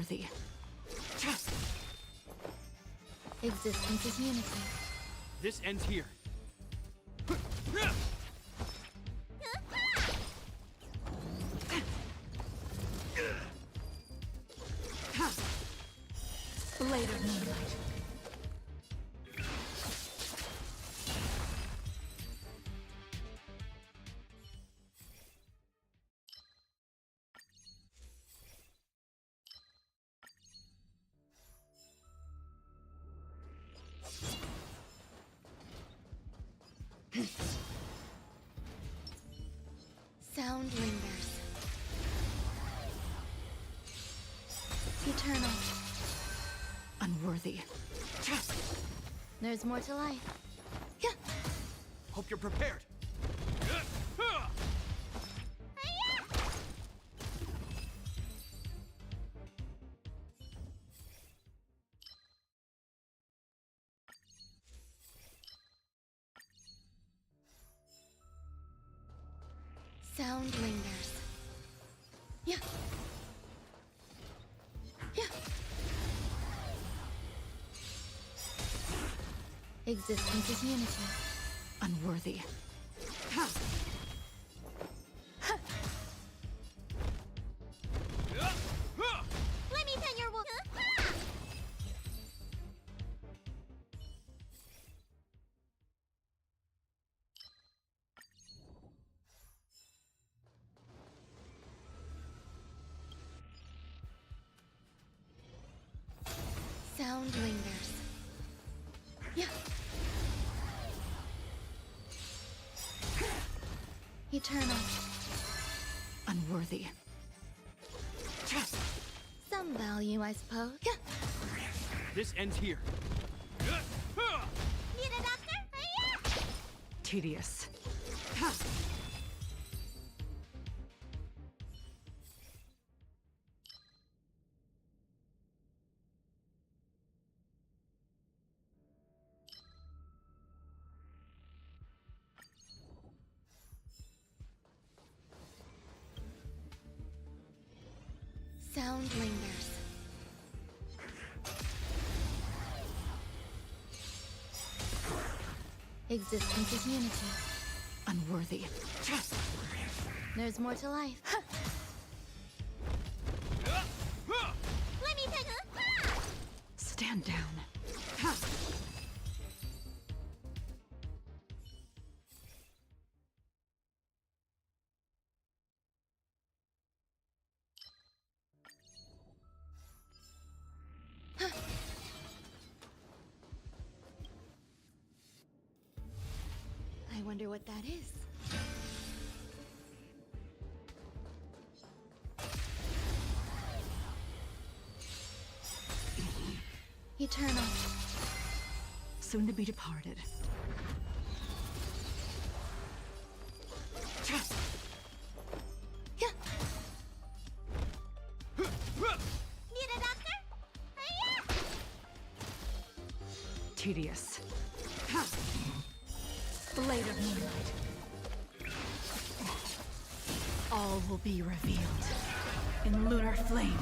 Unworthy. Existence is unity. This ends here. Blade of moonlight. Sound lingers. Eternal. Unworthy. There's more to life. Hope you're prepared. Sound lingers. Yeah. Yeah. Existence is unity. Unworthy. Let me pen your wound. Sound lingers. Yeah. Eternal. Unworthy. Some value, I suppose. This ends here. Need a doctor? Tedious. Sound lingers. Existence is unity. Unworthy. There's more to life. Let me take a... Stand down. I wonder what that is. Eternal. Soon to be departed. Yeah. Need a doctor? Tedious. Blade of moonlight. All will be revealed in lunar flame.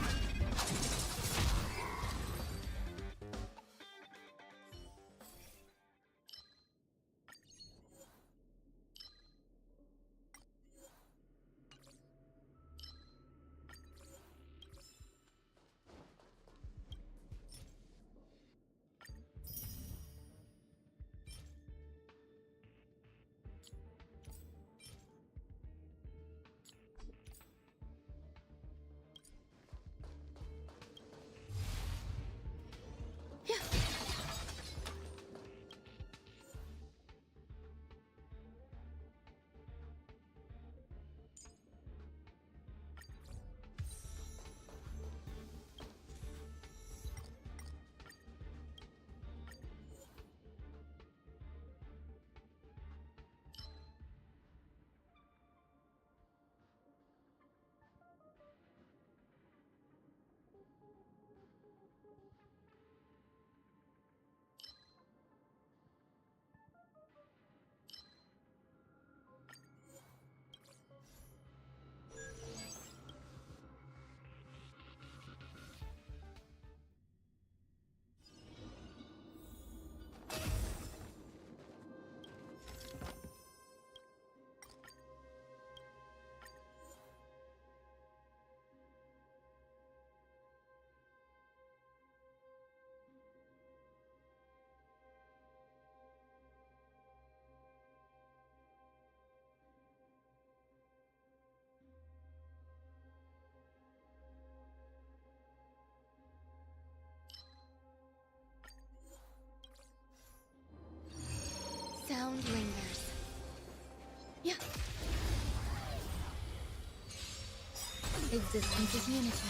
existence is unity.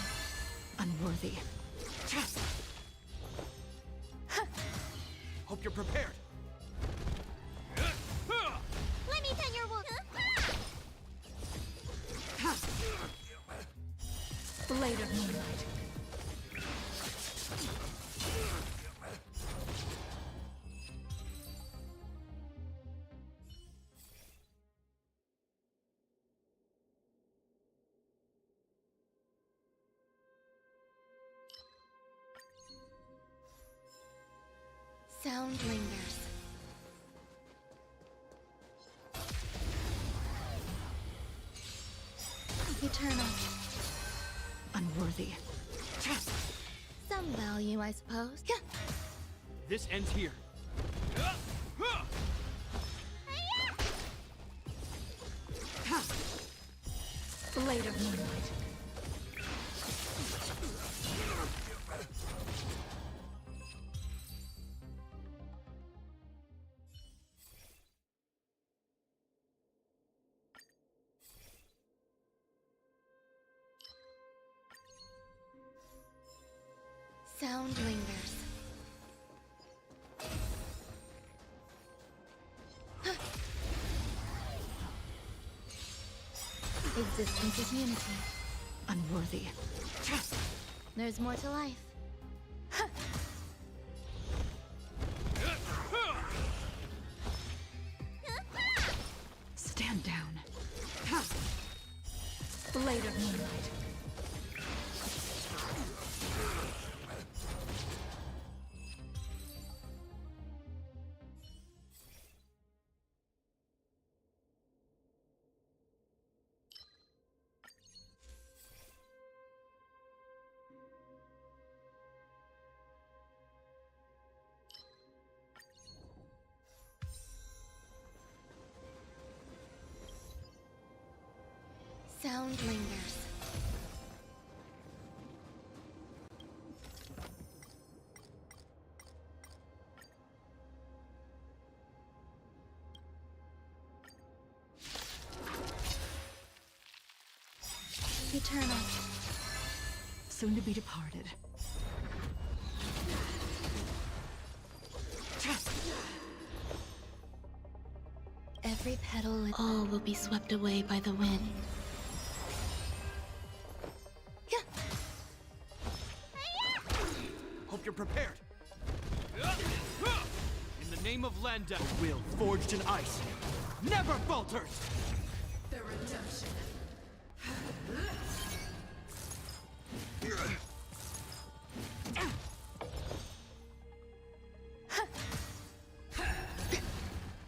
Unworthy. Hope you're prepared. Let me pen your wound. Blade of moonlight. Sound lingers. Eternal. Unworthy. Some value, I suppose. This ends here. Blade of moonlight. Sound lingers. Existence is unity. Unworthy. There's more to life. Stand down. Blade of moonlight. Sound lingers. Eternal. Soon to be departed. Every petal, all will be swept away by the wind. Hope you're prepared. In the name of Landa, a will forged in ice never falters. The redemption.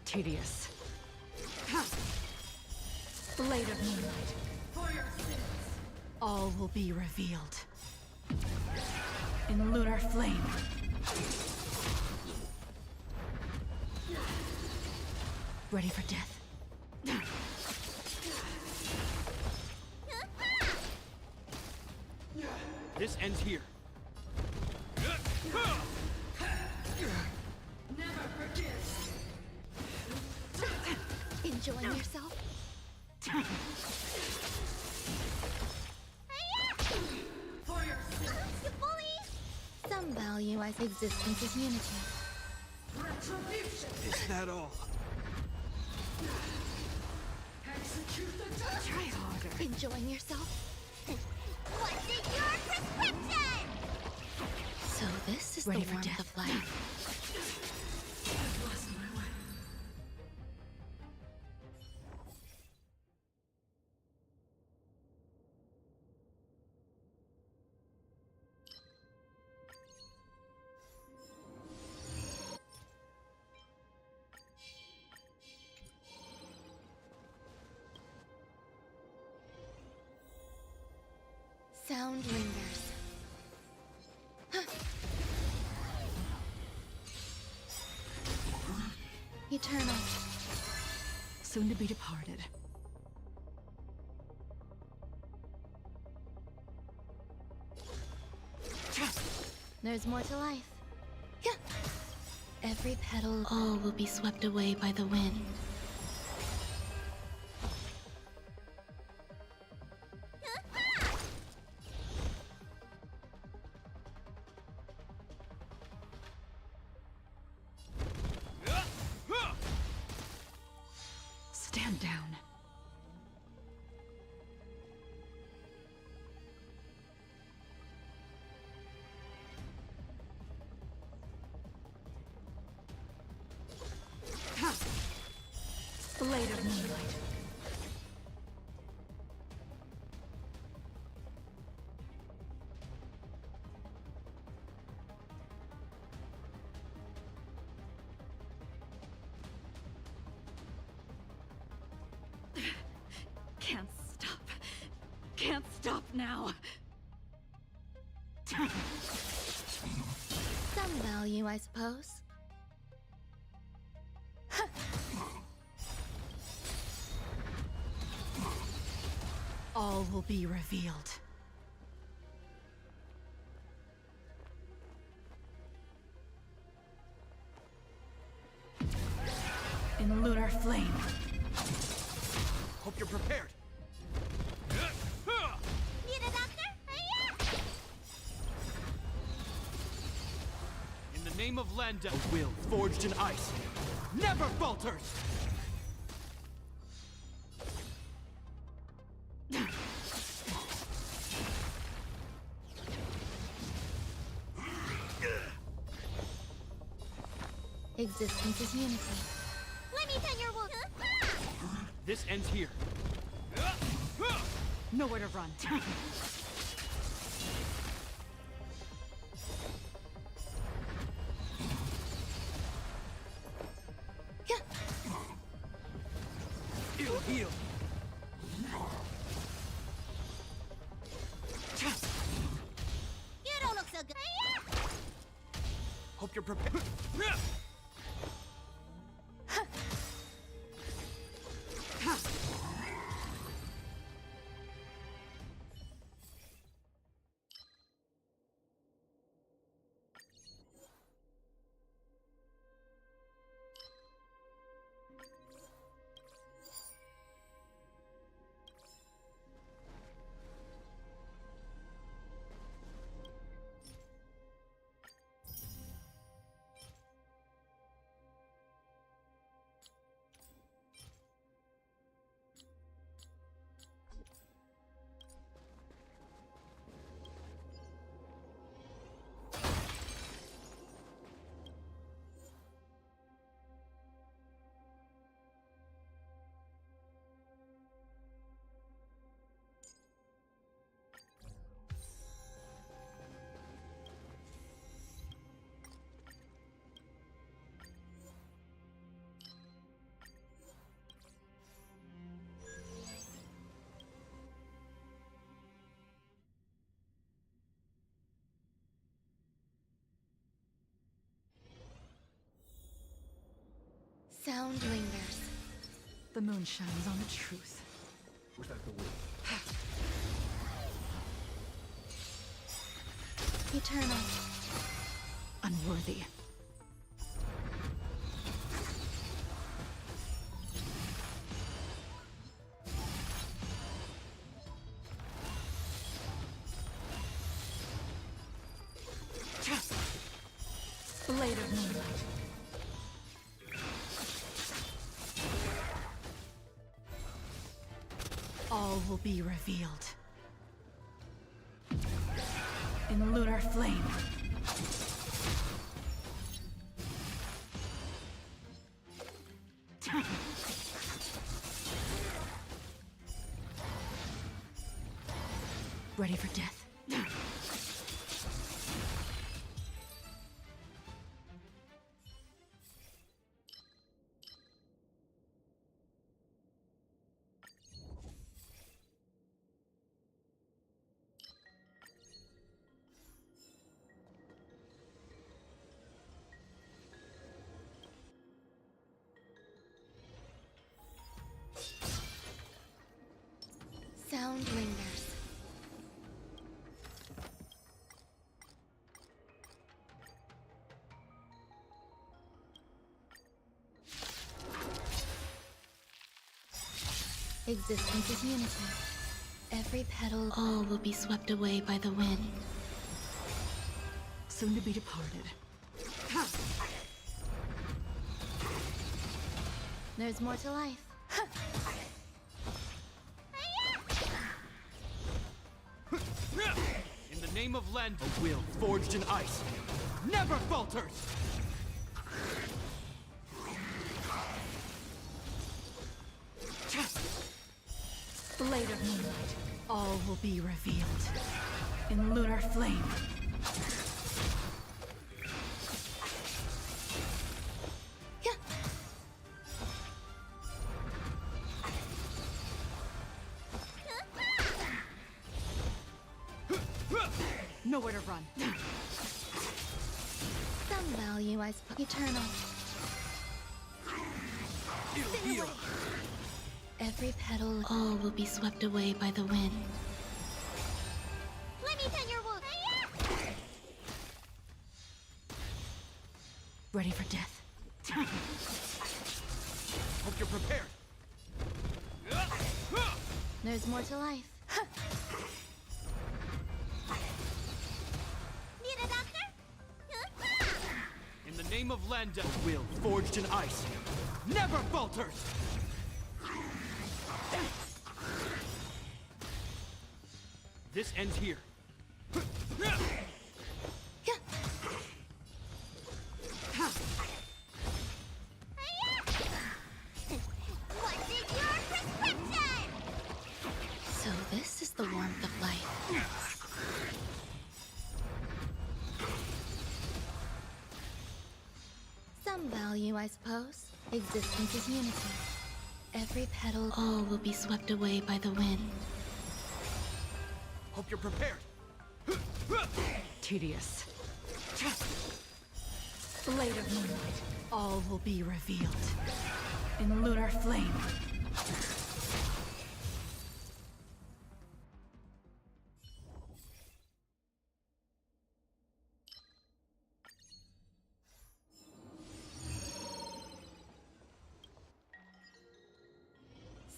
Tedious. Blade of moonlight. For your sins. All will be revealed. In lunar flame. Ready for death. This ends here. Never forgive. Enjoying yourself? For your sins. You bully! Some value as existence is unity. Retribution. Is that all? Execute the death. Try harder. Enjoying yourself? What's in your prescription? So this is Ready the for warmth death. of life. I've lost my way. Sound lingers. Eternal. Soon to be departed. There's more to life. Every petal, all will be swept away by the wind. Blade of moonlight. Can't stop. Can't stop now. Some value, I suppose. All will be revealed. In lunar flame. Hope you're prepared. Need a doctor? In the name of Lenda, a will forged in ice never falters! Existence is unity. Let me tell your wound. This ends here. Nowhere to run. It'll heal. You don't look so good. Hope you're prepared. Sound lingers. The moon shines on the truth. Was that the will? Eternal. Unworthy. Blade of moonlight. All will be revealed. In lunar flame. Ready for death? Sound lingers. Existence is unity. Every petal, all will be swept away by the wind. Soon to be departed. There's more to life. In the name of Lenda, a will forged in ice never falters! Blade of moonlight, all will be revealed. In lunar flame. Yeah. Nowhere to run. Some value, I suppose. Eternal. It'll heal. Every petal, all will be swept away by the wind. Let me tend your wound. Ready for death. Hope you're prepared. There's more to life. Need a doctor? In the name of Landa, will forged in ice never falters. This ends here. Yeah. What is your prescription? So this is the warmth of life. Some value, I suppose. Existence is unity. Every petal, all will be swept away by the wind. Hope you're prepared. Tedious. Blade of moonlight, all will be revealed. In lunar flame.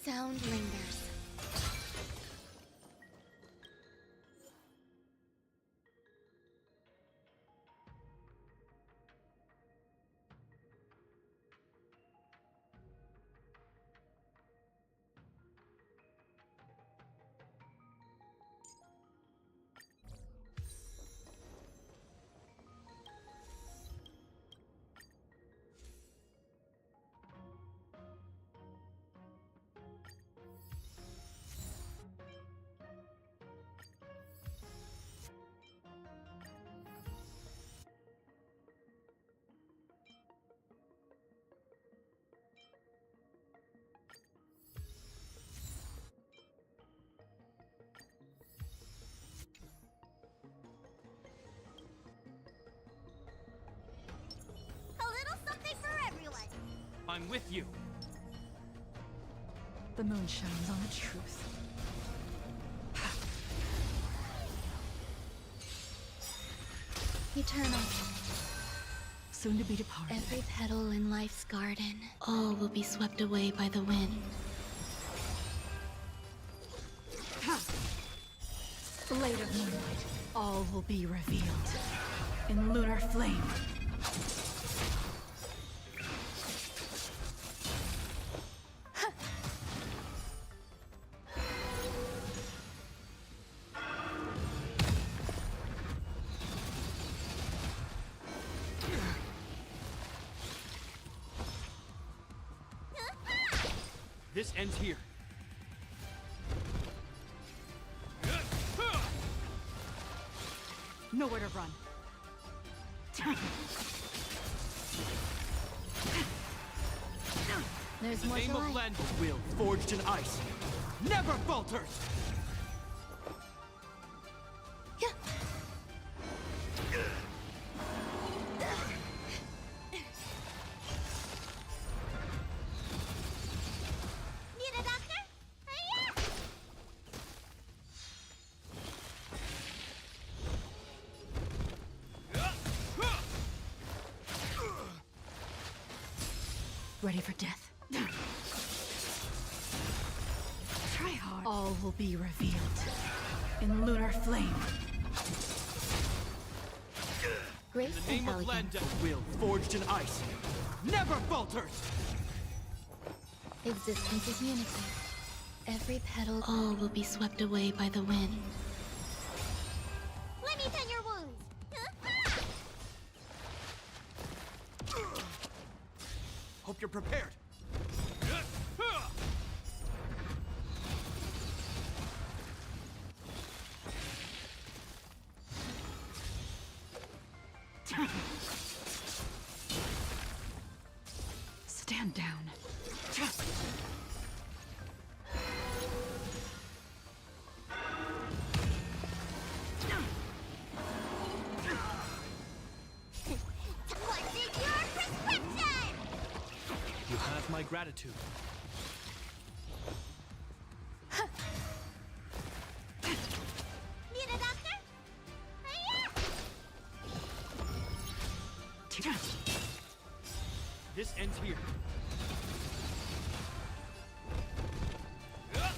Sound lingers. A little something for everyone. I'm with you. The moon shines on the truth. Eternal. Soon to be departed. Every petal in life's garden, all will be swept away by the wind. Blade of moonlight, all will be revealed. In lunar flame. This ends here. Nowhere to run. There's In the more name to of life. Landa, will forged in ice never falters. Yeah. Need a doctor? Ready for death. Try hard. All will be revealed. In lunar flame. Grace In the name and of elegance. Landa, will forged in ice never falters. Existence is unity. Every petal, all will be swept away by the wind. Let me tend your wounds. Hope you're prepared. Stand down. What's in your prescription? You have my gratitude. Need a doctor? Hiya! This ends here. A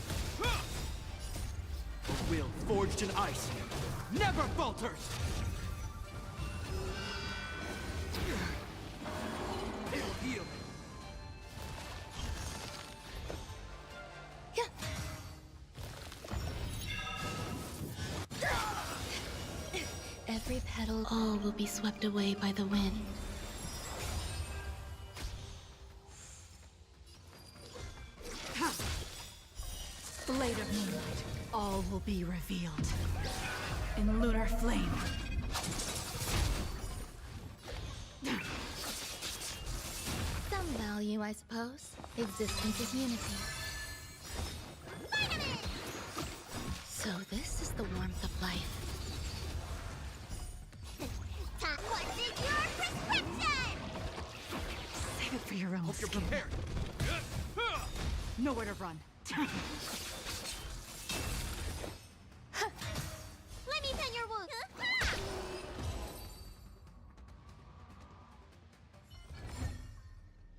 will forged in ice never falters! It'll heal. Every petal, all will be swept away by the wind. Blade of moonlight, all will be revealed. In lunar flame. Some value, I suppose. Existence is unity. So this is the warmth of life. What's in your prescription? Save it for your own Hope you're skin. prepared. Nowhere to run. Let me pen your wound.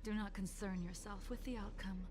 Do not concern yourself with the outcome.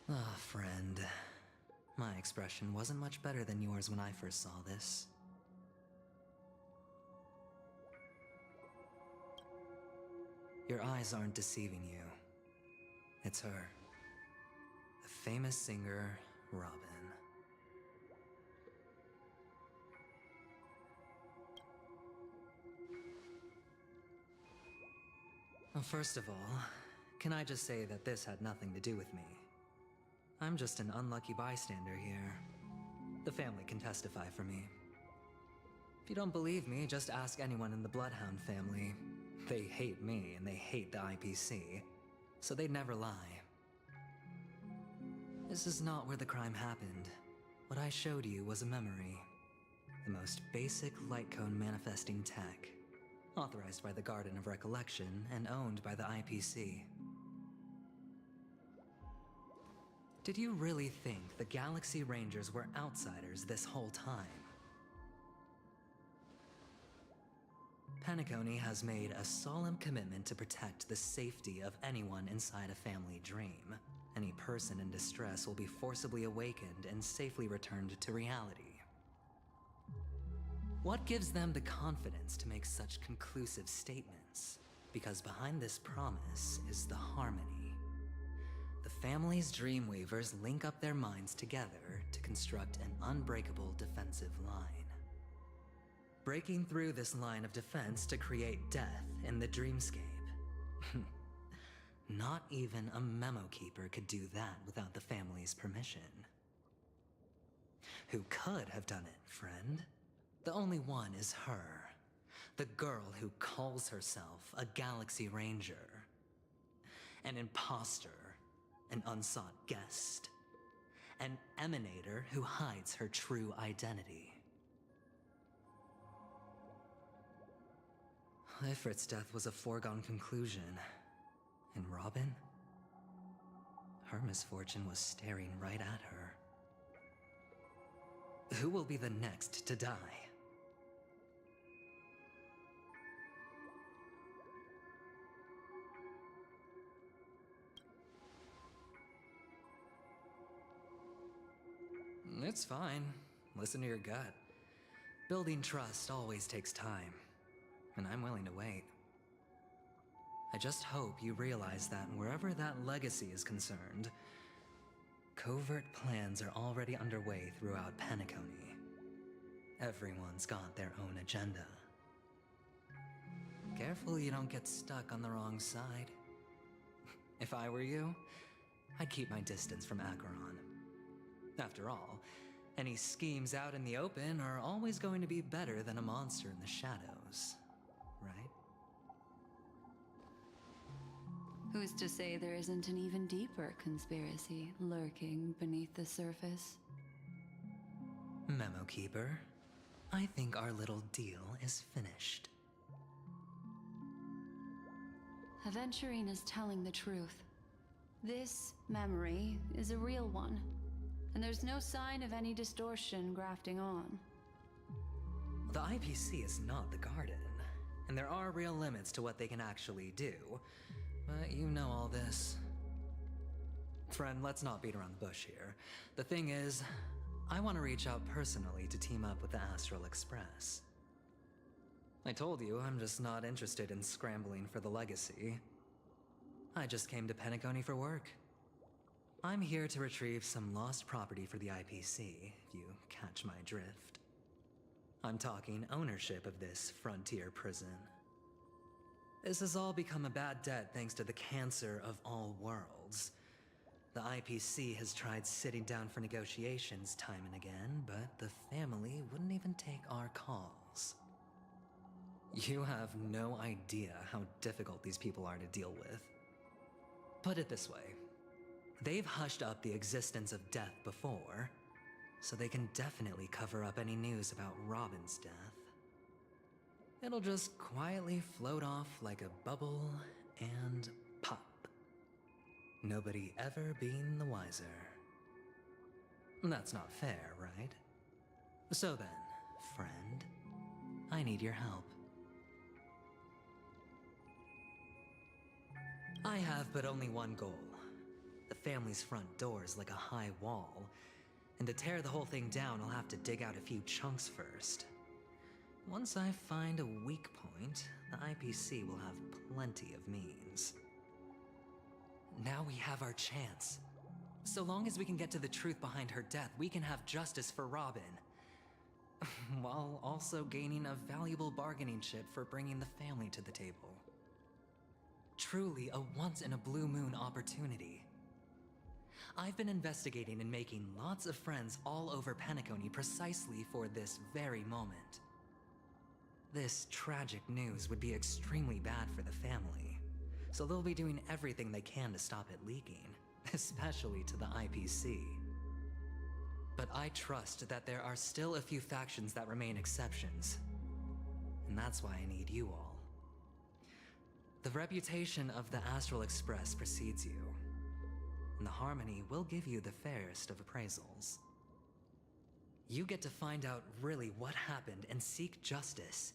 Ah, friend. My expression wasn't much better than yours when I first saw this. Your eyes aren't deceiving you. It's her. The famous singer, Robin. Well, first of all, can I just say that this had nothing to do with me? I'm just an unlucky bystander here. The family can testify for me. If you don't believe me, just ask anyone in the Bloodhound family. They hate me and they hate the IPC, so they'd never lie. This is not where the crime happened. What I showed you was a memory. The most basic light cone manifesting tech. Authorized by the Garden of Recollection and owned by the IPC. Did you really think the Galaxy Rangers were outsiders this whole time? Penacony has made a solemn commitment to protect the safety of anyone inside a family dream. Any person in distress will be forcibly awakened and safely returned to reality. What gives them the confidence to make such conclusive statements? Because behind this promise is the harmony. The family's Dreamweavers link up their minds together to construct an unbreakable defensive line. Breaking through this line of defense to create death in the dreamscape. Not even a memo keeper could do that without the family's permission. Who could have done it, friend? The only one is her. The girl who calls herself a Galaxy Ranger. An imposter. An unsought guest. An emanator who hides her true identity. Ifrit's death was a foregone conclusion. And Robin? Her misfortune was staring right at her. Who will be the next to die? It's fine. Listen to your gut. Building trust always takes time, and I'm willing to wait. I just hope you realize that wherever that legacy is concerned, covert plans are already underway throughout Penacony. Everyone's got their own agenda. Careful you don't get stuck on the wrong side. If I were you, I'd keep my distance from Acheron. After all, any schemes out in the open are always going to be better than a monster in the shadows, right? Who's to say there isn't an even deeper conspiracy lurking beneath the surface? Memo Keeper, I think our little deal is finished. Aventurine is telling the truth. This memory is a real one. And there's no sign of any distortion grafting on. The IPC is not the Garden, and there are real limits to what they can actually do. But you know all this. Friend, let's not beat around the bush here. The thing is, I want to reach out personally to team up with the Astral Express. I told you I'm just not interested in scrambling for the legacy. I just came to Penacony for work. I'm here to retrieve some lost property for the IPC, if you catch my drift. I'm talking ownership of this frontier prison. This has all become a bad debt thanks to the cancer of all worlds. The IPC has tried sitting down for negotiations time and again, but the family wouldn't even take our calls. You have no idea how difficult these people are to deal with. Put it this way. They've hushed up the existence of death before, so they can definitely cover up any news about Robin's death. It'll just quietly float off like a bubble and pop. Nobody ever being the wiser. That's not fair, right? So then, friend, I need your help. I have but only one goal. The family's front door is like a high wall, and to tear the whole thing down, I'll have to dig out a few chunks first. Once I find a weak point, the IPC will have plenty of means. Now we have our chance. So long as we can get to the truth behind her death, we can have justice for Robin. While also gaining a valuable bargaining chip for bringing the family to the table. Truly a once-in-a-blue-moon opportunity. I've been investigating and making lots of friends all over Penacony precisely for this very moment. This tragic news would be extremely bad for the family, so they'll be doing everything they can to stop it leaking, especially to the IPC. But I trust that there are still a few factions that remain exceptions, and that's why I need you all. The reputation of the Astral Express precedes you, and the Harmony will give you the fairest of appraisals. You get to find out really what happened and seek justice.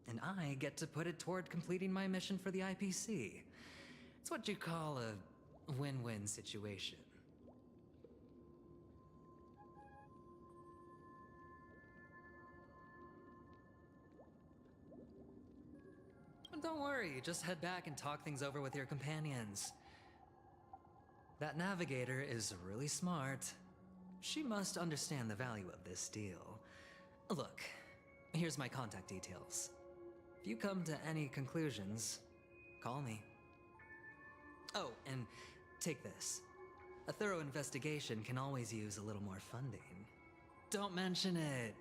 and I get to put it toward completing my mission for the IPC. It's what you call a win-win situation. But don't worry, just head back and talk things over with your companions. That navigator is really smart. She must understand the value of this deal. Look, here's my contact details. If you come to any conclusions, call me. Oh, and take this. A thorough investigation can always use a little more funding. Don't mention it.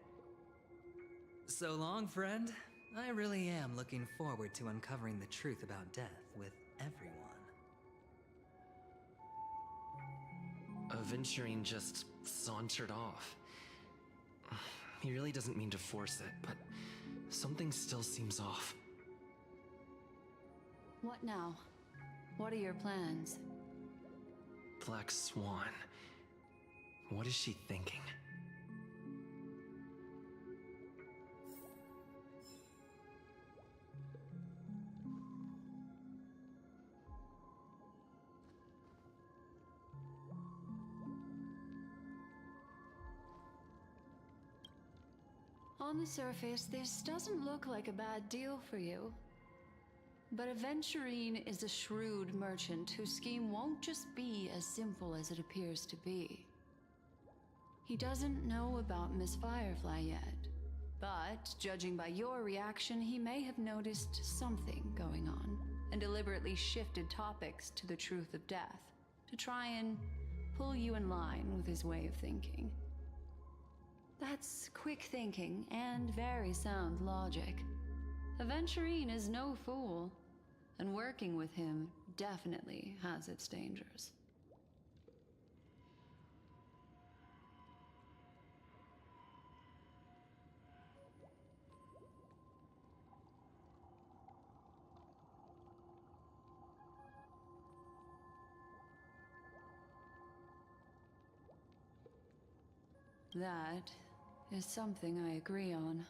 So long, friend. I really am looking forward to uncovering the truth about death with everyone. Aventurine just sauntered off. He really doesn't mean to force it, but something still seems off. What now? What are your plans? Black Swan. What is she thinking? On the surface, this doesn't look like a bad deal for you. But Aventurine is a shrewd merchant whose scheme won't just be as simple as it appears to be. He doesn't know about Miss Firefly yet, but judging by your reaction, he may have noticed something going on and deliberately shifted topics to the truth of death to try and pull you in line with his way of thinking. That's quick thinking and very sound logic. Aventurine is no fool, and working with him definitely has its dangers. That is something I agree on.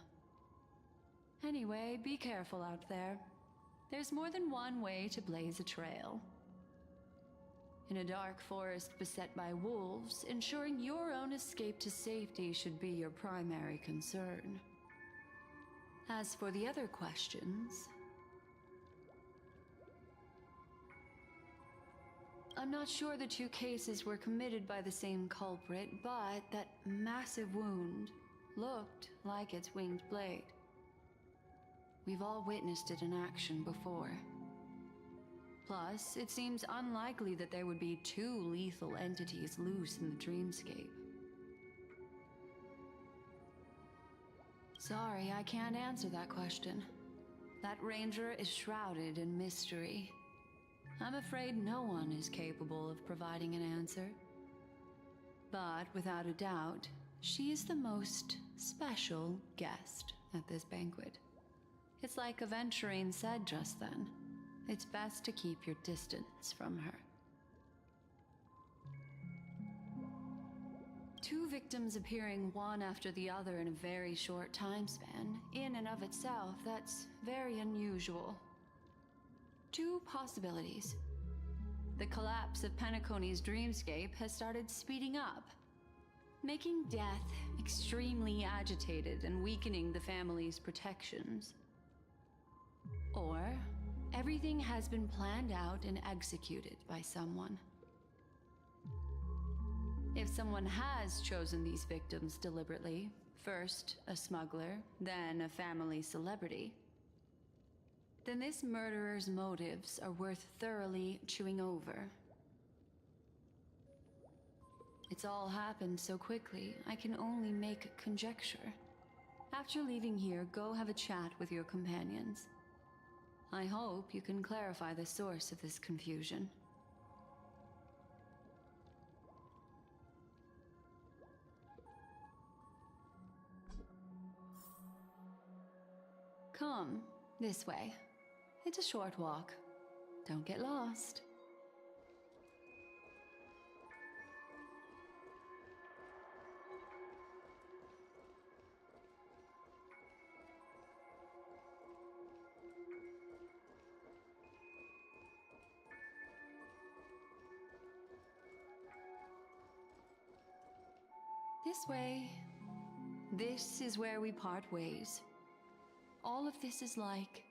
Anyway, be careful out there. There's more than one way to blaze a trail. In a dark forest beset by wolves, ensuring your own escape to safety should be your primary concern. As for the other questions, I'm not sure the two cases were committed by the same culprit, but that massive wound looked like its winged blade. We've all witnessed it in action before. Plus, it seems unlikely that there would be two lethal entities loose in the dreamscape. Sorry, I can't answer that question. That ranger is shrouded in mystery. I'm afraid no one is capable of providing an answer. But without a doubt, she is the most special guest at this banquet. It's like Aventurine said just then. It's best to keep your distance from her. Two victims appearing one after the other in a very short time span, in and of itself, that's very unusual. Two possibilities. The collapse of Penacony's dreamscape has started speeding up, making death extremely agitated and weakening the family's protections. Or, everything has been planned out and executed by someone. If someone has chosen these victims deliberately, first a smuggler, then a family celebrity, then this murderer's motives are worth thoroughly chewing over. It's all happened so quickly, I can only make conjecture. After leaving here, go have a chat with your companions. I hope you can clarify the source of this confusion. Come, this way. It's a short walk. Don't get lost. This way. This is where we part ways. All of this is like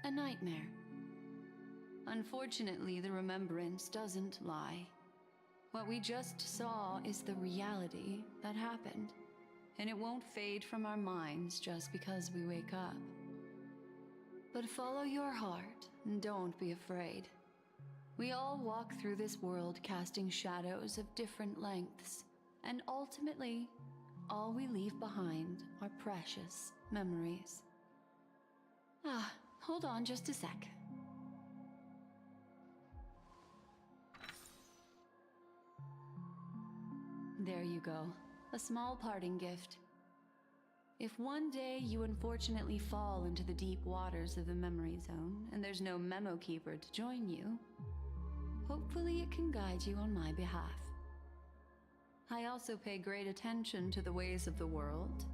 a nightmare. Unfortunately, the remembrance doesn't lie. What we just saw is the reality that happened, and it won't fade from our minds just because we wake up. But follow your heart and don't be afraid. We all walk through this world casting shadows of different lengths, and ultimately, all we leave behind are precious memories. Hold on just a sec. There you go. A small parting gift. If one day you unfortunately fall into the deep waters of the memory zone and there's no memo keeper to join you, hopefully it can guide you on my behalf. I also pay great attention to the ways of the world.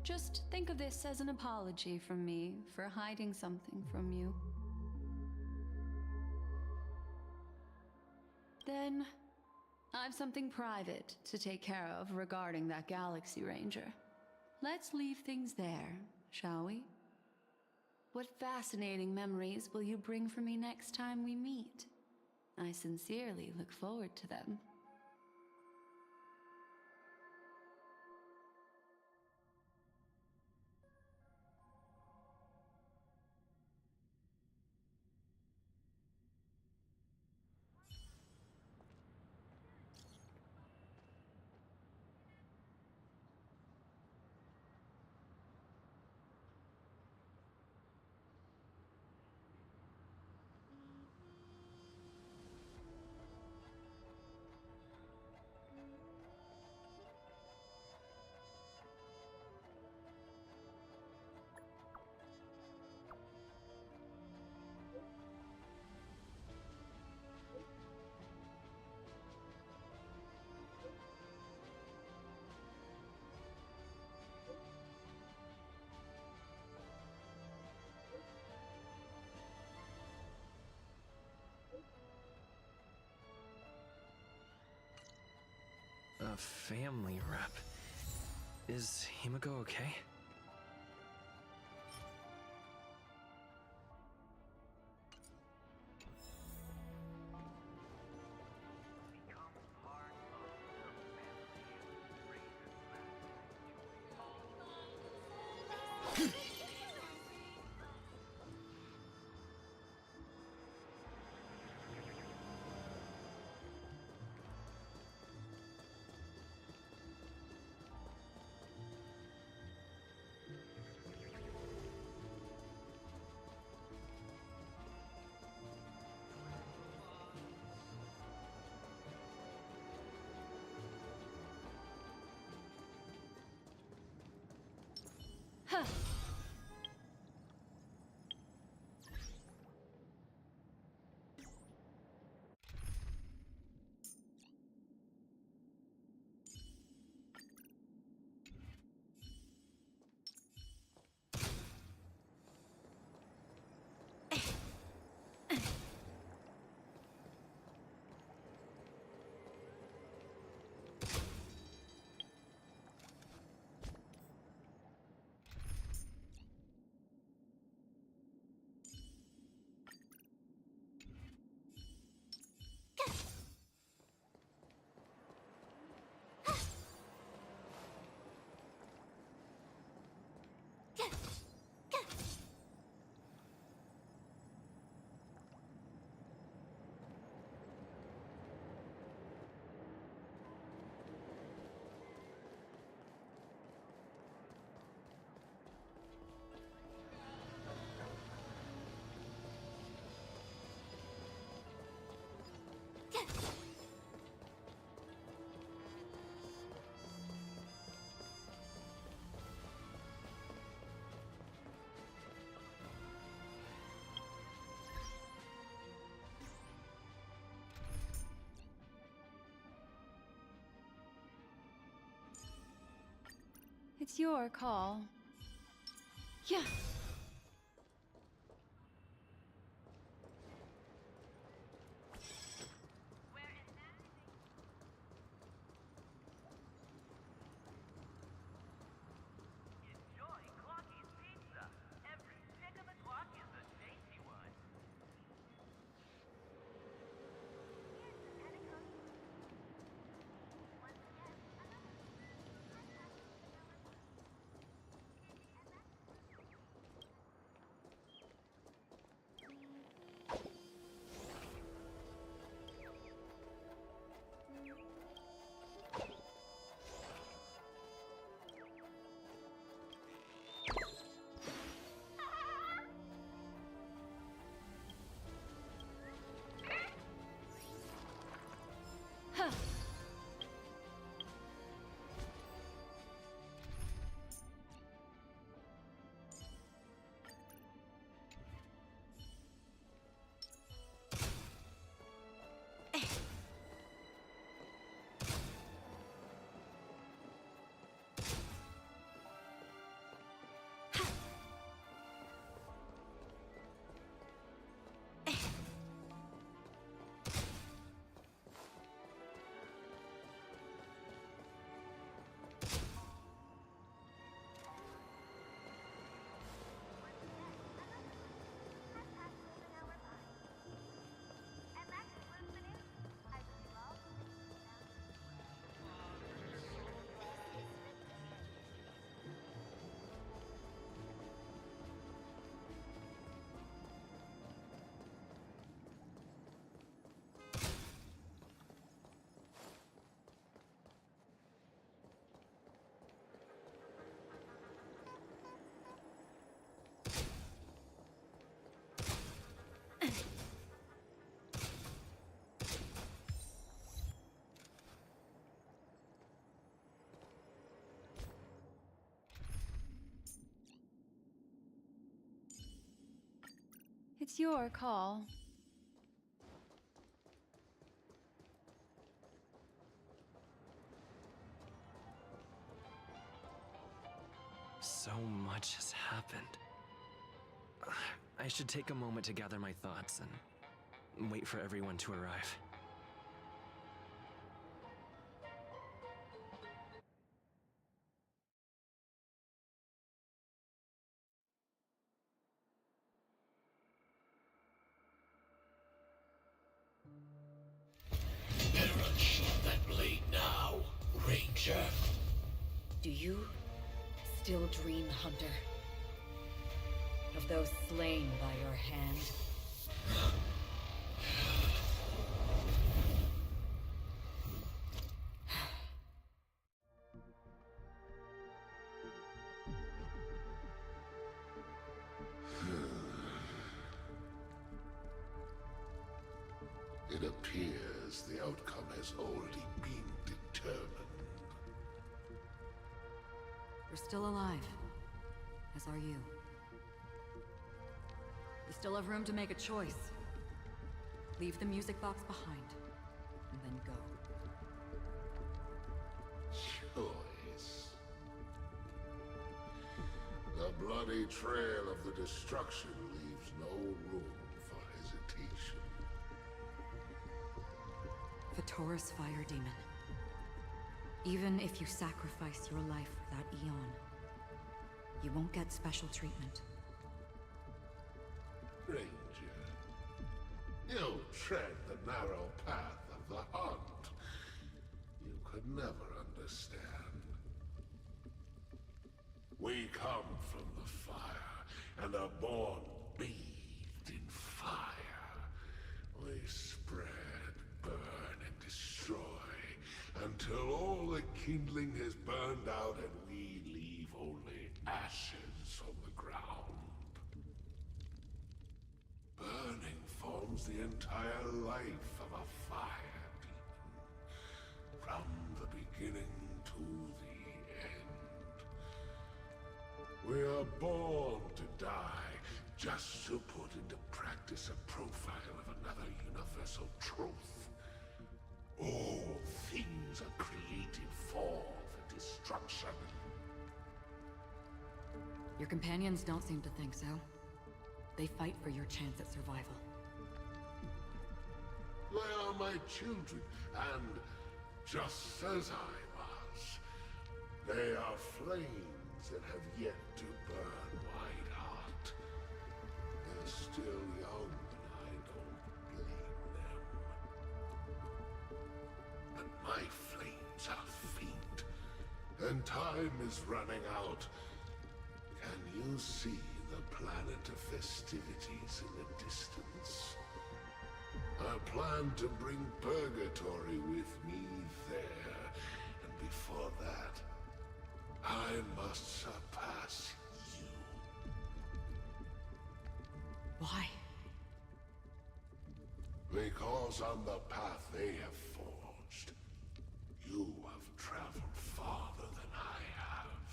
Just think of this as an apology from me for hiding something from you. Then, I've something private to take care of regarding that Galaxy Ranger. Let's leave things there, shall we? What fascinating memories will you bring for me next time we meet? I sincerely look forward to them. A family rep. Is Himiko okay? Huh. It's your call. Yeah. It's your call. So much has happened. I should take a moment to gather my thoughts and wait for everyone to arrive. Better unsheath that blade now, Ranger. Do you still dream, Hunter? Of those slain by your hand? It appears the outcome has already been determined. You're still alive, as are you. You still have room to make a choice. Leave the music box behind, and then go. Choice. The bloody trail of the destruction leaves no room for hesitation. Taurus Fire Demon. Even if you sacrifice your life for that eon, you won't get special treatment. Ranger, you tread the narrow path of the hunt. You could never understand. We come from the fire, and are born bathed in fire. We spread, burn, and destroy, until all the kindling has burned out and we leave only ashes on the ground. Burning forms the entire life of a fire demon, from the beginning to the end. We are born to die, just to put into practice a profile of another universal truth. All things are created for the destruction. Your companions don't seem to think so. They fight for your chance at survival. They are my children, and just as I was, they are flames that have yet to burn white hot. They're still young, and I don't blame them. But my flames are faint, and time is running out. Can you see the planet of festivities in the distance? I plan to bring Purgatory with me there, and before that, I must surpass you. Why? Because on the path they have forged, you have traveled farther than I have.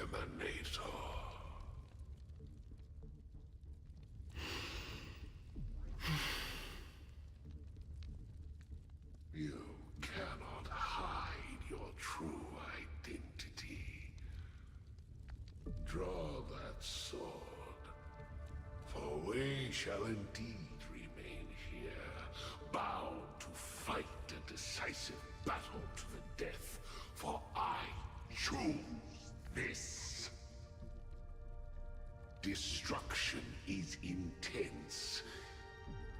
Emanator. You cannot hide your true identity. Draw that sword, for we shall indeed remain here, bound to fight a decisive battle to the death, for I choose this. Destruction is intense,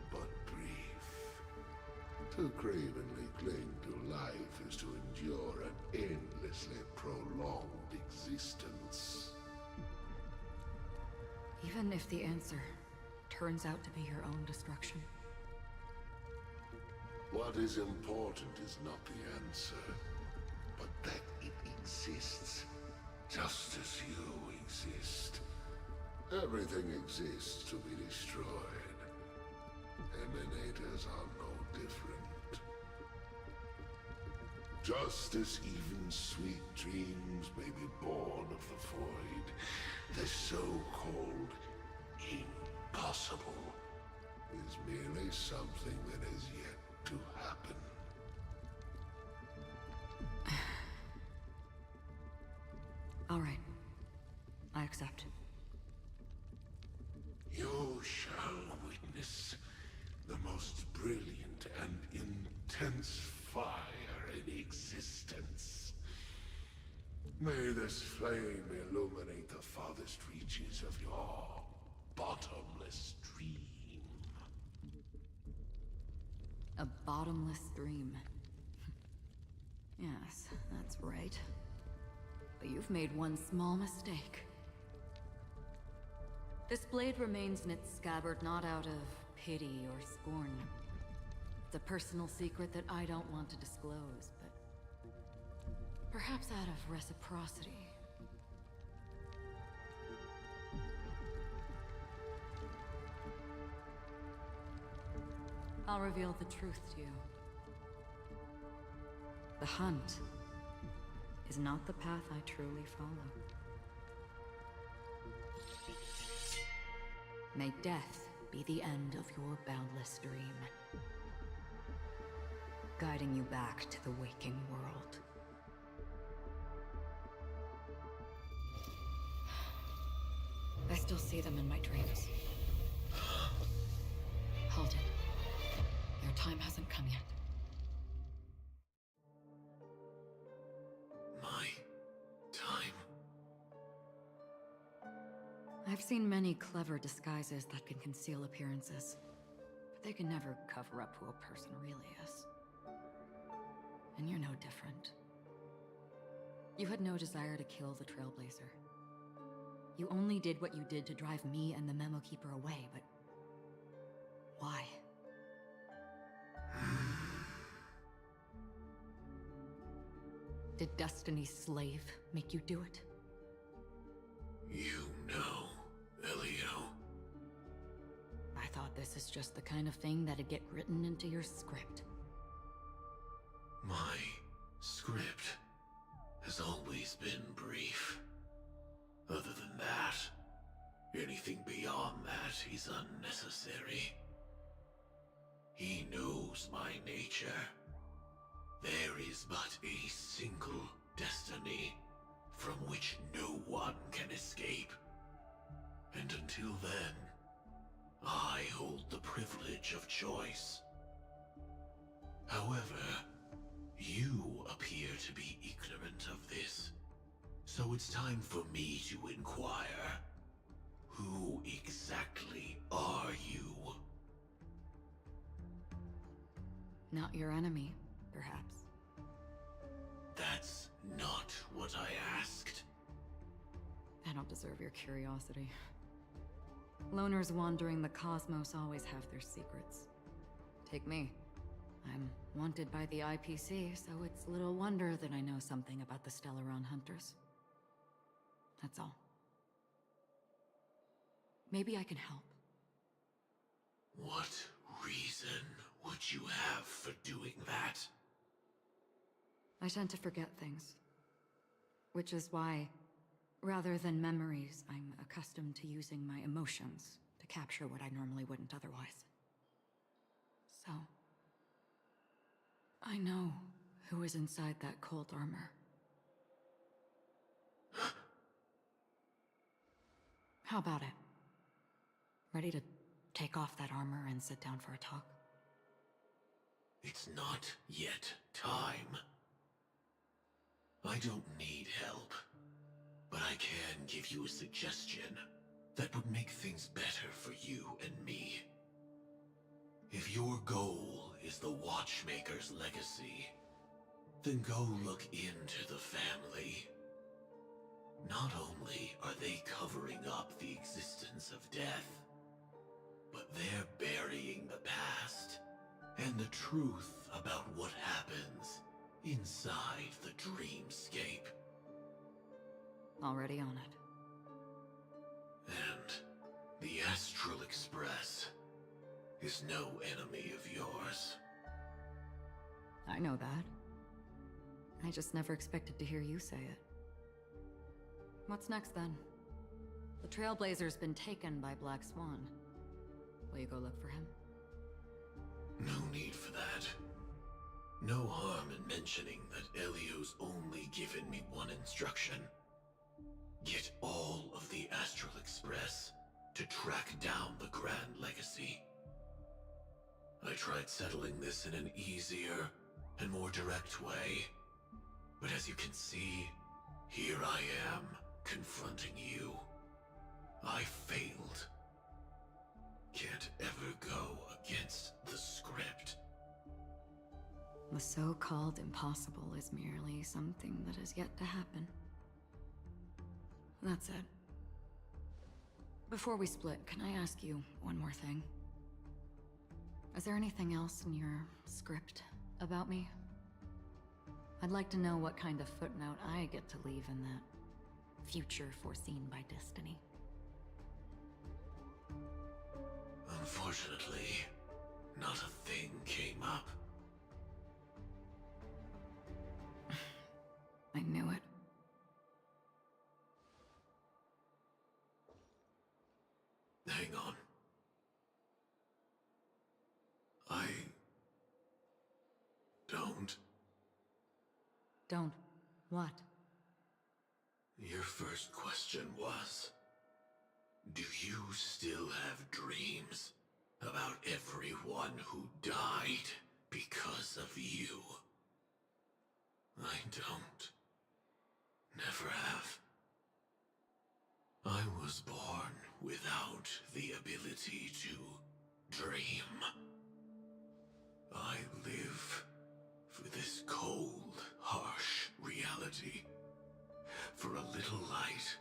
but brief. To cravenly cling to life is to endure an endlessly prolonged existence. Even if the answer turns out to be your own destruction. What is important is not the answer, but that it exists, just as you exist. Everything exists to be destroyed. Emanators are no different. Just as even sweet dreams may be born of the void, the so-called impossible is merely something that is yet to happen. All right. I accept. You shall witness the most brilliant and intense fire in existence. May this flame illuminate the farthest reaches of your bottomless dream. A bottomless dream. Yes, that's right. But you've made one small mistake. This blade remains in its scabbard not out of pity or scorn. It's a personal secret that I don't want to disclose, but perhaps out of reciprocity. I'll reveal the truth to you. The hunt is not the path I truly follow. May death be the end of your boundless dream, guiding you back to the waking world. I still see them in my dreams. Hold it. Your time hasn't come yet. My time? I've seen many clever disguises that can conceal appearances, but they can never cover up who a person really is. And you're no different. You had no desire to kill the Trailblazer. You only did what you did to drive me and the Memo Keeper away, but why? Did Destiny's slave make you do it? You know, Elio. I thought this is just the kind of thing that'd get written into your script. My script has always been brief. Other than that, anything beyond that is unnecessary. He knows my nature. There is but a single destiny from which no one can escape. And until then, I hold the privilege of choice. However, you appear to be ignorant of this. So it's time for me to inquire. Who exactly are you? Not your enemy, perhaps. That's not what I asked. I don't deserve your curiosity. Loners wandering the cosmos always have their secrets. Take me. I'm wanted by the IPC, so it's little wonder that I know something about the Stellaron Hunters. That's all. Maybe I can help. What reason would you have for doing that? I tend to forget things. Which is why, rather than memories, I'm accustomed to using my emotions to capture what I normally wouldn't otherwise. So, I know who is inside that cold armor. How about it? Ready to take off that armor and sit down for a talk? It's not yet time. I don't need help, but I can give you a suggestion that would make things better for you and me. If your goal is the Watchmaker's legacy, then go look into the family. Not only are they covering up the existence of death, but they're burying the past and the truth about what happens inside the dreamscape. Already on it. And the Astral Express is no enemy of yours. I know that. I just never expected to hear you say it. What's next, then? The Trailblazer's been taken by Black Swan. Will you go look for him? No need for that. No harm in mentioning that Elio's only given me one instruction. Get all of the Astral Express to track down the Grand Legacy. I tried settling this in an easier and more direct way, but as you can see, here I am, confronting you. I failed. Can't ever go against the script. The so-called impossible is merely something that has yet to happen. That's it. Before we split, can I ask you one more thing? Is there anything else in your script about me? I'd like to know what kind of footnote I get to leave in that future foreseen by destiny. Unfortunately, not a thing came up. I knew it. Hang on. I don't. Don't. What? Your first question was, do you still have dreams about everyone who died because of you? I don't. Never have. I was born without the ability to dream. I live for this cold, harsh reality, for a little light,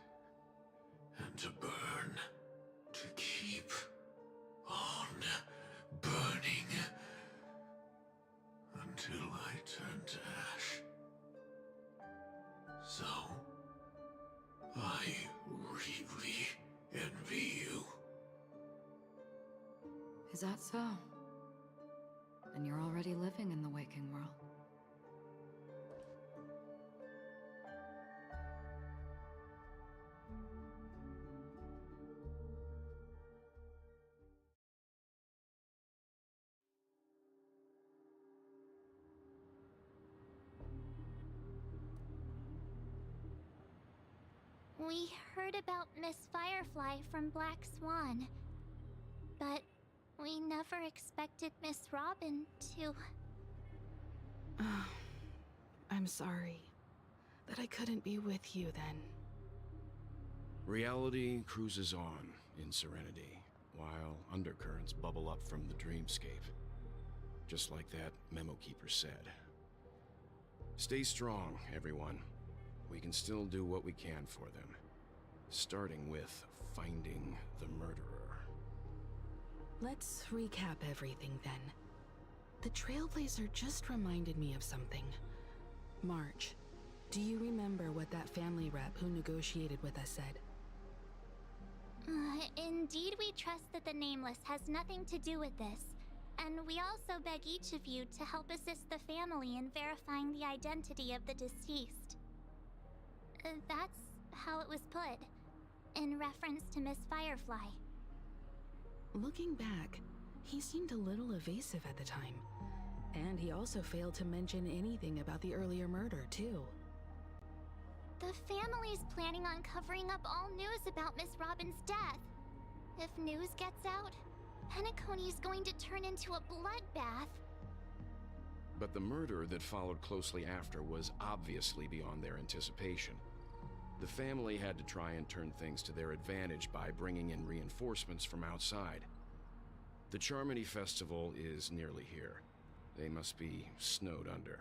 and to burn, to keep on burning, until I turn to ash. So, I really envy you. Is that so? Then you're already living in the waking world. We heard about Miss Firefly from Black Swan, but we never expected Miss Robin to... I'm sorry that I couldn't be with you then. Reality cruises on in serenity, while undercurrents bubble up from the dreamscape. Just like that memo keeper said. Stay strong, everyone. We can still do what we can for them. Starting with finding the murderer. Let's recap everything then. The Trailblazer just reminded me of something. March, do you remember what that family rep who negotiated with us said? Indeed, we trust that the Nameless has nothing to do with this, and we also beg each of you to help assist the family in verifying the identity of the deceased. That's how it was put, in reference to Miss Firefly. Looking back, he seemed a little evasive at the time. And he also failed to mention anything about the earlier murder, too. The family's planning on covering up all news about Miss Robin's death. If news gets out, Penacony's going to turn into a bloodbath. But the murder that followed closely after was obviously beyond their anticipation. The family had to try and turn things to their advantage by bringing in reinforcements from outside. The Charmony Festival is nearly here. They must be snowed under.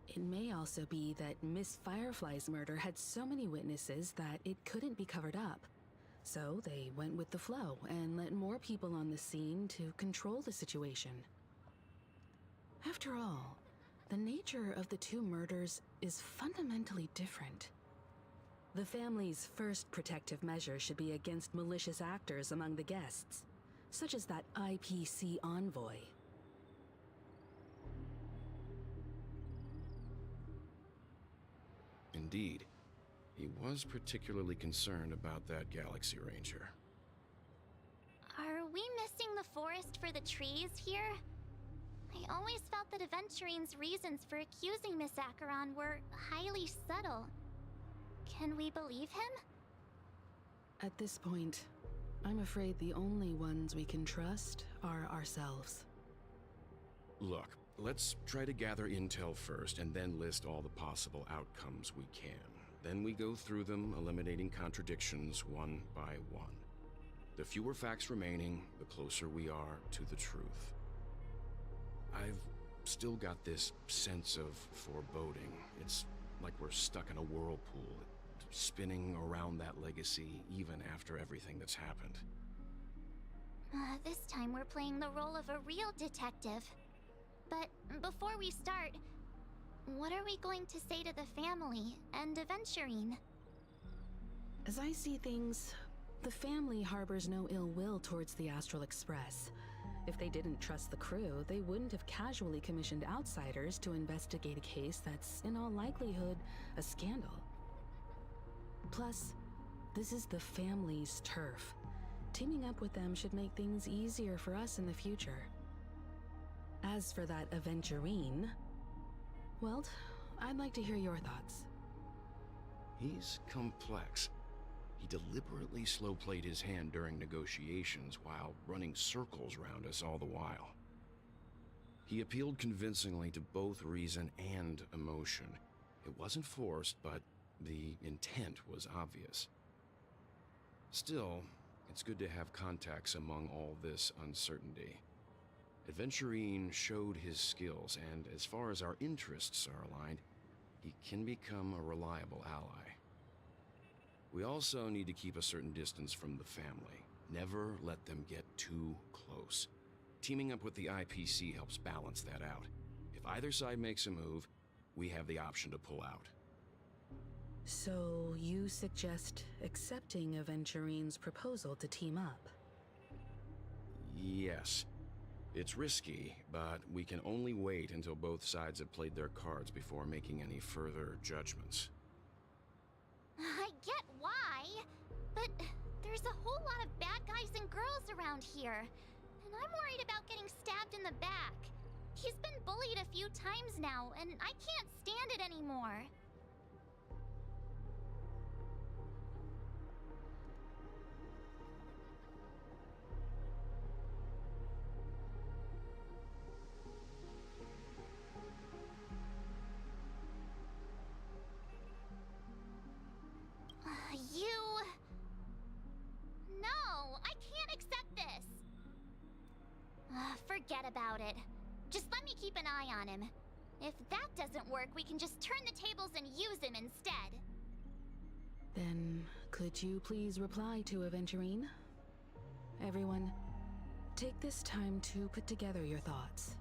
It may also be that Miss Firefly's murder had so many witnesses that it couldn't be covered up. So they went with the flow and let more people on the scene to control the situation. After all, the nature of the two murders is fundamentally different. The family's first protective measure should be against malicious actors among the guests, such as that IPC envoy. Indeed. He was particularly concerned about that Galaxy Ranger. Are we missing the forest for the trees here? I always felt that Aventurine's reasons for accusing Miss Acheron were highly subtle. Can we believe him? At this point, I'm afraid the only ones we can trust are ourselves. Look, let's try to gather intel first and then list all the possible outcomes we can. Then we go through them, eliminating contradictions one by one. The fewer facts remaining, the closer we are to the truth. I've still got this sense of foreboding. It's like we're stuck in a whirlpool, spinning around that legacy even after everything that's happened. This time we're playing the role of a real detective. But before we start, what are we going to say to the family and Aventurine? As I see things, the family harbors no ill will towards the Astral Express. If they didn't trust the crew, they wouldn't have casually commissioned outsiders to investigate a case that's, in all likelihood, a scandal. Plus, this is the family's turf. Teaming up with them should make things easier for us in the future. As for that Aventurine, well, I'd like to hear your thoughts. He's complex. He deliberately slow-played his hand during negotiations while running circles around us all the while. He appealed convincingly to both reason and emotion. It wasn't forced, but the intent was obvious. Still, it's good to have contacts among all this uncertainty. Aventurine showed his skills, and as far as our interests are aligned, he can become a reliable ally. We also need to keep a certain distance from the family. Never let them get too close. Teaming up with the IPC helps balance that out. If either side makes a move, we have the option to pull out. So you suggest accepting Aventurine's proposal to team up? Yes. It's risky, but we can only wait until both sides have played their cards before making any further judgments. I get why, but there's a whole lot of bad guys and girls around here, and I'm worried about getting stabbed in the back. He's been bullied a few times now, and I can't stand it anymore. No, I can't accept this. Forget about it. Just let me keep an eye on him. If that doesn't work, we can just turn the tables and use him instead. Then, could you please reply to Aventurine? Everyone, take this time to put together your thoughts.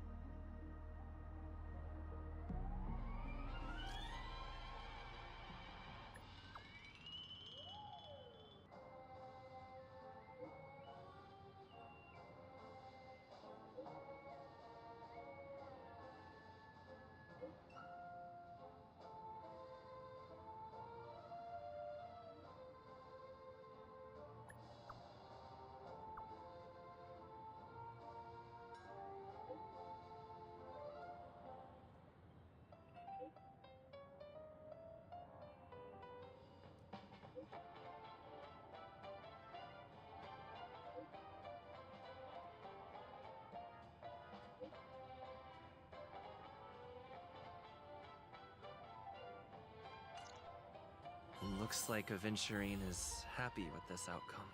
Looks like Aventurine is happy with this outcome.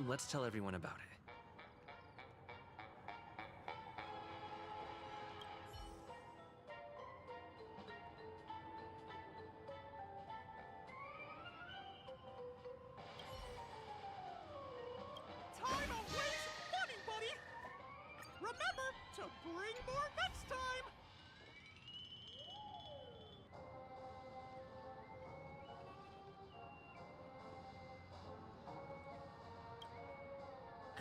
Let's tell everyone about it. Time to waste money, buddy! Remember to bring more next time!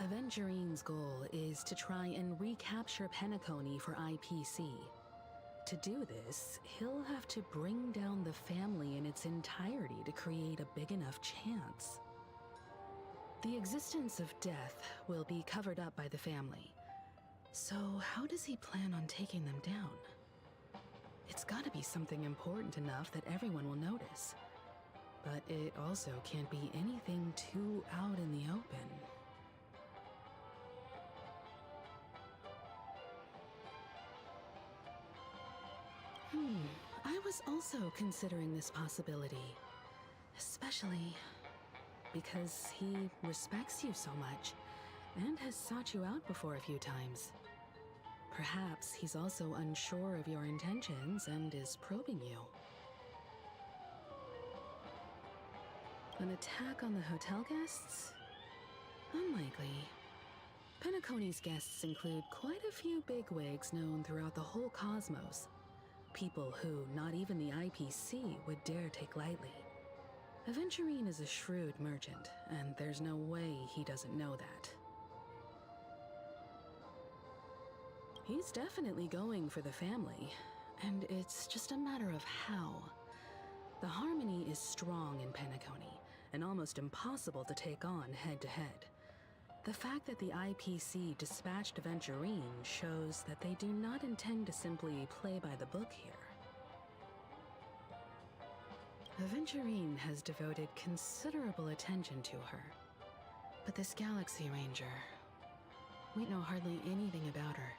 Aventurine's goal is to try and recapture Penacony for IPC. To do this, he'll have to bring down the family in its entirety to create a big enough chance. The existence of death will be covered up by the family. So how does he plan on taking them down? It's gotta be something important enough that everyone will notice. But it also can't be anything too out in the open. I was also considering this possibility. Especially because he respects you so much and has sought you out before a few times. Perhaps he's also unsure of your intentions and is probing you. An attack on the hotel guests? Unlikely. Penacony's guests include quite a few bigwigs known throughout the whole cosmos. People who not even the IPC would dare take lightly. Aventurine is a shrewd merchant, and there's no way he doesn't know that. He's definitely going for the family, and it's just a matter of how. The harmony is strong in Penacony, and almost impossible to take on head-to-head. The fact that the IPC dispatched Aventurine shows that they do not intend to simply play by the book here. Aventurine has devoted considerable attention to her. But this Galaxy Ranger, we know hardly anything about her,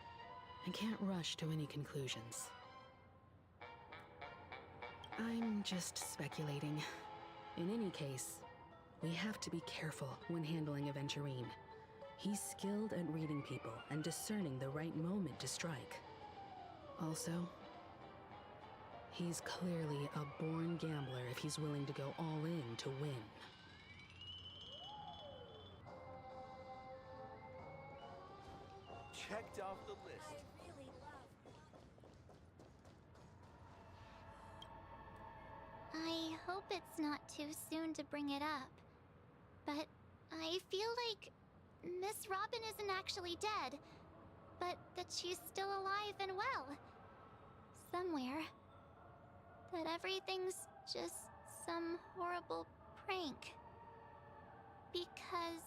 and can't rush to any conclusions. I'm just speculating. In any case, we have to be careful when handling Aventurine. He's skilled at reading people and discerning the right moment to strike. Also, he's clearly a born gambler if he's willing to go all in to win. Checked off the list. I hope it's not too soon to bring it up, but I feel like Miss Robin isn't actually dead, but that she's still alive and well. Somewhere. That everything's just some horrible prank. Because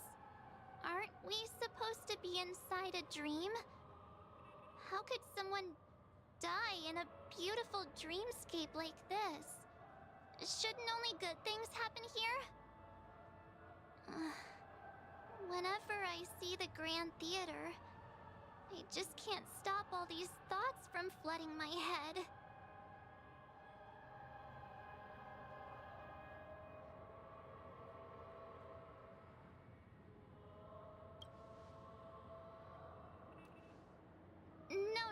aren't we supposed to be inside a dream? How could someone die in a beautiful dreamscape like this? Shouldn't only good things happen here? Whenever I see the Grand Theater, I just can't stop all these thoughts from flooding my head.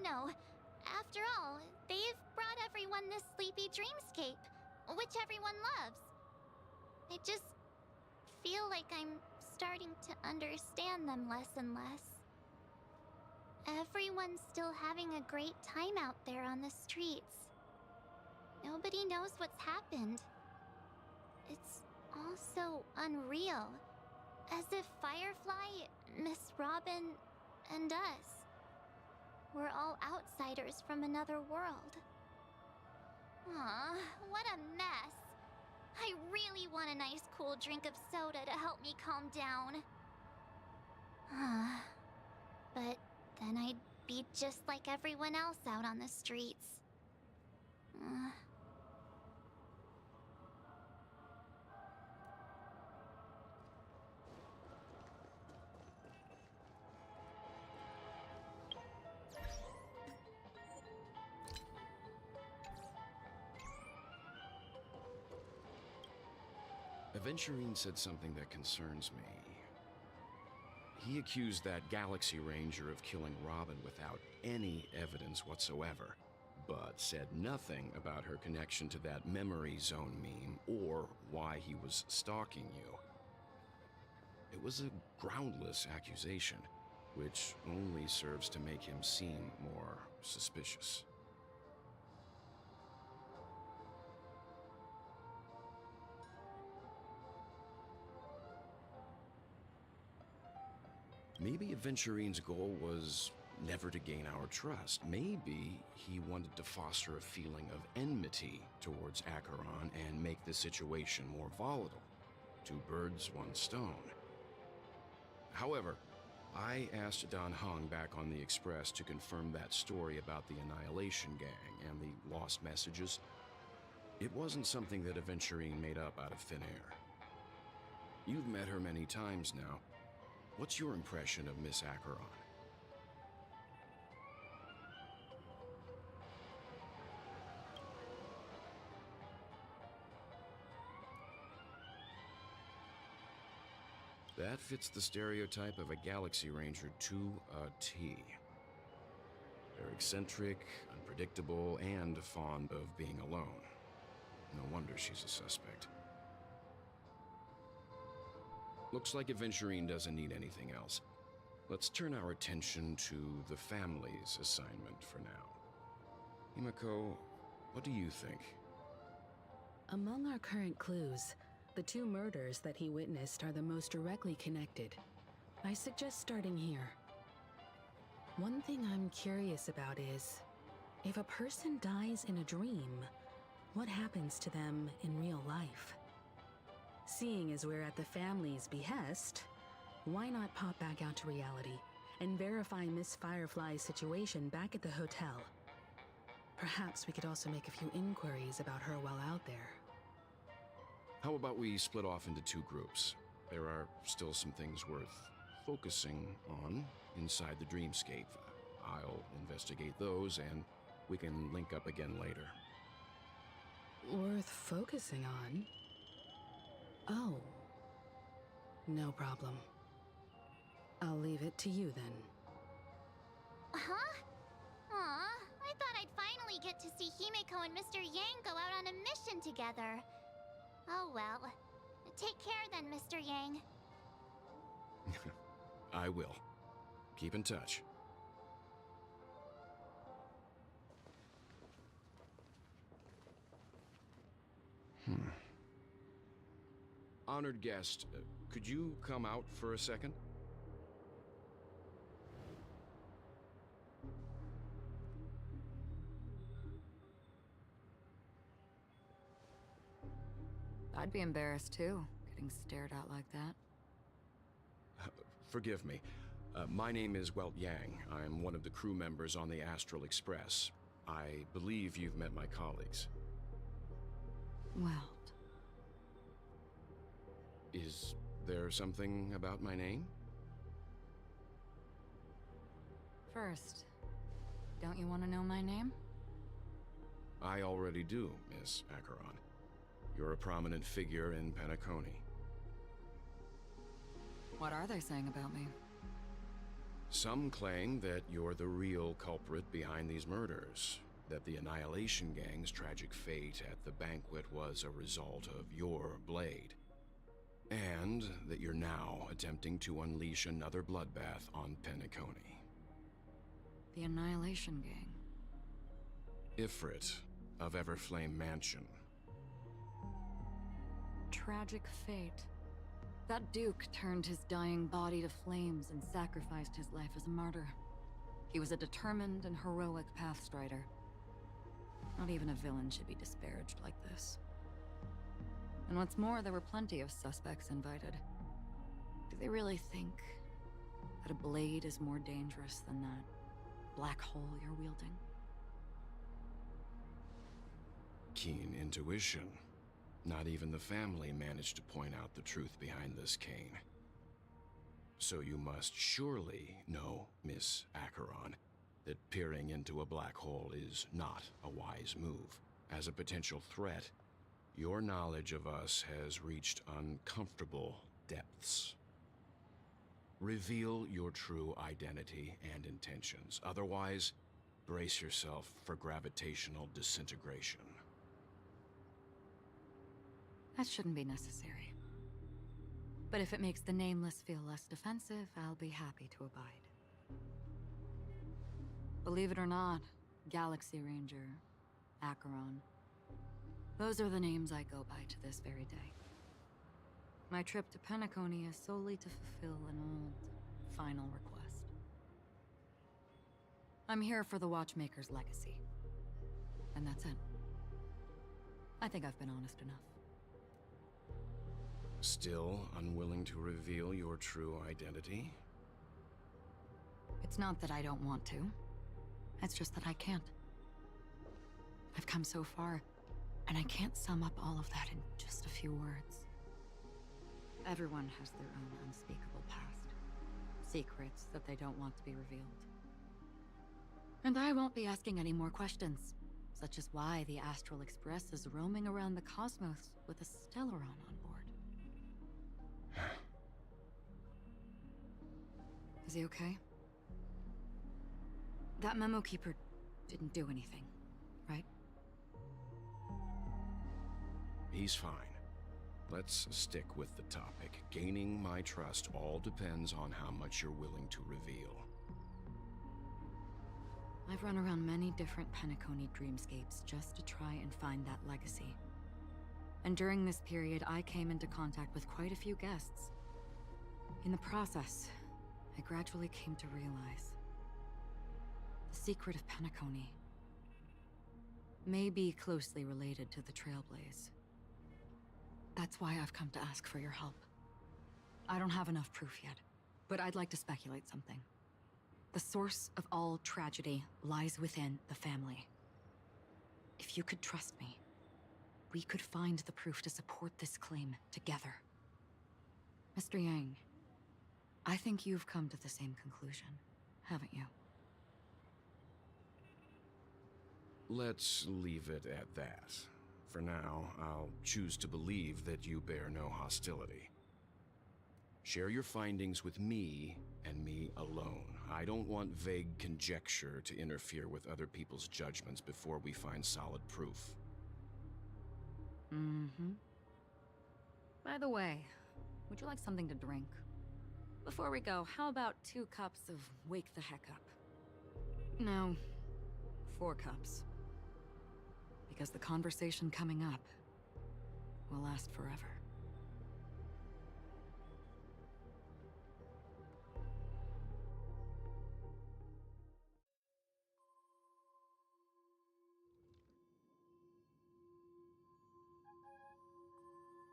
No. After all, they've brought everyone this sleepy dreamscape, which everyone loves. I just feel like I'm starting to understand them less and less. Everyone's still having a great time out there on the streets. Nobody knows what's happened. It's all so unreal. As if Firefly, Miss Robin, and us were all outsiders from another world. Aw, what a mess. I really want a nice cool drink of soda to help me calm down. But then I'd be just like everyone else out on the streets. Aventurine said something that concerns me. He accused that Galaxy Ranger of killing Robin without any evidence whatsoever, but said nothing about her connection to that memory zone meme or why he was stalking you. It was a groundless accusation, which only serves to make him seem more suspicious. Maybe Aventurine's goal was never to gain our trust. Maybe he wanted to foster a feeling of enmity towards Acheron and make the situation more volatile. Two birds, one stone. However, I asked Don Hung back on the Express to confirm that story about the Annihilation Gang and the lost messages. It wasn't something that Aventurine made up out of thin air. You've met her many times now. What's your impression of Miss Acheron? That fits the stereotype of a Galaxy Ranger to a T. They're eccentric, unpredictable, and fond of being alone. No wonder she's a suspect. Looks like Aventurine doesn't need anything else. Let's turn our attention to the family's assignment for now. Himiko, what do you think? Among our current clues, the two murders that he witnessed are the most directly connected. I suggest starting here. One thing I'm curious about is, if a person dies in a dream, what happens to them in real life? Seeing as we're at the family's behest, why not pop back out to reality and verify Miss Firefly's situation back at the hotel? Perhaps we could also make a few inquiries about her while out there. How about we split off into two groups? There are still some things worth focusing on inside the dreamscape. I'll investigate those, and we can link up again later. Worth focusing on? Oh. No problem. I'll leave it to you then. Huh? Aw, I thought I'd finally get to see Himiko and Mr. Yang go out on a mission together. Oh well. Take care then, Mr. Yang. I will. Keep in touch. Honored guest, could you come out for a second? I'd be embarrassed too, getting stared at like that. Forgive me. My name is Welt Yang. I'm one of the crew members on the Astral Express. I believe you've met my colleagues. Welt. Is there something about my name? First, don't you want to know my name? I already do, Miss Acheron. You're a prominent figure in Penacony. What are they saying about me? Some claim that you're the real culprit behind these murders, that the Annihilation Gang's tragic fate at the banquet was a result of your blade, and that you're now attempting to unleash another bloodbath on Penacony. The Annihilation Gang. Ifrit of Everflame Mansion. Tragic fate. That Duke turned his dying body to flames and sacrificed his life as a martyr. He was a determined and heroic pathstrider. Not even a villain should be disparaged like this. And what's more, there were plenty of suspects invited. Do they really think that a blade is more dangerous than that black hole you're wielding? Keen intuition. Not even the family managed to point out the truth behind this cane. So you must surely know, Miss Acheron, that peering into a black hole is not a wise move. As a potential threat, your knowledge of us has reached uncomfortable depths. Reveal your true identity and intentions. Otherwise, brace yourself for gravitational disintegration. That shouldn't be necessary. But if it makes the Nameless feel less defensive, I'll be happy to abide. Believe it or not, Galaxy Ranger, Acheron, those are the names I go by to this very day. My trip to Penacony is solely to fulfill an old, final request. I'm here for the Watchmaker's legacy. And that's it. I think I've been honest enough. Still unwilling to reveal your true identity? It's not that I don't want to. It's just that I can't. I've come so far, and I can't sum up all of that in just a few words. Everyone has their own unspeakable past. Secrets that they don't want to be revealed. And I won't be asking any more questions, such as why the Astral Express is roaming around the cosmos with a Stellaron on board. Is he okay? That Memo Keeper didn't do anything, right? He's fine. Let's stick with the topic. Gaining my trust all depends on how much you're willing to reveal. I've run around many different Penacony dreamscapes just to try and find that legacy. And during this period, I came into contact with quite a few guests. In the process, I gradually came to realize the secret of Penacony may be closely related to the Trailblaze. That's why I've come to ask for your help. I don't have enough proof yet, but I'd like to speculate something. The source of all tragedy lies within the family. If you could trust me, we could find the proof to support this claim together. Mr. Yang, I think you've come to the same conclusion, haven't you? Let's leave it at that. For now, I'll choose to believe that you bear no hostility. Share your findings with me, and me alone. I don't want vague conjecture to interfere with other people's judgments before we find solid proof. Mm-hmm. By the way, would you like something to drink? Before we go, how about 2 cups of Wake the Heck Up? No, 4 cups. Because the conversation coming up will last forever.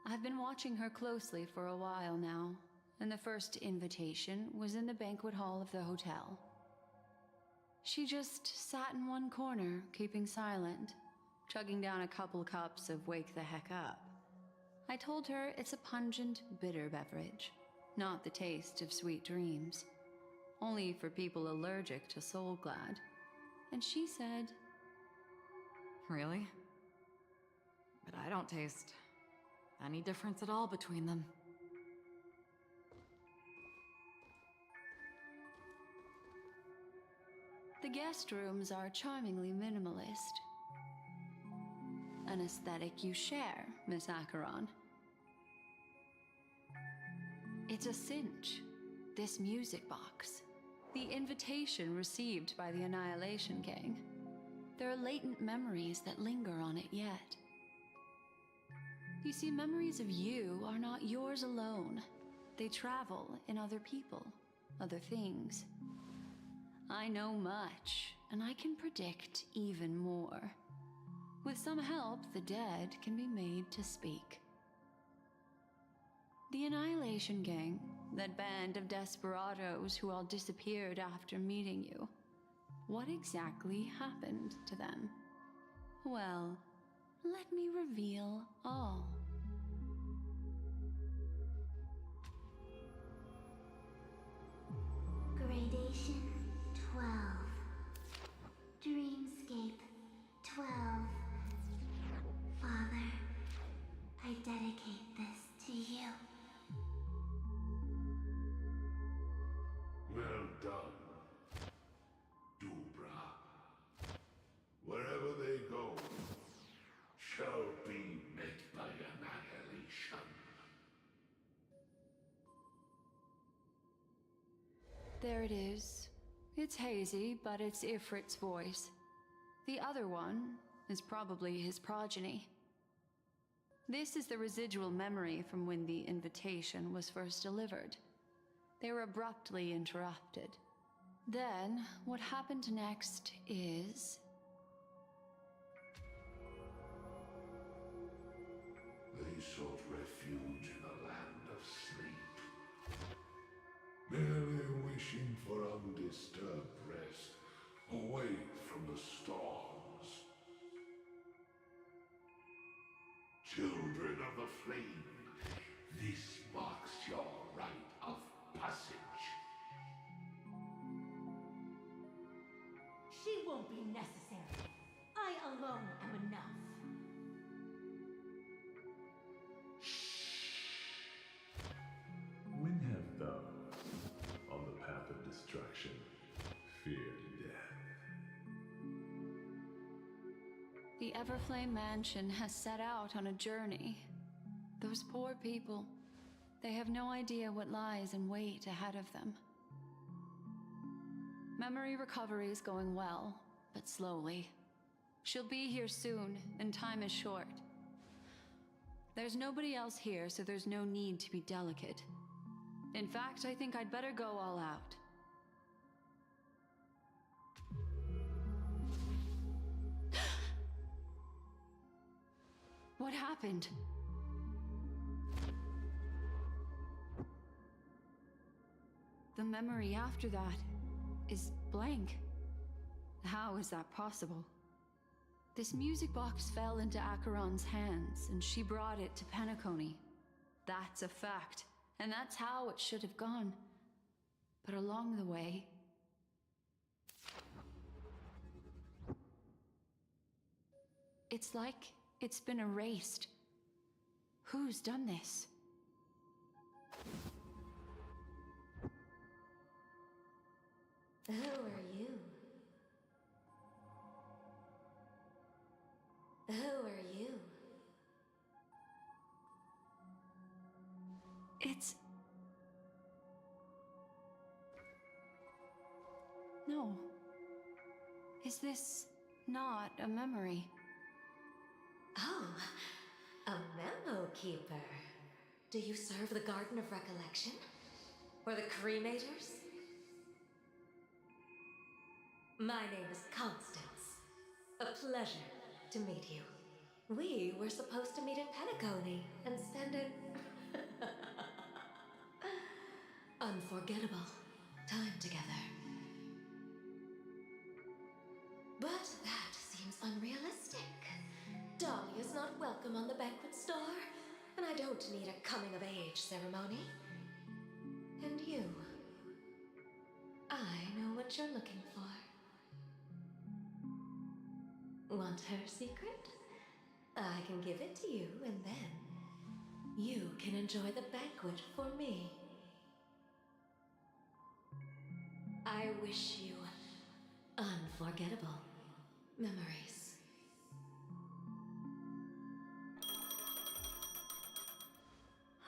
I've been watching her closely for a while now, and the first invitation was in the banquet hall of the hotel. She just sat in one corner, keeping silent, chugging down a couple cups of Wake the Heck Up. I told her it's a pungent, bitter beverage, not the taste of sweet dreams, only for people allergic to Soul Glad. And she said, Really? But I don't taste any difference at all between them. the guest rooms are charmingly minimalist. An aesthetic you share, Miss Acheron. It's a cinch, this music box. The invitation received by the Annihilation Gang. There are latent memories that linger on it yet. You see, memories of you are not yours alone. They travel in other people, other things. I know much, and I can predict even more. With some help, the dead can be made to speak. The Annihilation Gang, that band of desperados who all disappeared after meeting you. What exactly happened to them? Well, let me reveal all. Gradation 12. Dreamscape 12. Father, I dedicate this to you. Well done, Dubra. Wherever they go, shall be met by annihilation. There it is. It's hazy, but it's Ifrit's voice. The other one is probably his progeny. This is the residual memory from when the invitation was first delivered. They were abruptly interrupted. Then, what happened next is... They sought refuge in a land of sleep, merely wishing for undisturbed rest, away from the storms. Children of the flame, this marks your rite of passage. She won't be necessary. I alone am enough. When have thou, on the path of destruction, feared death? The Everflame Mansion has set out on a journey. Those poor people, they have no idea what lies in wait ahead of them. Memory recovery is going well, but slowly. She'll be here soon, and time is short. There's nobody else here, so there's no need to be delicate. In fact, I think I'd better go all out. What happened? The memory after that is blank. How is that possible? This music box fell into Acheron's hands, and she brought it to Penacony. That's a fact, and that's how it should have gone. But along the way... it's like it's been erased. Who's done this? Who are you? Who are you? It's... no. Is this not a memory? Oh, a memo keeper. Do you serve the Garden of Recollection? Or the Cremators? My name is Constance. A pleasure to meet you. We were supposed to meet in Penacony and spend an unforgettable time together. But that seems unrealistic. Dolly is not welcome on the banquet store, and I don't need a coming-of-age ceremony. And you, I know what you're looking for. Want her secret? I can give it to you, and then you can enjoy the banquet for me. I wish you unforgettable memories.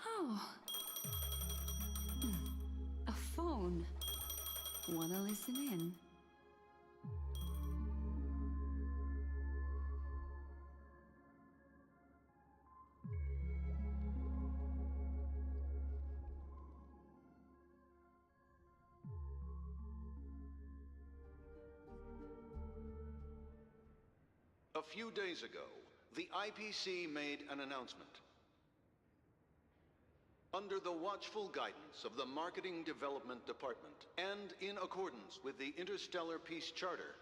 Oh. A phone. Wanna listen in? A few days ago, the IPC made an announcement. Under the watchful guidance of the Marketing Development Department, and in accordance with the Interstellar Peace Charter,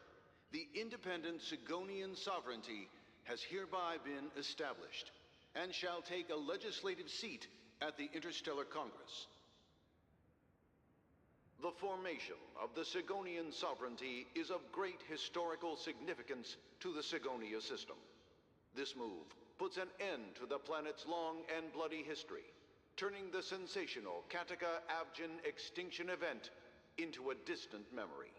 the independent Sigonian sovereignty has hereby been established, and shall take a legislative seat at the Interstellar Congress. The formation of the Sigonian sovereignty is of great historical significance to the Sigonia system. This move puts an end to the planet's long and bloody history, turning the sensational Kataka-Avgin extinction event into a distant memory.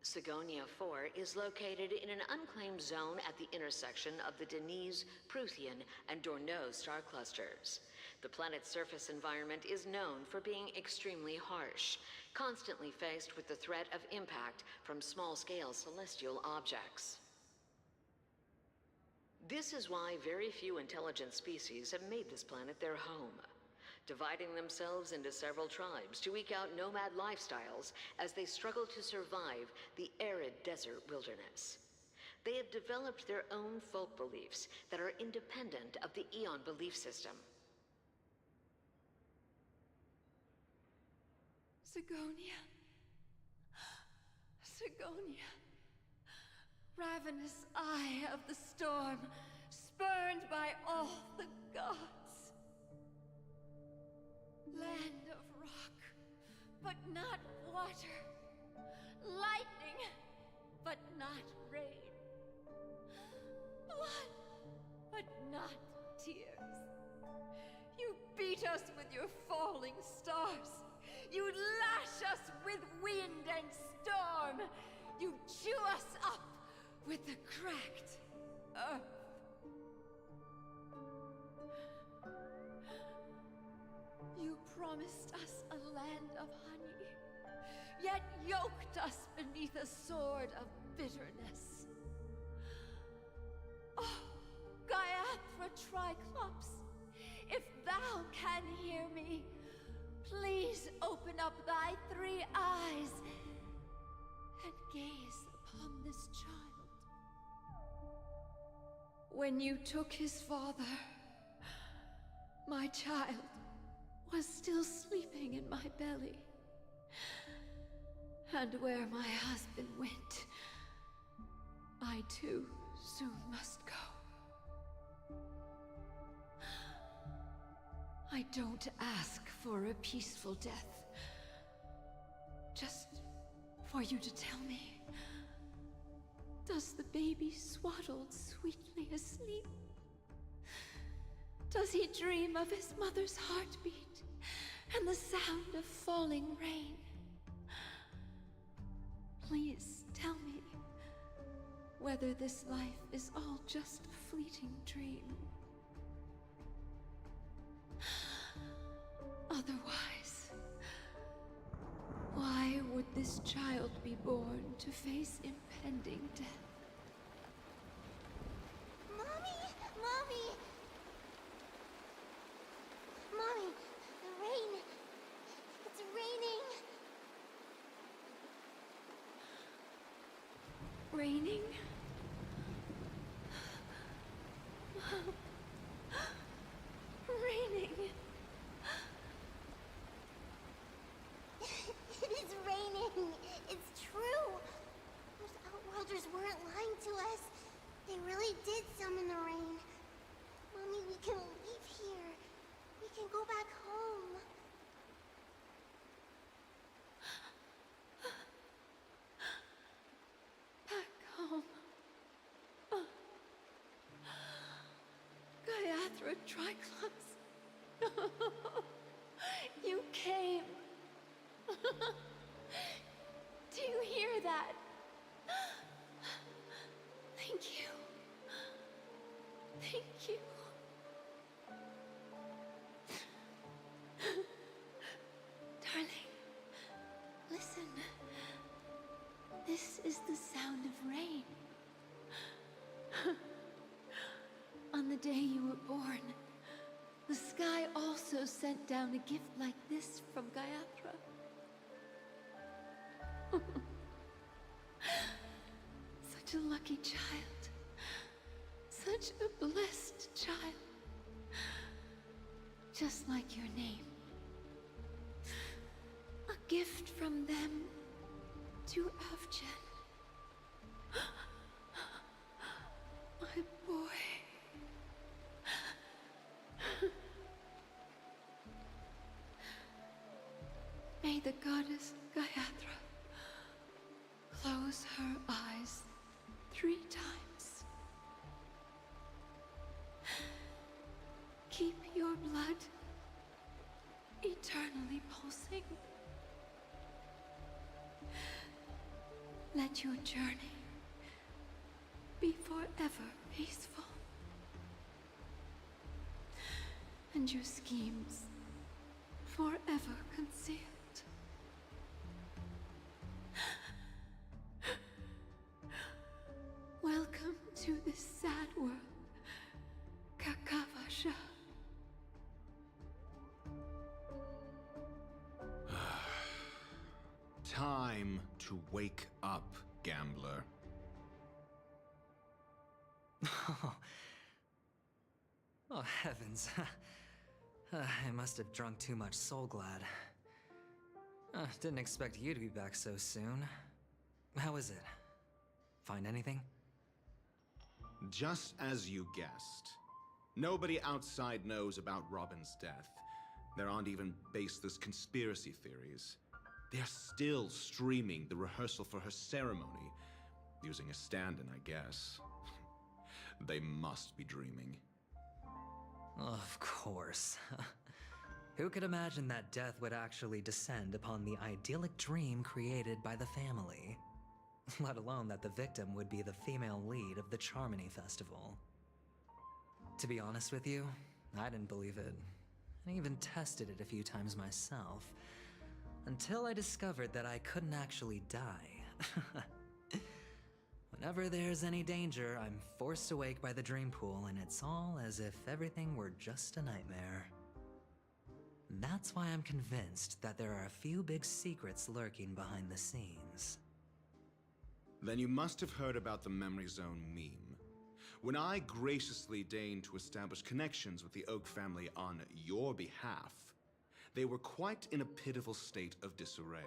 Sigonia 4 is located in an unclaimed zone at the intersection of the Denise, Prothean, and Dorneau star clusters. The planet's surface environment is known for being extremely harsh, constantly faced with the threat of impact from small-scale celestial objects. This is why very few intelligent species have made this planet their home. dividing themselves into several tribes to eke out nomad lifestyles as they struggle to survive the arid desert wilderness. They have developed their own folk beliefs that are independent of the Eon belief system. Sigonia. Sigonia. Ravenous eye of the storm, spurned by all the gods. Land of rock, but not water. Lightning, but not rain. Blood, but not tears. You beat us with your falling stars. You lash us with wind and storm. You chew us up with the cracked earth. You promised us a land of honey, yet yoked us beneath a sword of bitterness. Oh, Gaiathra Triclops, if thou can hear me, please open up thy 3 eyes and gaze upon this child. When you took his father, my child was still sleeping in my belly. And where my husband went, I too soon must go. I don't ask for a peaceful death. Just for you to tell me, does the baby swaddled sweetly asleep? Does he dream of his mother's heartbeat and the sound of falling rain? Please tell me whether this life is all just a fleeting dream. Otherwise, why would this child be born to face impending death? Mommy! Mommy! Mommy, the rain. It's raining. Raining? Raining. It is raining. It's true. Those Outworlders weren't lying to us. They really did summon the rain. Mommy, we can leave here. We can go back home. Back home. Gaiathra Triclops. You came. Do you hear that? Thank you. Thank you. Darling, listen. This is the sound of rain. On the day you were born, the sky also sent down a gift like this from Gaiathra. Such a lucky child. Such a blessed child. Just like your name. A gift from them to Avjen. My boy. May the goddess Gaiathra close her eyes 3 times. Keep your blood eternally pulsing. Let your journey be forever peaceful. And your schemes forever concealed. Welcome to this sad world, Kakavasha. to wake up, gambler. Oh, heavens. I must have drunk too much Soul Glad. Didn't expect you to be back so soon. How is it? Find anything? Just as you guessed. Nobody outside knows about Robin's death. There aren't even baseless conspiracy theories. They're still streaming the rehearsal for her ceremony, using a stand-in, I guess. They must be dreaming. Of course. Who could imagine that death would actually descend upon the idyllic dream created by the family? Let alone that the victim would be the female lead of the Charmony Festival. To be honest with you, I didn't believe it. I even tested it a few times myself, until I discovered that I couldn't actually die. Whenever there's any danger, I'm forced awake by the dream pool, and it's all as if everything were just a nightmare. That's why I'm convinced that there are a few big secrets lurking behind the scenes. Then you must have heard about the Memory Zone meme. When I graciously deigned to establish connections with the Oak family on your behalf, they were quite in a pitiful state of disarray.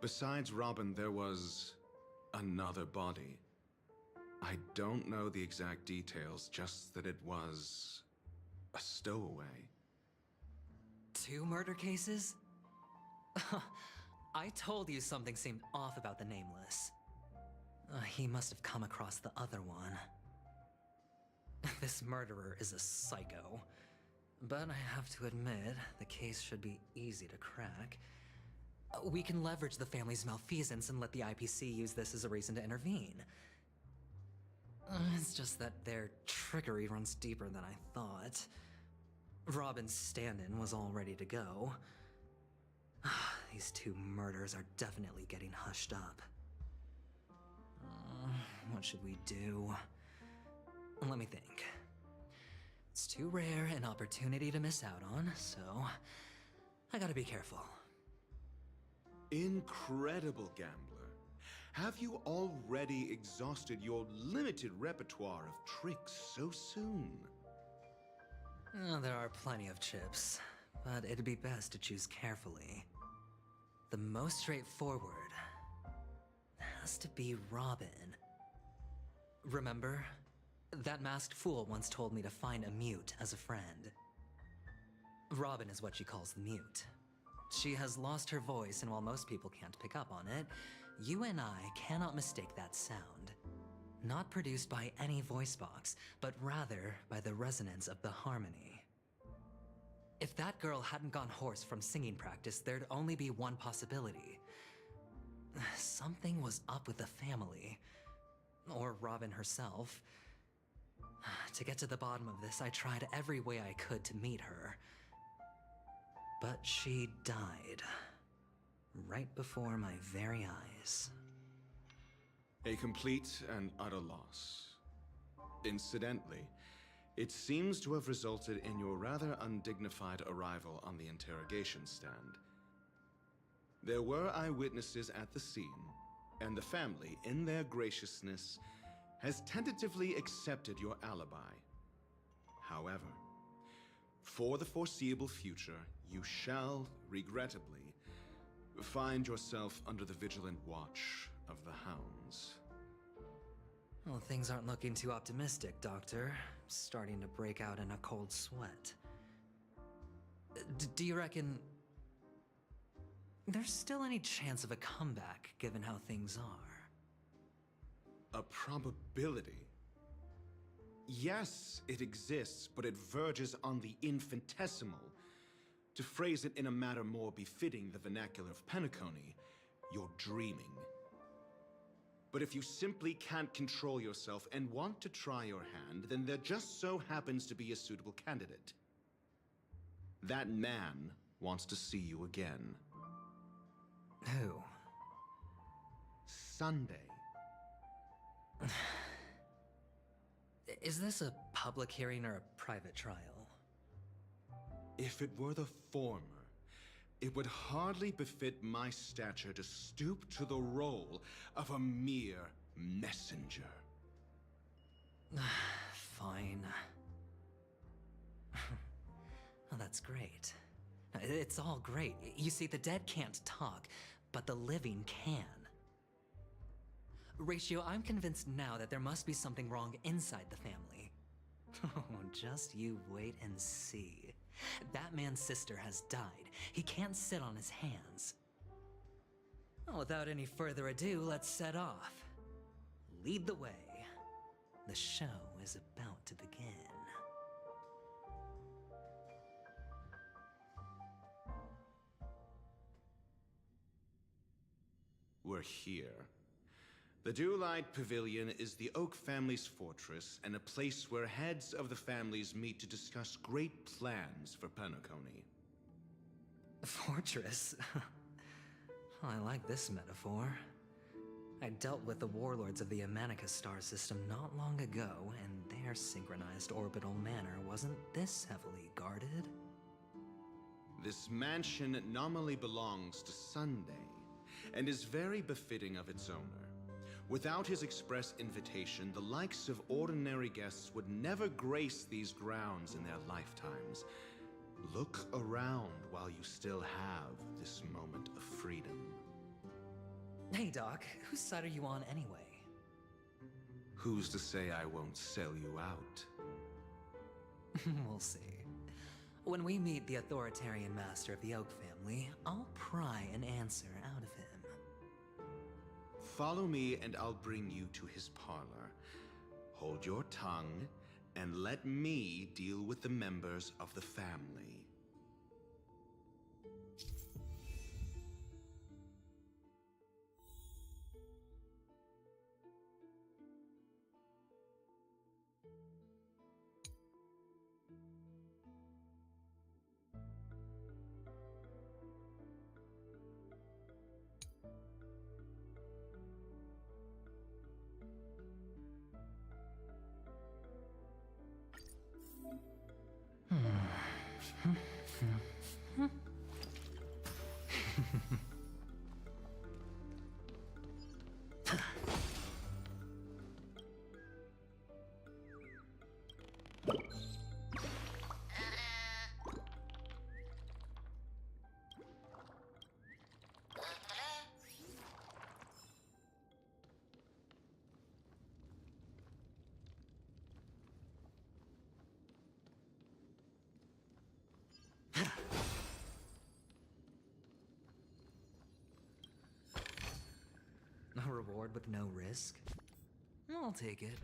Besides Robin, there was another body. I don't know the exact details, just that it was a stowaway. 2 murder cases? I told you something seemed off about the Nameless. He must have come across the other one. This murderer is a psycho. But I have to admit, the case should be easy to crack. We can leverage the family's malfeasance and let the IPC use this as a reason to intervene. It's just that their trickery runs deeper than I thought. Robin's stand-in was all ready to go. These 2 murders are definitely getting hushed up. What should we do? Let me think. It's too rare an opportunity to miss out on, so I gotta be careful. Incredible, gambler. Have you already exhausted your limited repertoire of tricks so soon? There are plenty of chips, but it'd be best to choose carefully. The most straightforward has to be Robin. Remember? That masked fool once told me to find a mute as a friend. Robin is what she calls the mute. She has lost her voice, and while most people can't pick up on it, you and I cannot mistake that sound. Not produced by any voice box, but rather by the resonance of the harmony. If that girl hadn't gone hoarse from singing practice, there'd only be one possibility. Something was up with the family. Or Robin herself. To get to the bottom of this, I tried every way I could to meet her. But she died. Right before my very eyes. A complete and utter loss. Incidentally, it seems to have resulted in your rather undignified arrival on the interrogation stand. There were eyewitnesses at the scene, and the family, in their graciousness, has tentatively accepted your alibi. However, for the foreseeable future, you shall, regrettably, find yourself under the vigilant watch of the Hounds. Well, things aren't looking too optimistic, Doctor. Starting to break out in a cold sweat. Do you reckon there's still any chance of a comeback, given how things are? A probability? Yes, it exists, but it verges on the infinitesimal. To phrase it in a manner more befitting the vernacular of Penacony, you're dreaming. But if you simply can't control yourself and want to try your hand, then there just so happens to be a suitable candidate. That man wants to see you again. Who? Sunday. Is this a public hearing or a private trial? If it were the former, It would hardly befit my stature to stoop to the role of a mere messenger. Fine. Oh, that's great. It's all great. You see, the dead can't talk, but the living can. Ratio, I'm convinced now that there must be something wrong inside the family. Oh, just you wait and see. That man's sister has died. He can't sit on his hands. Well, without any further ado, let's set off. Lead the way. The show is about to begin. We're here. The Dewlight Pavilion is the Oak family's fortress and a place where heads of the families meet to discuss great plans for Penacony. Fortress? I like this metaphor. I dealt with the warlords of the Amanica star system not long ago, and their synchronized orbital manor wasn't this heavily guarded. This mansion nominally belongs to Sunday, and is very befitting of its owner. Without his express invitation, the likes of ordinary guests would never grace these grounds in their lifetimes. Look around while you still have this moment of freedom. Hey, Doc, whose side are you on anyway? Who's to say I won't sell you out? We'll see. When we meet the authoritarian master of the Oak family, I'll pry an answer out of him. Follow me and I'll bring you to his parlor. Hold your tongue and let me deal with the members of the family. A reward with no risk? I'll take it.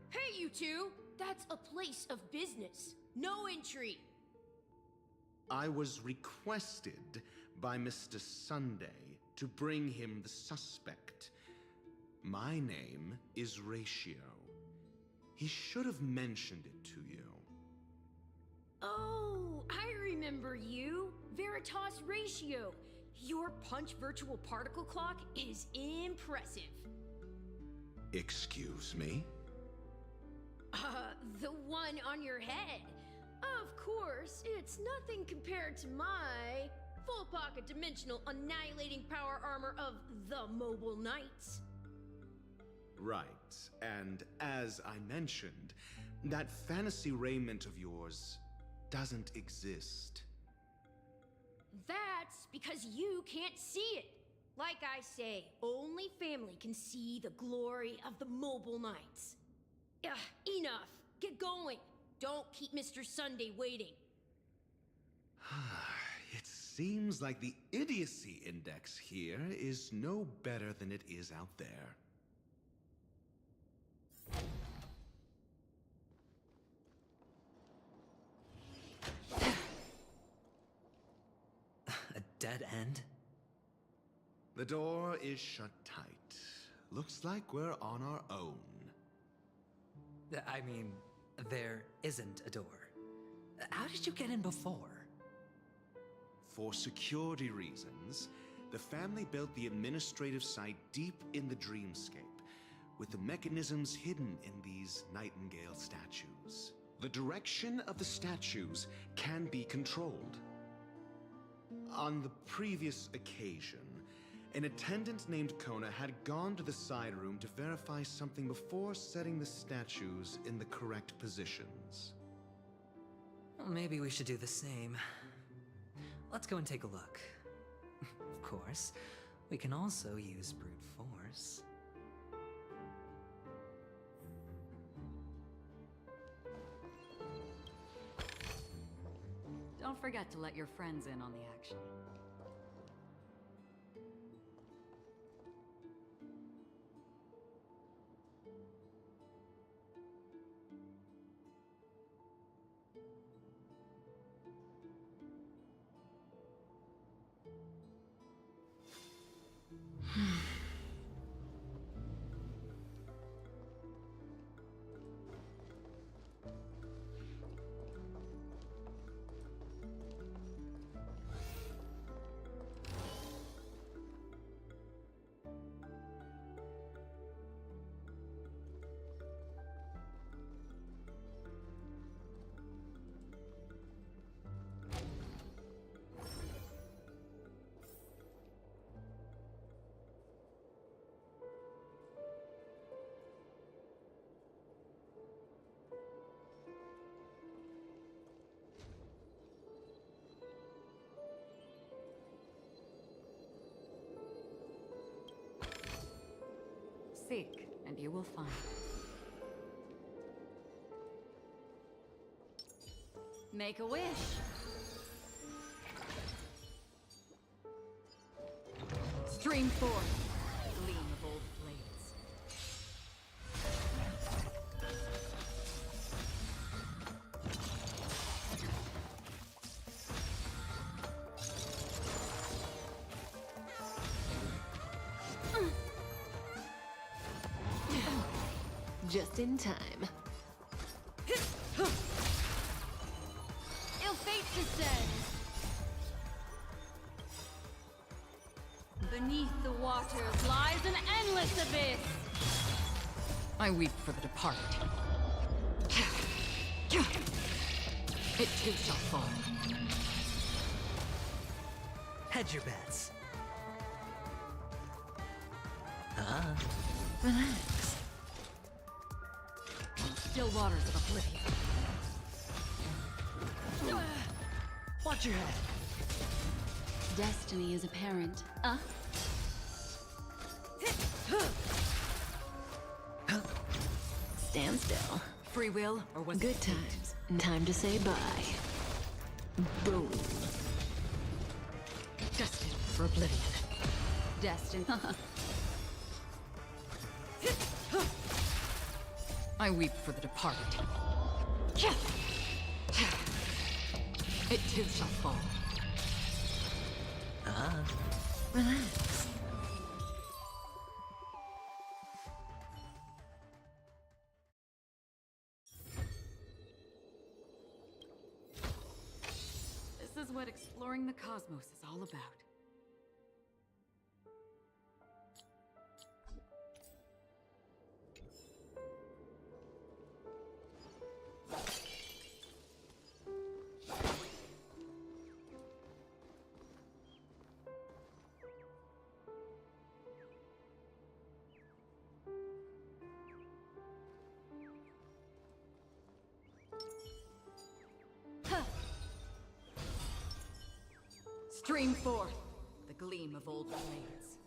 Hey, you two! That's a place of business. No entry. I was requested by Mr. Sunday to bring him the suspect. My name is Ratio. He should have mentioned it to you. Oh, I remember you. Veritas Ratio. Your punch virtual particle clock is impressive. Excuse me? The one on your head. Of course, it's nothing compared to my full pocket dimensional annihilating power armor of the Mobile Knights. Right, and as I mentioned, that fantasy raiment of yours doesn't exist. That's because you can't see it. Like I say, only family can see the glory of the Mobile Knights. Enough. Get going. Don't keep Mr. Sunday waiting. It seems like the idiocy index here is no better than it is out there. A dead end? The door is shut tight. Looks like we're on our own. I mean, there isn't a door. How did you get in before? For security reasons, the family built the administrative site deep in the dreamscape, with the mechanisms hidden in these Nightingale statues. The direction of the statues can be controlled. On the previous occasion, an attendant named Kona had gone to the side room to verify something before setting the statues in the correct positions. Well, maybe we should do the same. Let's go and take a look. Of course, we can also use brute force. Don't forget to let your friends in on the action. Seek, and you will find. Make a wish. Stream forth, gleam of old blades. Just in time. Ill fate descends. Beneath the waters lies an endless abyss. I weep for the departed. It too shall fall. Hedge your bets. Relax. Still waters of oblivion. Watch your head. Destiny is apparent. Stand still. Free will, or was Good it times. Time to say bye. Boom. destined for oblivion? Destined. I weep for the departed. It too shall fall. Relax. This is what exploring the cosmos is all about. Stream forth the gleam of old blades.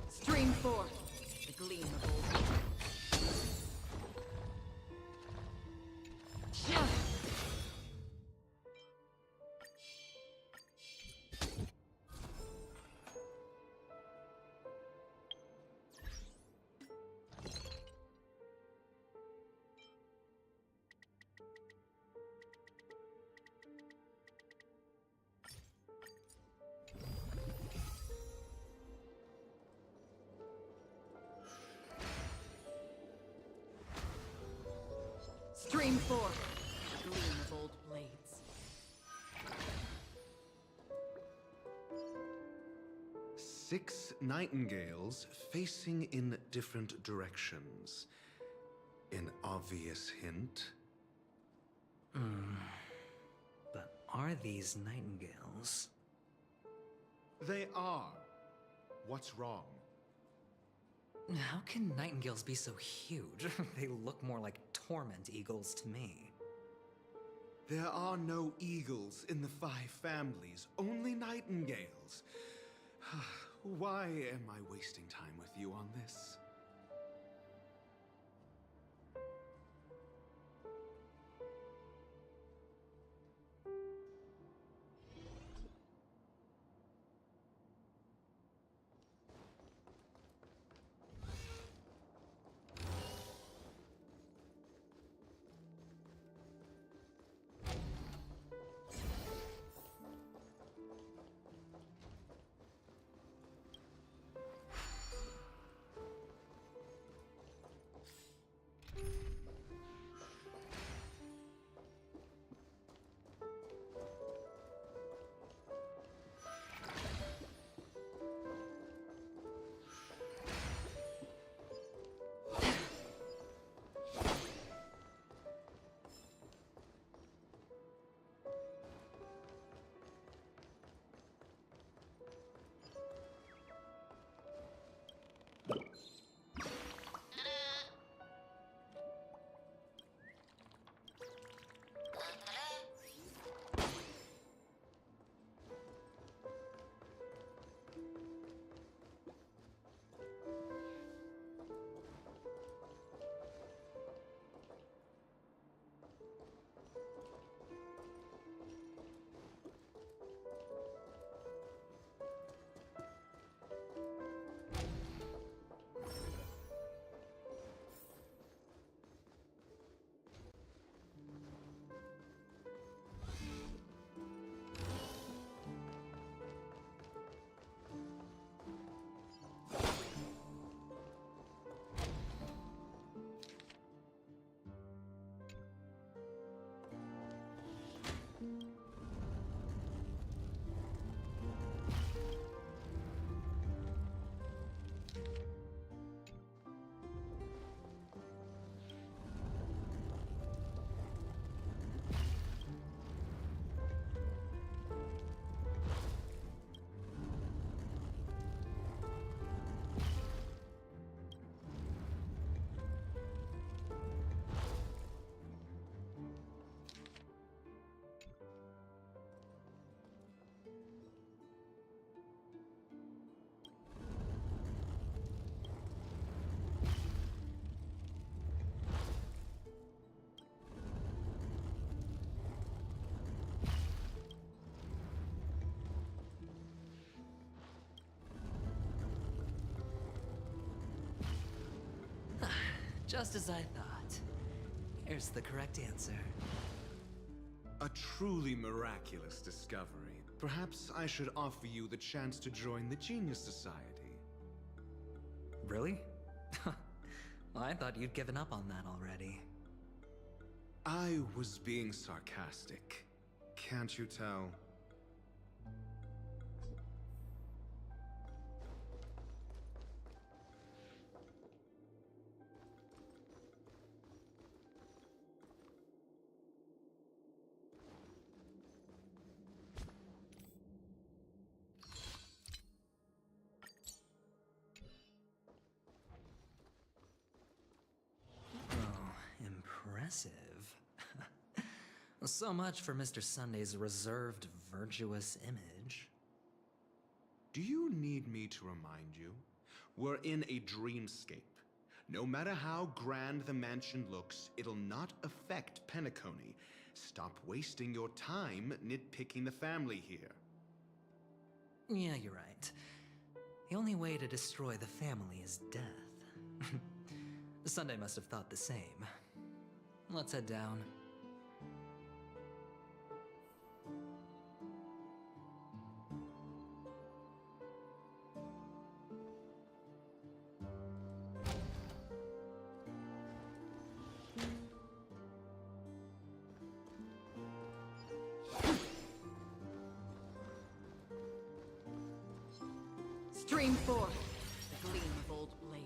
Stream forth the gleam of old blades. Stream forth the gleam of old blades. 6 nightingales facing in different directions. An obvious hint. But are these nightingales? They are. What's wrong? How can nightingales be so huge? They look more like torment eagles to me. There are no eagles in the 5 families, only nightingales. Why am I wasting time with you on this? Just as I thought. Here's the correct answer. A truly miraculous discovery. Perhaps I should offer you the chance to join the Genius Society. Really? Well, I thought you'd given up on that already. I was being sarcastic. Can't you tell? Impressive. So much for Mr. Sunday's reserved, virtuous image. Do you need me to remind you? We're in a dreamscape. No matter how grand the mansion looks, it'll not affect Penacony. Stop wasting your time nitpicking the family here. Yeah, you're right. The only way to destroy the family is death. Sunday must have thought the same. Let's head down. Stream forth the gleam of old blades.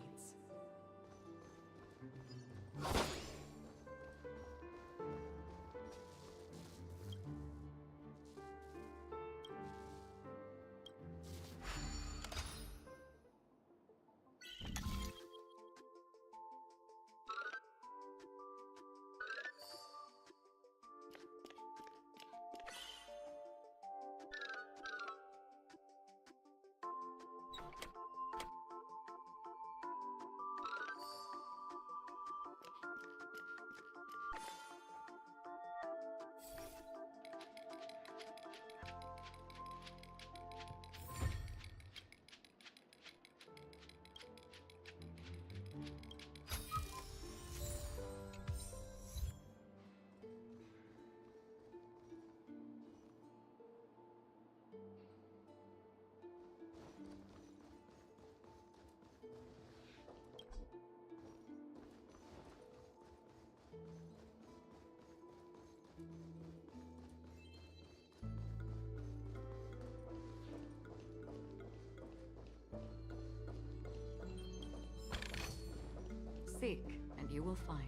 Seek, and you will find.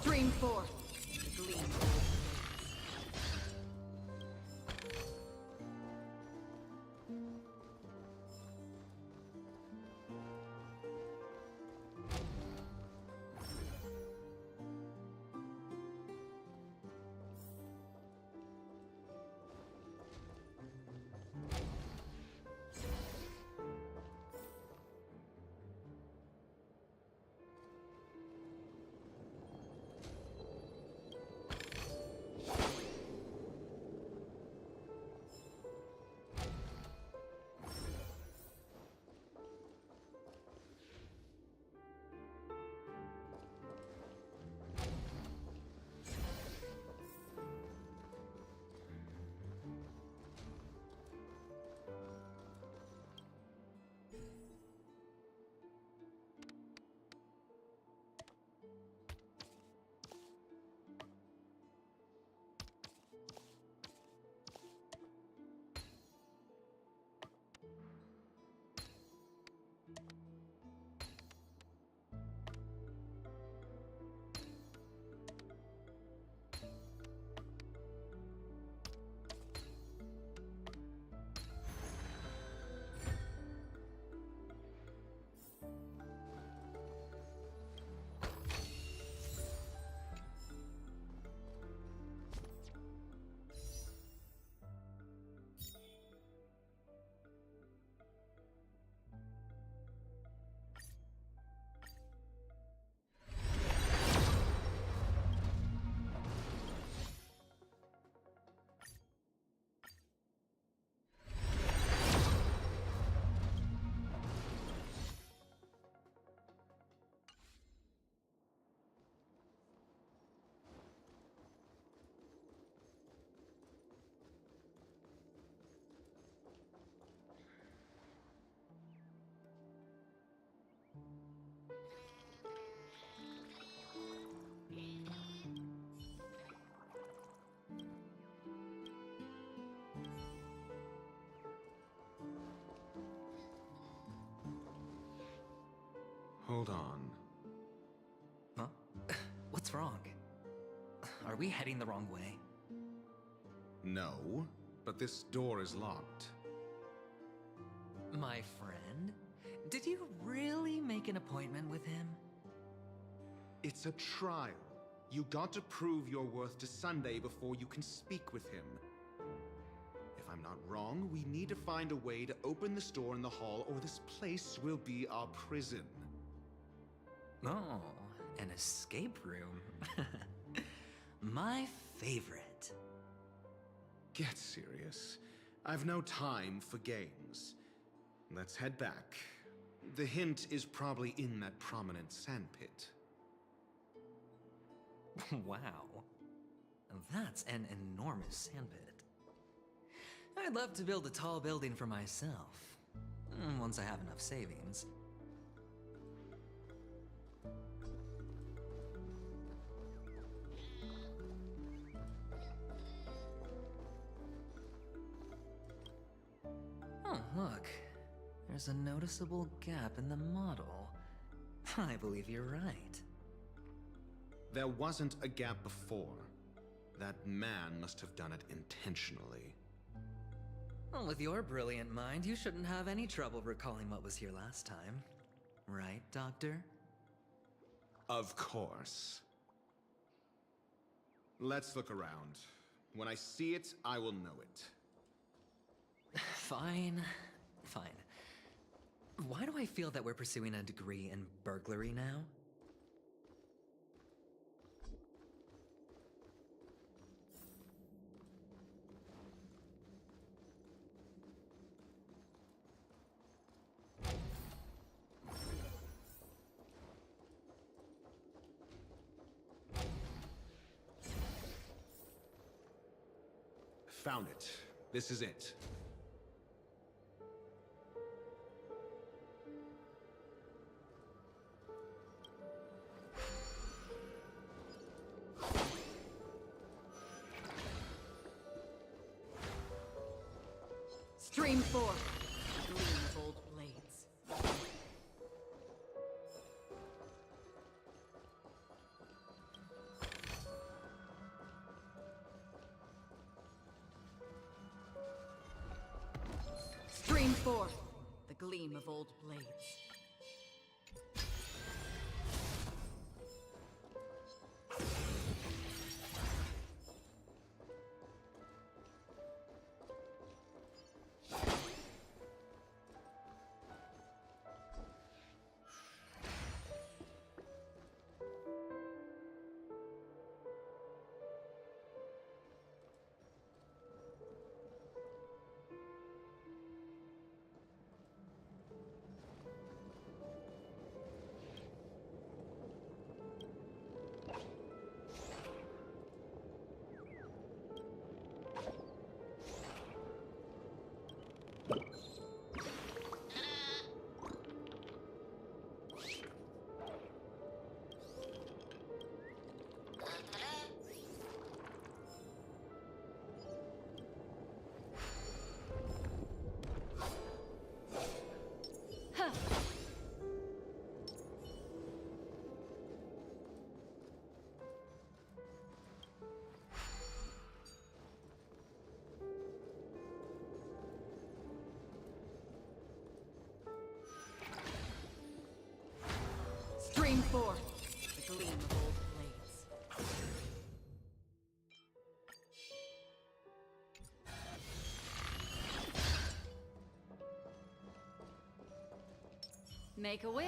Stream forth the gleam. Hold on. Huh? What's wrong? Are we heading the wrong way? No, but this door is locked. My friend? Did you really make an appointment with him? It's a trial. You got to prove your worth to Sunday before you can speak with him. If I'm not wrong, we need to find a way to open this door in the hall, or this place will be our prison. Oh, an escape room. My favorite. Get serious. I've no time for games. Let's head back. The hint is probably in that prominent sandpit. Wow. That's an enormous sandpit. I'd love to build a tall building for myself. Once I have enough savings. Oh, look. There's a noticeable gap in the model. I believe you're right. There wasn't a gap before. That man must have done it intentionally. Well, with your brilliant mind, you shouldn't have any trouble recalling what was here last time. Right, Doctor? Of course. Let's look around. When I see it, I will know it. Fine. Fine. Why do I feel that we're pursuing a degree in burglary now? Found it. This is it. Stream 4. Gleam of old blades. Stream 4. The gleam of old blades. Stream 4. The gleam of old blades. Make a wish.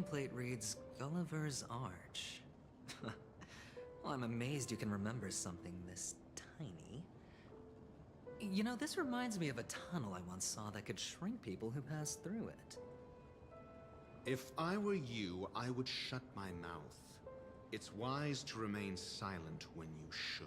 nameplate reads Gulliver's Arch. Well, I'm amazed you can remember something this tiny. You know, this reminds me of a tunnel I once saw that could shrink people who passed through it. If I were you, I would shut my mouth. It's wise to remain silent when you should.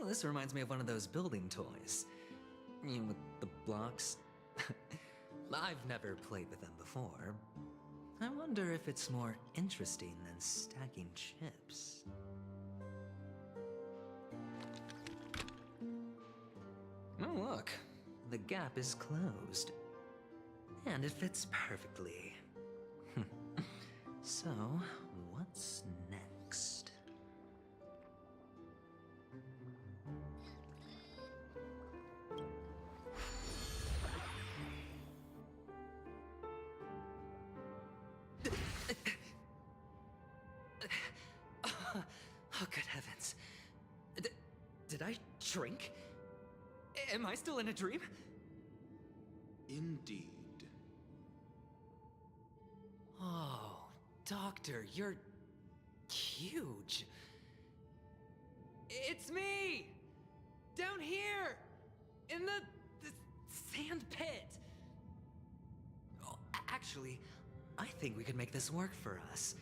Oh, this reminds me of one of those building toys. You know, with the blocks. I've never played with them before. I wonder if it's more interesting than stacking chips. Oh, look. The gap is closed. And it fits perfectly. So, what's next? Oh, good heavens. Did I shrink? Am I still in a dream? Indeed. Oh, Doctor, you're huge. It's me! Down here! In the sand pit! Oh, actually, I think we could make this work for us.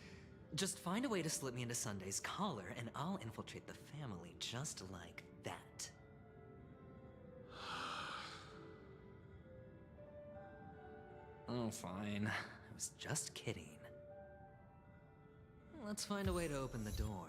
Just find a way to slip me into Sunday's collar, and I'll infiltrate the family just like that. Oh, fine. I was just kidding. Let's find a way to open the door.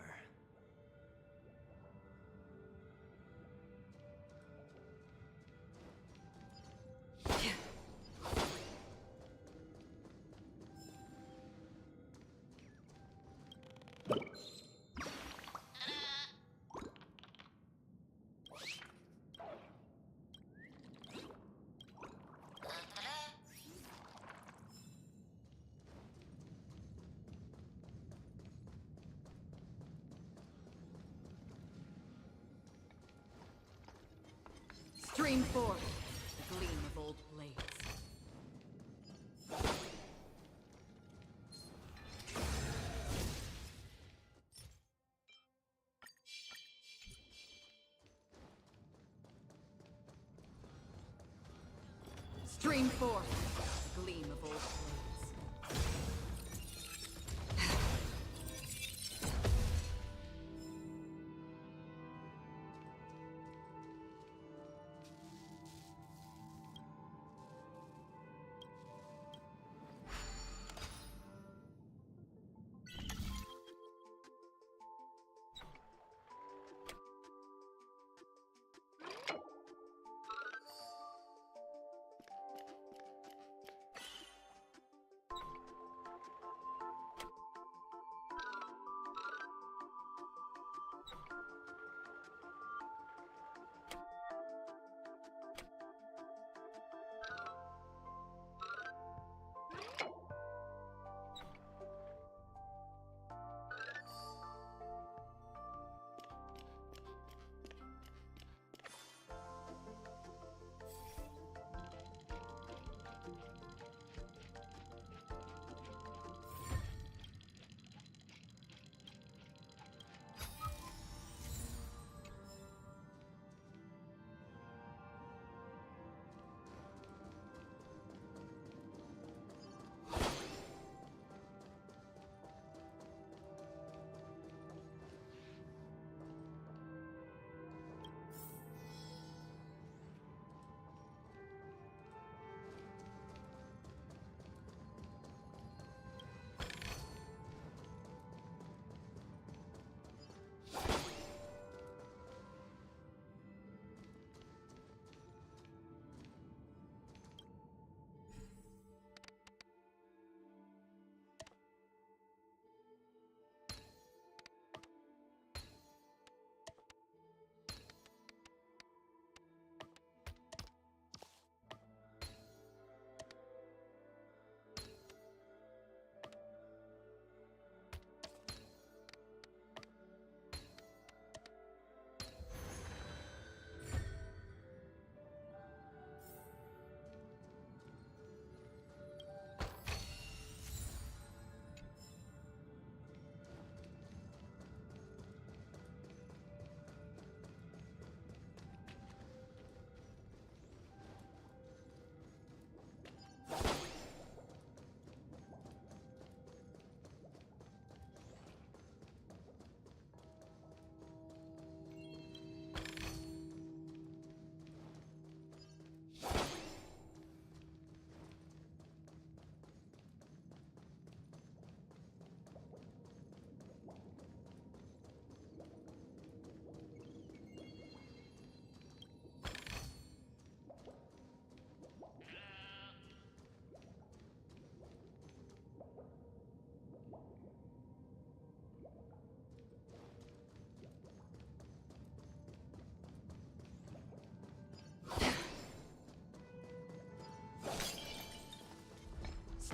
Stream forth, the gleam of old blades. Stream forth, the gleam of old blades.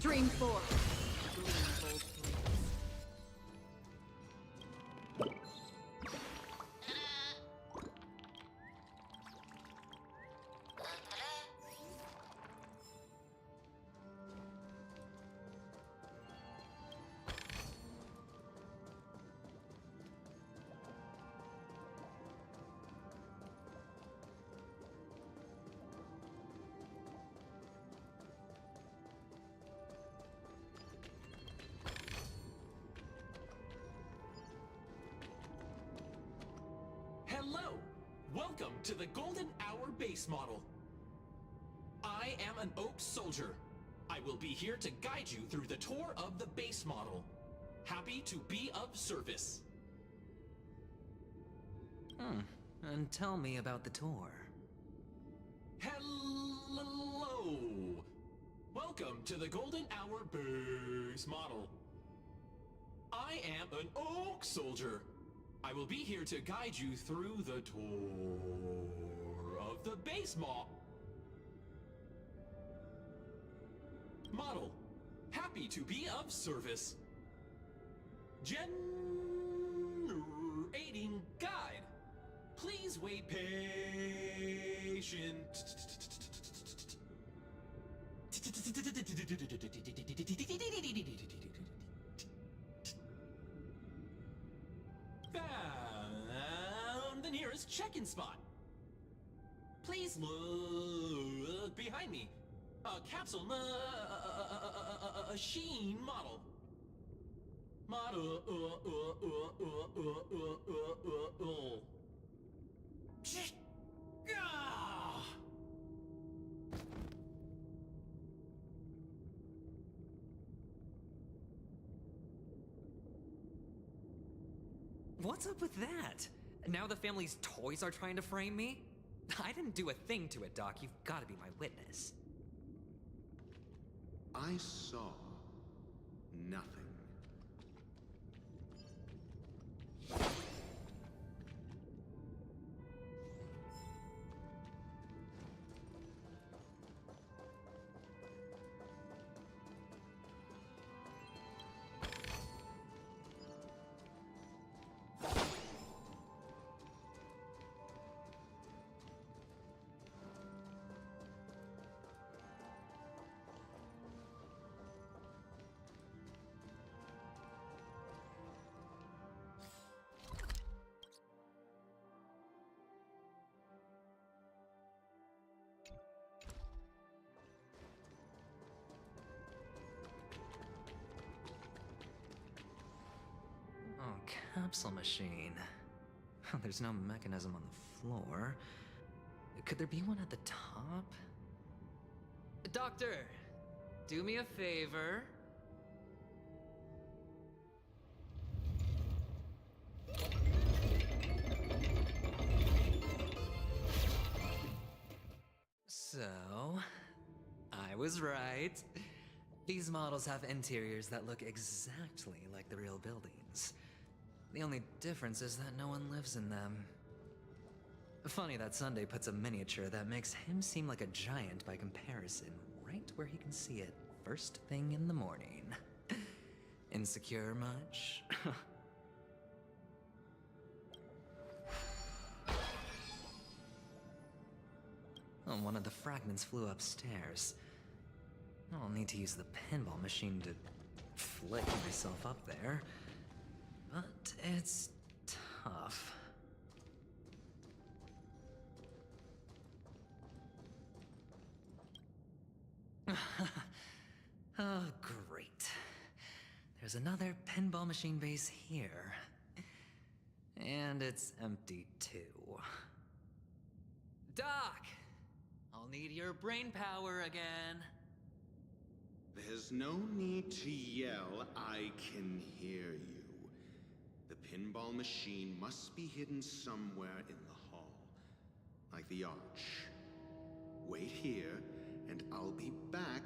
Dream force. Gleam bold flames. Hello! Welcome to the Golden Hour base model. I am an Oak Soldier. I will be here to guide you through the tour of the base model. Happy to be of service. And tell me about the tour. Hello! Welcome to the Golden Hour base model. I am an Oak Soldier. I will be here to guide you through the tour of the base model. Happy to be of service. Generating guide. Please wait patient. Found the nearest check-in spot. Please look behind me. A capsule machine model. What's up with that? Now the family's toys are trying to frame me? I didn't do a thing to it, Doc. You've got to be my witness. I saw nothing. Oh, capsule machine. There's no mechanism on the floor. Could there be one at the top? Doctor, do me a favor. So, I was right. These models have interiors that look exactly like the real buildings. The only difference is that no one lives in them. Funny that Sunday puts a miniature that makes him seem like a giant by comparison right where he can see it first thing in the morning. Insecure much? Oh, one of the fragments flew upstairs. I'll need to use the pinball machine to flick myself up there. But it's tough. Oh, great. There's another pinball machine base here. And it's empty too. Doc! I'll need your brain power again. There's no need to yell, I can hear you. The pinball machine must be hidden somewhere in the hall. Like the arch. Wait here, and I'll be back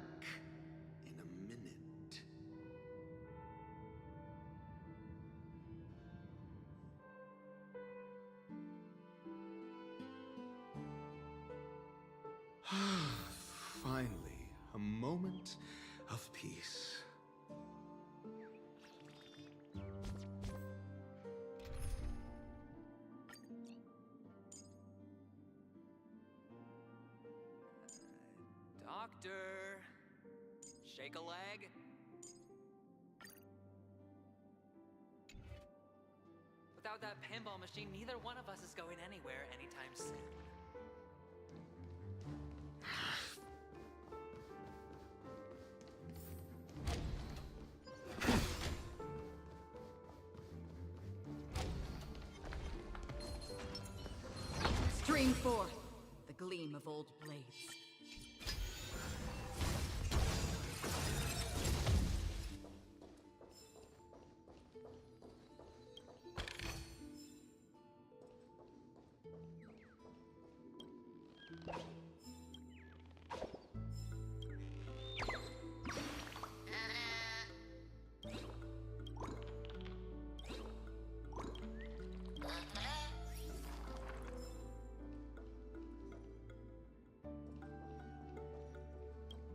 in a minute. Finally, a moment of peace. Doctor, shake a leg. Without that pinball machine, neither one of us is going anywhere anytime soon. Stream forth the gleam of old blades.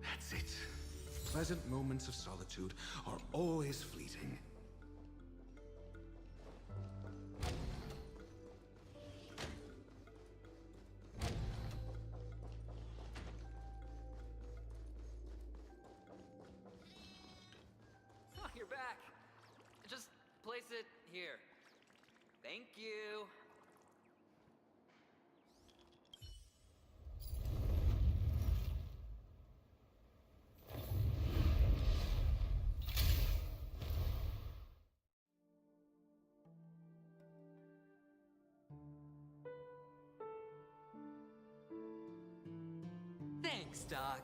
That's it. Pleasant moments of solitude are always fleeting. Oh, you're back. Just place it here. Thank you. Thanks, Doc.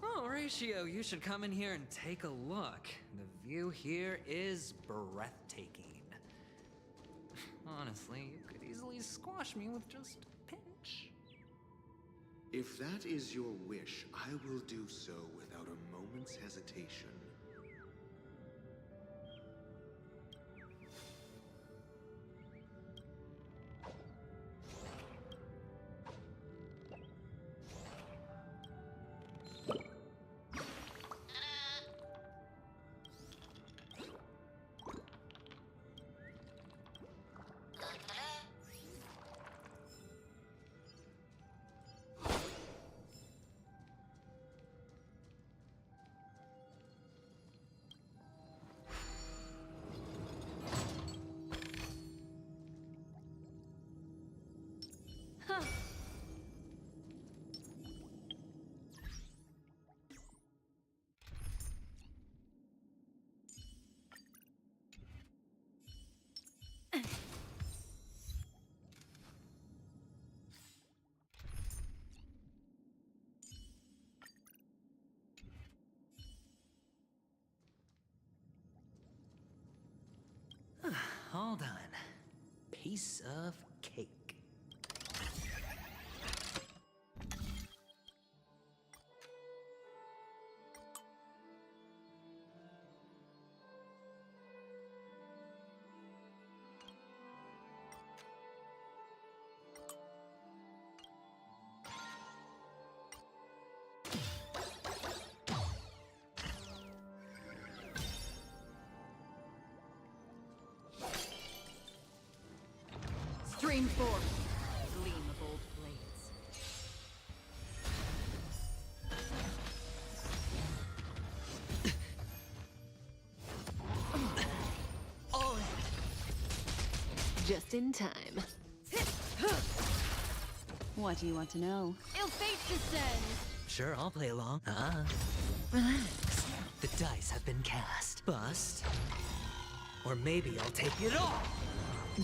Oh, Ratio, you should come in here and take a look. The view here is breathtaking. Honestly, you could easily squash me with just a pinch. If that is your wish, I will do so without a moment's hesitation. All done. Piece of cake. Stream forth the gleam of old blades. All in. Just in time. What do you want to know? Ill fate descends! Sure, I'll play along. Relax. The dice have been cast. Bust. Or maybe I'll take it all!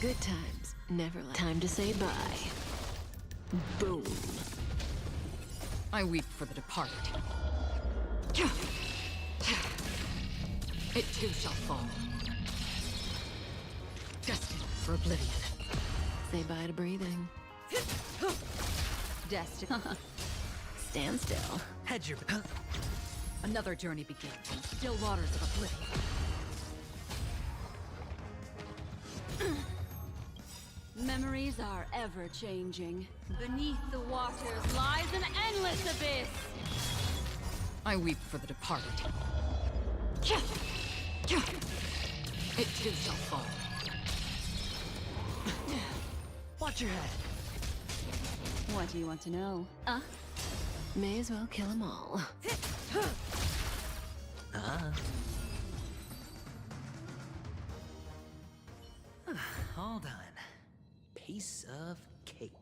Good times, never last. Time to say bye. Boom. I weep for the departed. It too shall fall. Destined for oblivion. Say bye to breathing. Destined. Stand still. Hedge your... Another journey begins in still waters of oblivion. Memories are ever-changing. Beneath the waters lies an endless abyss! I weep for the departed. It too shall fall. Watch your head. What do you want to know? May as well kill them all. All done. Piece of cake.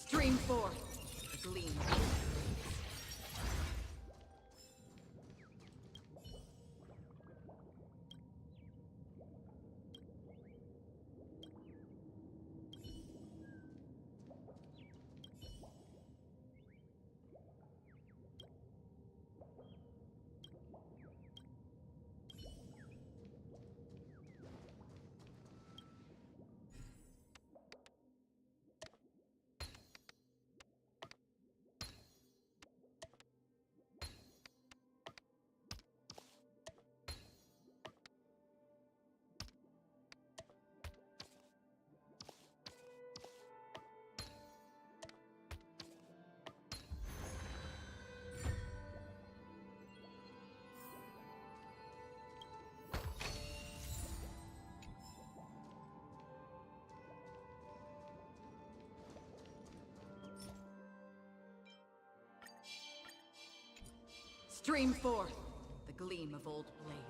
Stream forth the gleam. Stream forth the gleam of old blades.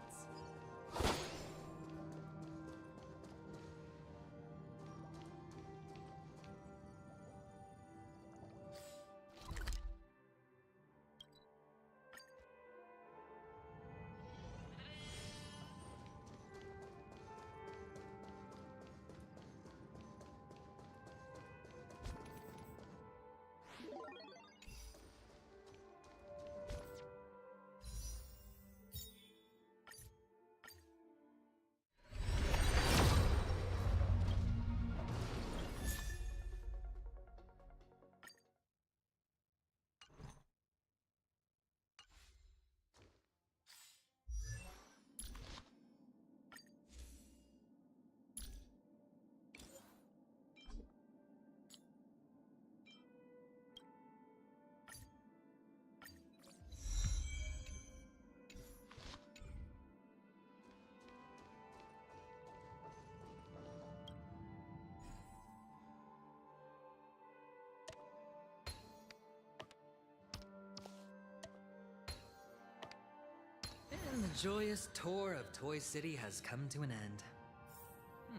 joyous tour of Toy City has come to an end.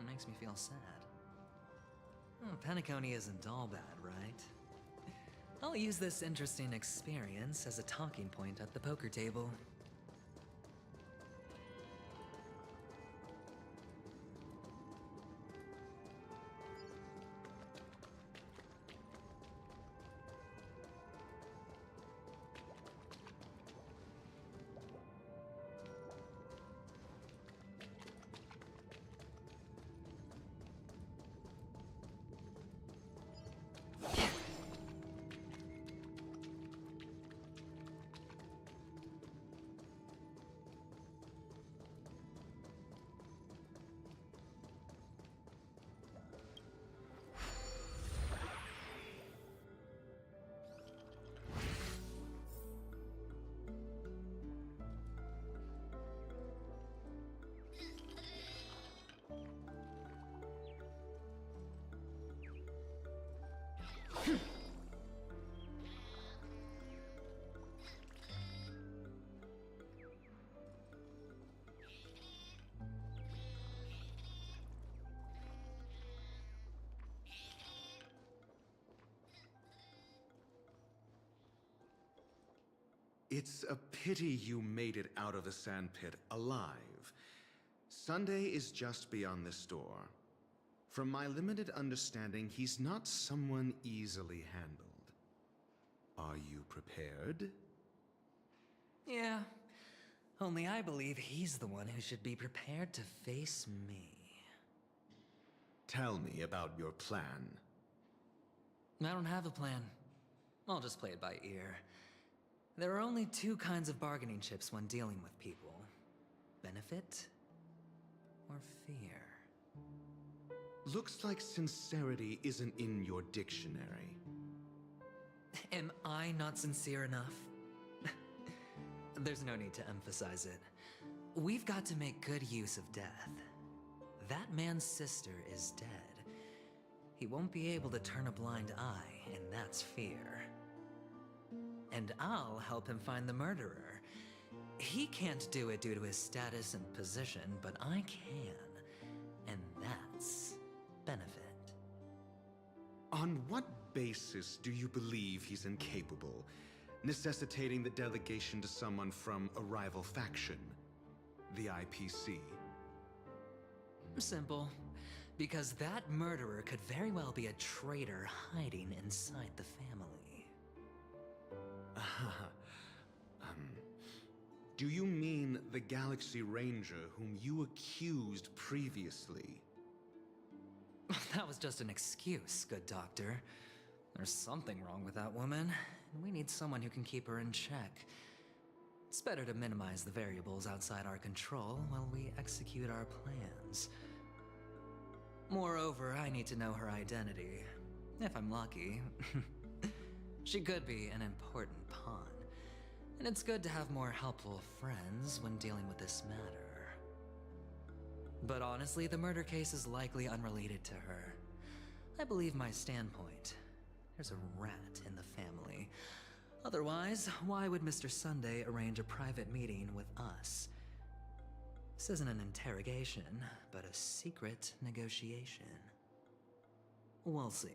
Makes me feel sad. Penacony isn't all bad, right? I'll use this interesting experience as a talking point at the poker table. It's a pity you made it out of the sandpit alive. Sunday is just beyond this door. From my limited understanding, he's not someone easily handled. Are you prepared? Yeah, only I believe he's the one who should be prepared to face me. Tell me about your plan. I don't have a plan. I'll just play it by ear. There are only two kinds of bargaining chips when dealing with people. Benefit or fear. Looks like sincerity isn't in your dictionary. Am I not sincere enough? There's no need to emphasize it. We've got to make good use of death. That man's sister is dead. He won't be able to turn a blind eye, and that's fear. And I'll help him find the murderer. He can't do it due to his status and position, but I can. And that's benefit. On what basis do you believe he's incapable, necessitating the delegation to someone from a rival faction? The IPC? Simple. Because that murderer could very well be a traitor hiding inside the family. Do you mean the Galaxy Ranger whom you accused previously? That was just an excuse, good doctor. There's something wrong with that woman, and we need someone who can keep her in check. It's better to minimize the variables outside our control while we execute our plans. Moreover, I need to know her identity. If I'm lucky. She could be an important pawn. And it's good to have more helpful friends when dealing with this matter. But honestly, the murder case is likely unrelated to her. I believe my standpoint. There's a rat in the family. Otherwise, why would Mr. Sunday arrange a private meeting with us? This isn't an interrogation, but a secret negotiation. We'll see.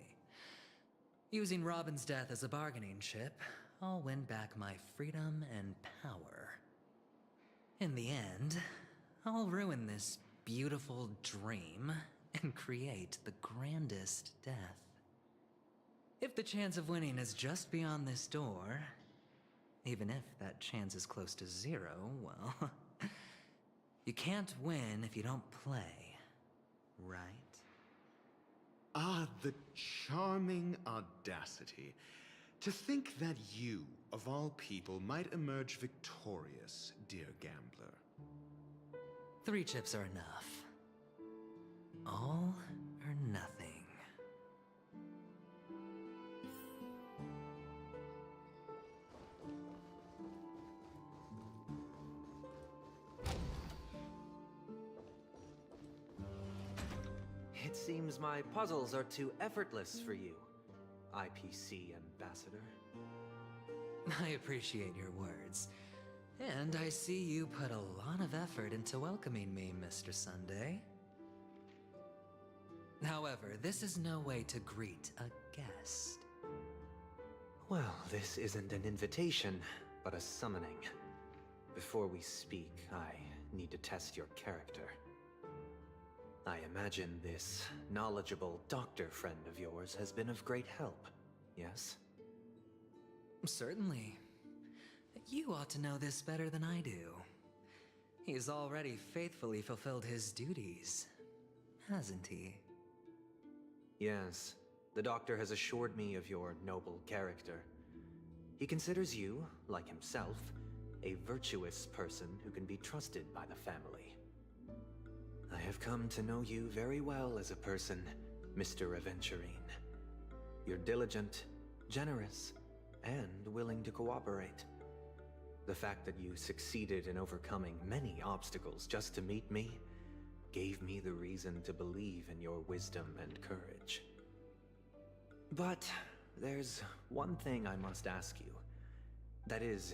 Using Robin's death as a bargaining chip, I'll win back my freedom and power. In the end, I'll ruin this beautiful dream and create the grandest death. If the chance of winning is just beyond this door, even if that chance is close to zero, well, you can't win if you don't play, right? Ah, the charming audacity. To think that you, of all people, might emerge victorious, dear gambler. 3 chips are enough. All or nothing. It seems my puzzles are too effortless for you, IPC Ambassador. I appreciate your words. And I see you put a lot of effort into welcoming me, Mr. Sunday. However, this is no way to greet a guest. Well, this isn't an invitation, but a summoning. Before we speak, I need to test your character. I imagine this knowledgeable doctor friend of yours has been of great help, yes? Certainly. You ought to know this better than I do. He's already faithfully fulfilled his duties, hasn't he? Yes. The doctor has assured me of your noble character. He considers you, like himself, a virtuous person who can be trusted by the family. I have come to know you very well as a person, Mr. Aventurine. You're diligent, generous, and willing to cooperate. The fact that you succeeded in overcoming many obstacles just to meet me gave me the reason to believe in your wisdom and courage. But there's one thing I must ask you. That is,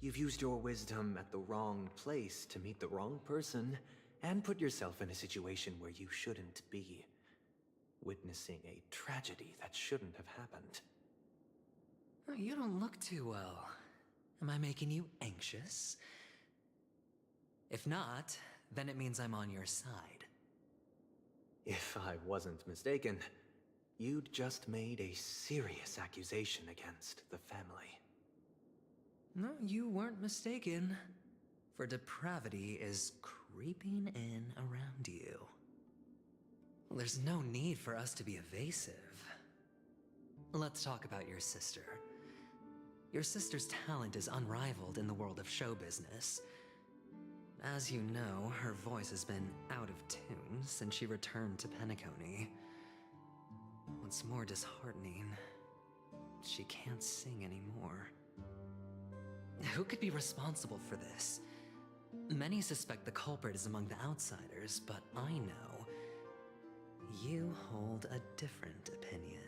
you've used your wisdom at the wrong place to meet the wrong person and put yourself in a situation where you shouldn't be, witnessing a tragedy that shouldn't have happened. You don't look too well. Am I making you anxious? If not, then it means I'm on your side. If I wasn't mistaken, you'd just made a serious accusation against the family. No, you weren't mistaken. For depravity is creeping in around you. There's no need for us to be evasive. Let's talk about your sister. Your sister's talent is unrivaled in the world of show business. As you know, her voice has been out of tune since she returned to Penacony. What's more disheartening, she can't sing anymore. Who could be responsible for this? Many suspect the culprit is among the outsiders, but I know you hold a different opinion.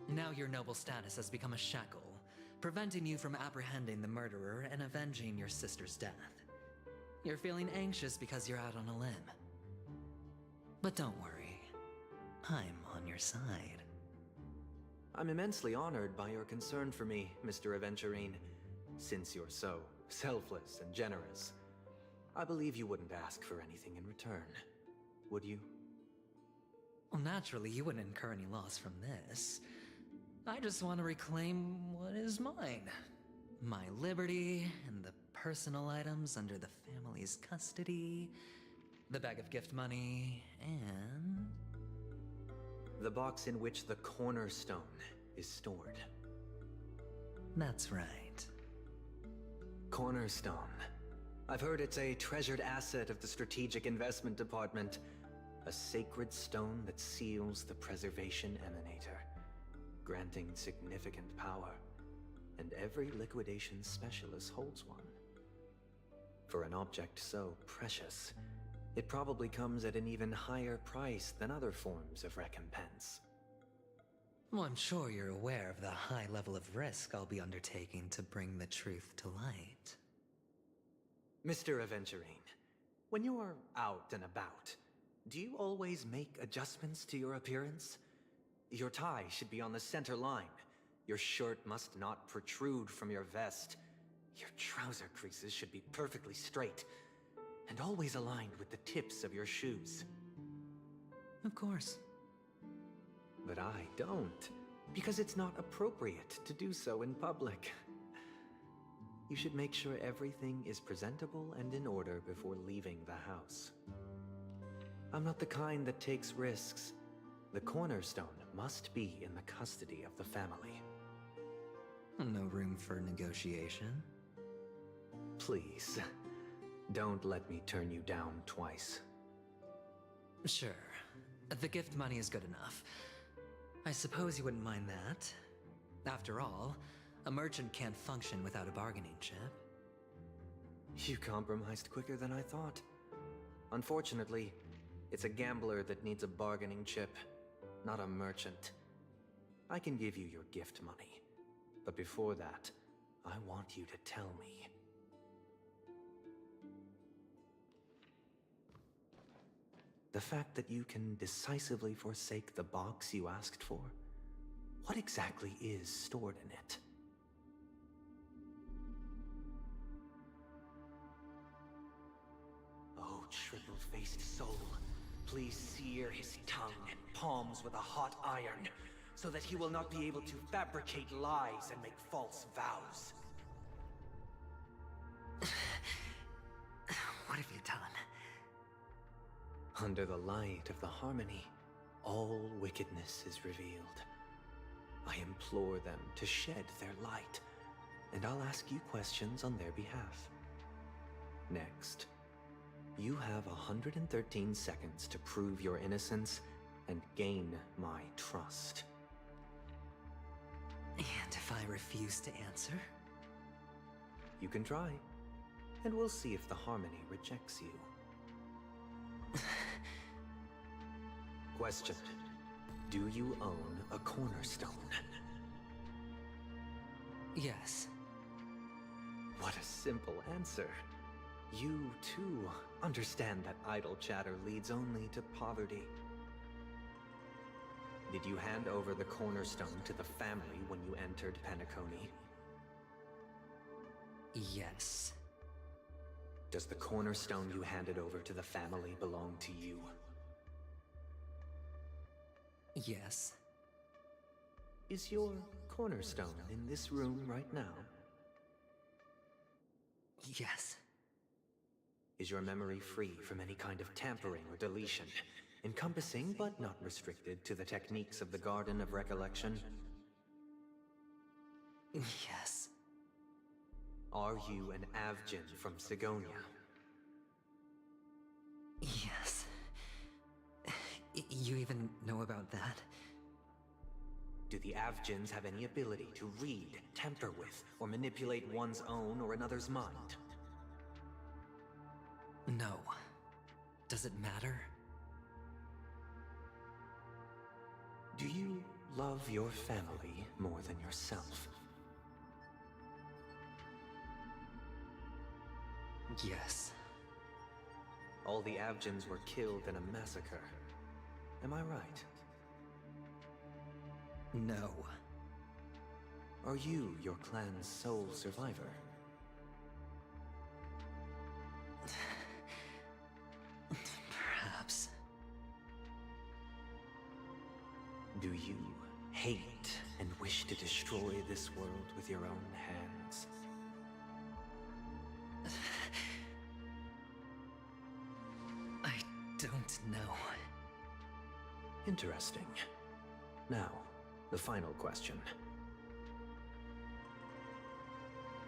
Now your noble status has become a shackle, preventing you from apprehending the murderer and avenging your sister's death. You're feeling anxious because you're out on a limb. But don't worry, I'm on your side. I'm immensely honored by your concern for me, Mr. Aventurine. Since you're so selfless and generous, I believe you wouldn't ask for anything in return, would you? Well, naturally, you wouldn't incur any loss from this. I just want to reclaim what is mine. My liberty and the personal items under the family's custody, the bag of gift money, and the box in which the cornerstone is stored. That's right. Cornerstone. I've heard it's a treasured asset of the Strategic Investment Department. A sacred stone that seals the Preservation Emanator, granting significant power. And every liquidation specialist holds one. For an object so precious, it probably comes at an even higher price than other forms of recompense. Well, I'm sure you're aware of the high level of risk I'll be undertaking to bring the truth to light. Mr. Aventurine, when you're out and about, do you always make adjustments to your appearance? Your tie should be on the center line. Your shirt must not protrude from your vest. Your trouser creases should be perfectly straight, and always aligned with the tips of your shoes. Of course. But I don't, because it's not appropriate to do so in public. You should make sure everything is presentable and in order before leaving the house. I'm not the kind that takes risks. The cornerstone must be in the custody of the family. No room for negotiation? Please, don't let me turn you down twice. Sure. The gift money is good enough. I suppose you wouldn't mind that. After all, a merchant can't function without a bargaining chip. You compromised quicker than I thought. Unfortunately, it's a gambler that needs a bargaining chip, not a merchant. I can give you your gift money, but before that, I want you to tell me. The fact that you can decisively forsake the box you asked for? What exactly is stored in it? Oh, triple-faced soul, please sear his tongue and palms with a hot iron, so that he will not be able to fabricate lies and make false vows. What have you done? Under the light of the harmony, all wickedness is revealed. I implore them to shed their light, and I'll ask you questions on their behalf. Next, you have 113 seconds to prove your innocence and gain my trust. And if I refuse to answer? You can try, and we'll see if the harmony rejects you. Question. Do you own a cornerstone? Yes. What a simple answer. You, too, understand that idle chatter leads only to poverty. Did you hand over the cornerstone to the family when you entered Penacony? Yes. Does the cornerstone you handed over to the family belong to you? Yes. Is your cornerstone in this room right now? Yes. Is your memory free from any kind of tampering or deletion, encompassing but not restricted to the techniques of the Garden of Recollection? Yes. Are you an Avgin from Sigonia? Yes. You even know about that? Do the Avgins have any ability to read, tamper with, or manipulate one's own or another's mind? No. Does it matter? Do you love your family more than yourself? Yes. All the Avgins were killed in a massacre. Am I right? No. Are you your clan's sole survivor? Perhaps. Do you hate and wish to destroy this world with your own hands? I don't know. Interesting. Now, the final question.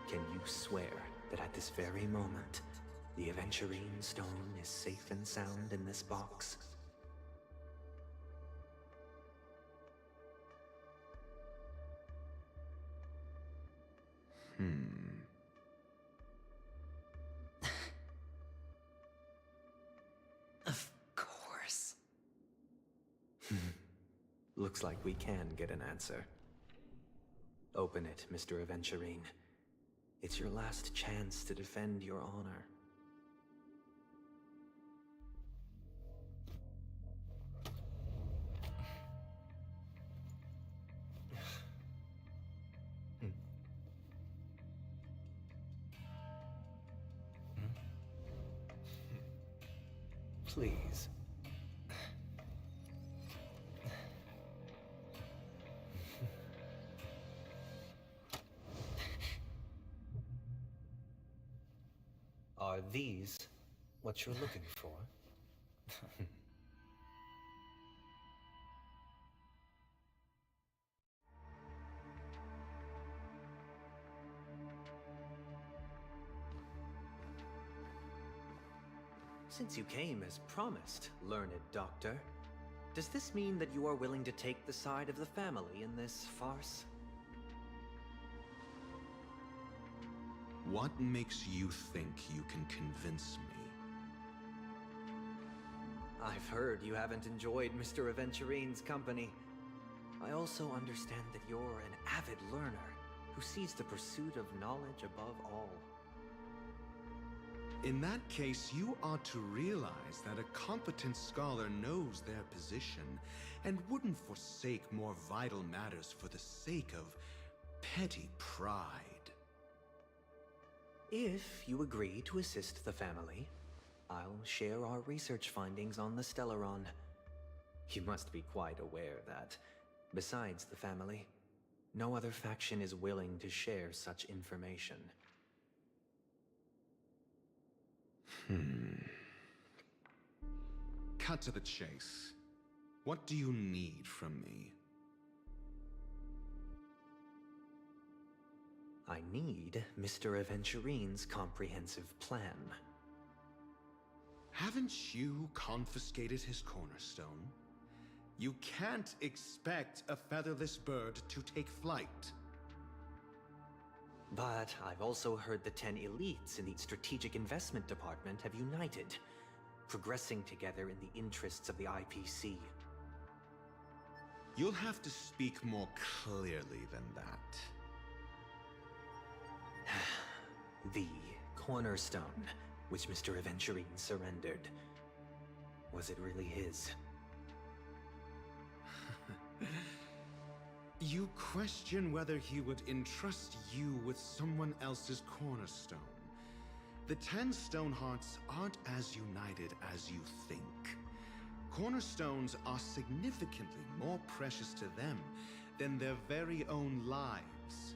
Can you swear that at this very moment, the Aventurine Stone is safe and sound in this box? Of course. Looks like we can get an answer. Open it, Mr. Aventurine. It's your last chance to defend your honor. Please. Are these what you're looking for? Since you came as promised, learned doctor, does this mean that you are willing to take the side of the family in this farce? What makes you think you can convince me? I've heard you haven't enjoyed Mr. Aventurine's company. I also understand that you're an avid learner, who sees the pursuit of knowledge above all. In that case, you ought to realize that a competent scholar knows their position and wouldn't forsake more vital matters for the sake of petty pride. If you agree to assist the family, I'll share our research findings on the Stellaron. You must be quite aware that, besides the family, no other faction is willing to share such information. Cut to the chase. What do you need from me? I need Mr. Aventurine's comprehensive plan. Haven't you confiscated his cornerstone? You can't expect a featherless bird to take flight. But I've also heard the 10 elites in the Strategic Investment Department have united, progressing together in the interests of the IPC. You'll have to speak more clearly than that. The cornerstone, which Mr. Aventurine surrendered. Was it really his? You question whether he would entrust you with someone else's cornerstone. The 10 Stonehearts aren't as united as you think. Cornerstones are significantly more precious to them than their very own lives.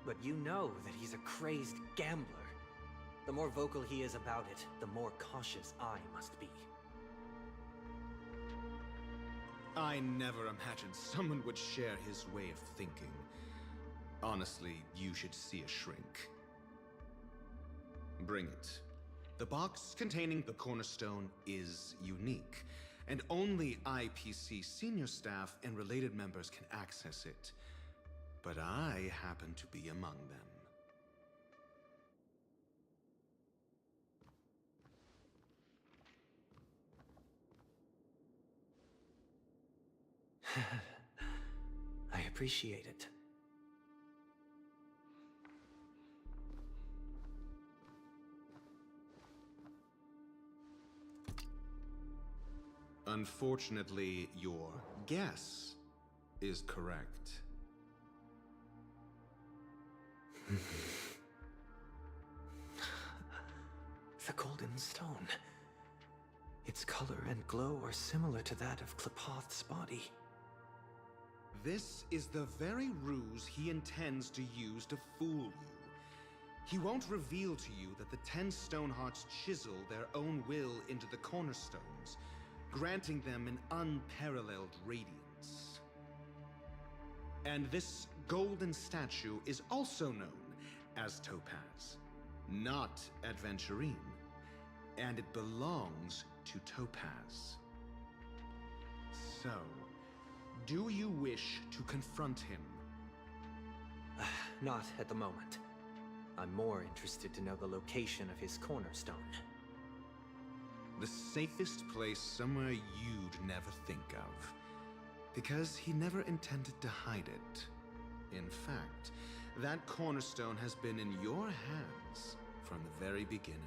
But you know that he's a crazed gambler. The more vocal he is about it, the more cautious I must be. I never imagined someone would share his way of thinking. Honestly, you should see a shrink. Bring it. The box containing the cornerstone is unique, and only IPC senior staff and related members can access it. But I happen to be among them. I appreciate it. Unfortunately, your guess is correct. The golden stone. Its color and glow are similar to that of Klepoth's body. This is the very ruse he intends to use to fool you. He won't reveal to you that the 10 Stonehearts chisel their own will into the cornerstones, granting them an unparalleled radiance. And this golden statue is also known as Topaz, not Aventurine, and it belongs to Topaz. So, do you wish to confront him? Not at the moment. I'm more interested to know the location of his cornerstone. The safest place somewhere you'd never think of. Because he never intended to hide it. In fact, that cornerstone has been in your hands from the very beginning.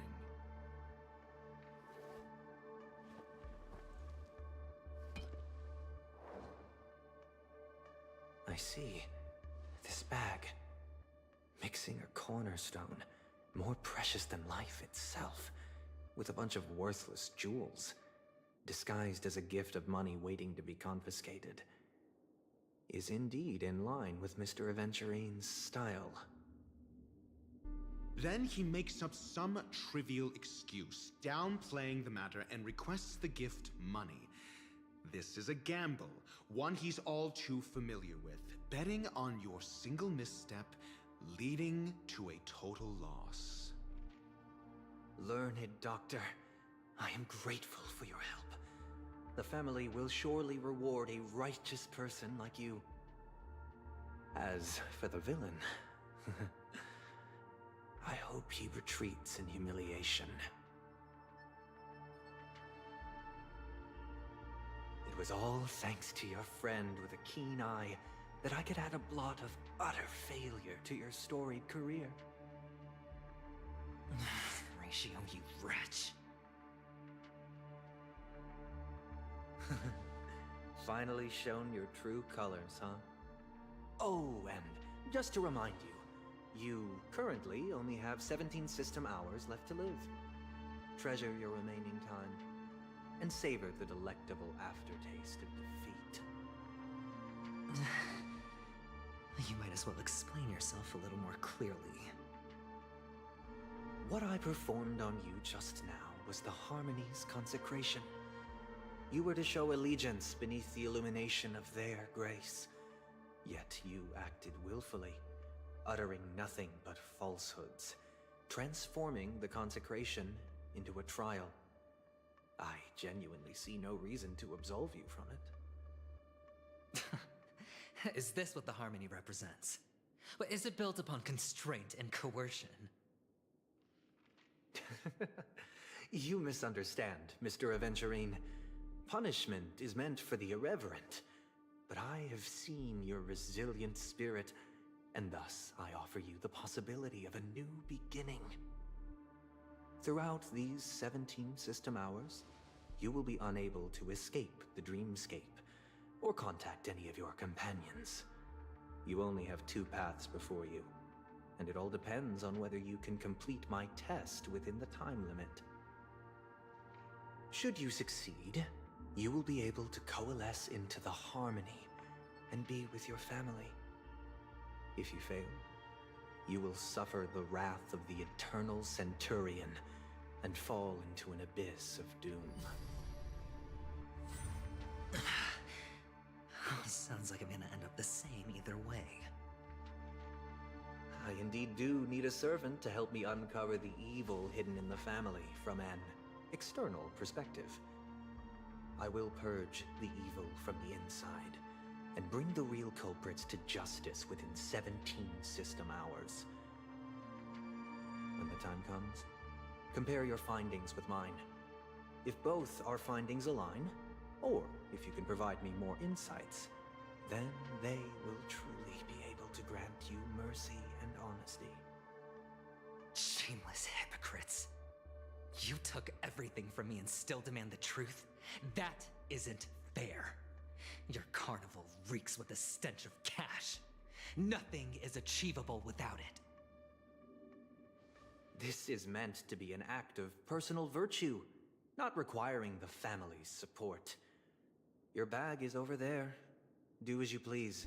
I see. This bag. Mixing a cornerstone, more precious than life itself, with a bunch of worthless jewels, disguised as a gift of money waiting to be confiscated, is indeed in line with Mr. Aventurine's style. Then he makes up some trivial excuse, downplaying the matter, and requests the gift money. This is a gamble, one he's all too familiar with, betting on your single misstep, leading to a total loss. Learned doctor, I am grateful for your help. The family will surely reward a righteous person like you. As for the villain, I hope he retreats in humiliation. It was all thanks to your friend with a keen eye that I could add a blot of utter failure to your storied career. Ratio, you wretch. Finally shown your true colors, huh? Oh, and just to remind you, you currently only have 17 system hours left to live. Treasure your remaining time, and savor the delectable aftertaste of defeat. You might as well explain yourself a little more clearly. What I performed on you just now was the Harmony's consecration. You were to show allegiance beneath the illumination of their grace. Yet you acted willfully, uttering nothing but falsehoods, transforming the consecration into a trial. I genuinely see no reason to absolve you from it. Is this what the Harmony represents? But is it built upon constraint and coercion? You misunderstand, Mr. Aventurine. Punishment is meant for the irreverent, but I have seen your resilient spirit, and thus I offer you the possibility of a new beginning. Throughout these 17 system hours, you will be unable to escape the dreamscape, or contact any of your companions. You only have 2 paths before you, and it all depends on whether you can complete my test within the time limit. Should you succeed, you will be able to coalesce into the Harmony and be with your family. If you fail, you will suffer the wrath of the Eternal Centurion and fall into an abyss of doom. Sounds like I'm gonna end up the same either way. I indeed do need a servant to help me uncover the evil hidden in the family from an external perspective. I will purge the evil from the inside and bring the real culprits to justice within 17 system hours. When the time comes, compare your findings with mine. If both our findings align, or if you can provide me more insights, then they will truly be able to grant you mercy and honesty. Shameless hypocrites. You took everything from me and still demand the truth? That isn't fair. Your carnival reeks with the stench of cash. Nothing is achievable without it. This is meant to be an act of personal virtue, not requiring the family's support. Your bag is over there. Do as you please.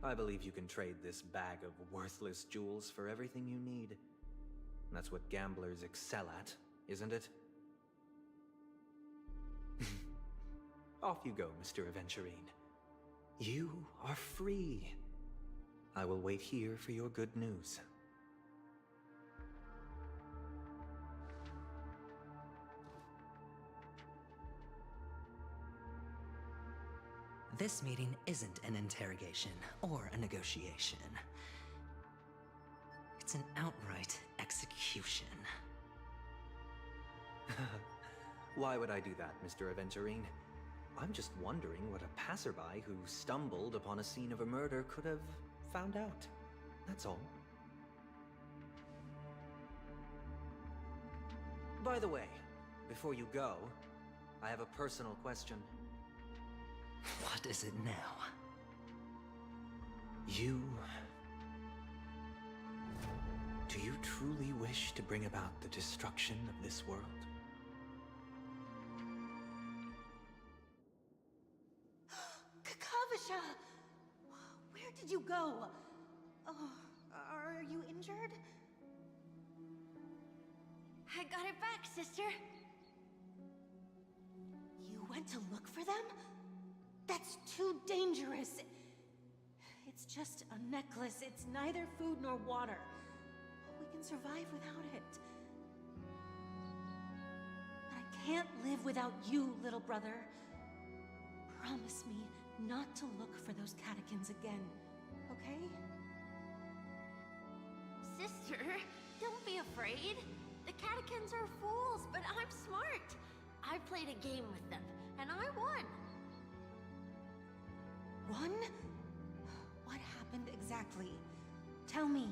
I believe you can trade this bag of worthless jewels for everything you need. That's what gamblers excel at, isn't it? Off you go, Mr. Aventurine. You are free. I will wait here for your good news. This meeting isn't an interrogation or a negotiation. It's an outright execution. Why would I do that, Mr. Aventurine? I'm just wondering what a passerby who stumbled upon a scene of a murder could have found out. That's all. By the way, before you go, I have a personal question. What is it now? Do you truly wish to bring about the destruction of this world? Kakavasha! Where did you go? Oh, are you injured? I got it back, sister. You went to look for them? That's too dangerous. It's just a necklace. It's neither food nor water. We can survive without it. But I can't live without you, little brother. Promise me not to look for those catechins again, okay? Sister, don't be afraid. The catechins are fools, but I'm smart. I played a game with them, and I won. Won? exactly? Tell me.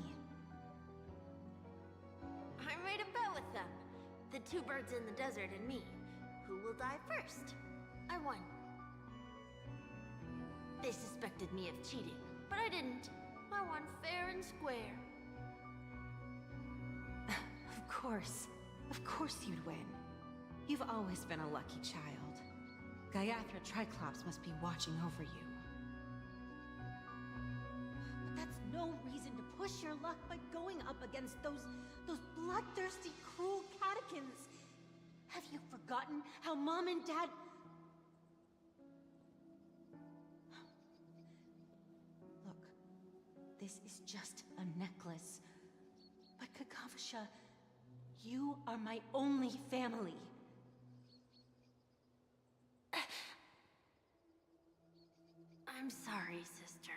I made a bet with them. The two birds in the desert and me. Who will die first? I won. They suspected me of cheating, but I didn't. I won fair and square. Of course you'd win. You've always been a lucky child. Gaiathra Triclops must be watching over you. But that's no reason to push your luck by going up against those bloodthirsty, cruel catechins. Have you forgotten how Mom and Dad... Look, this is just a necklace. But Kakavasha, you are my only family. I'm sorry, sister.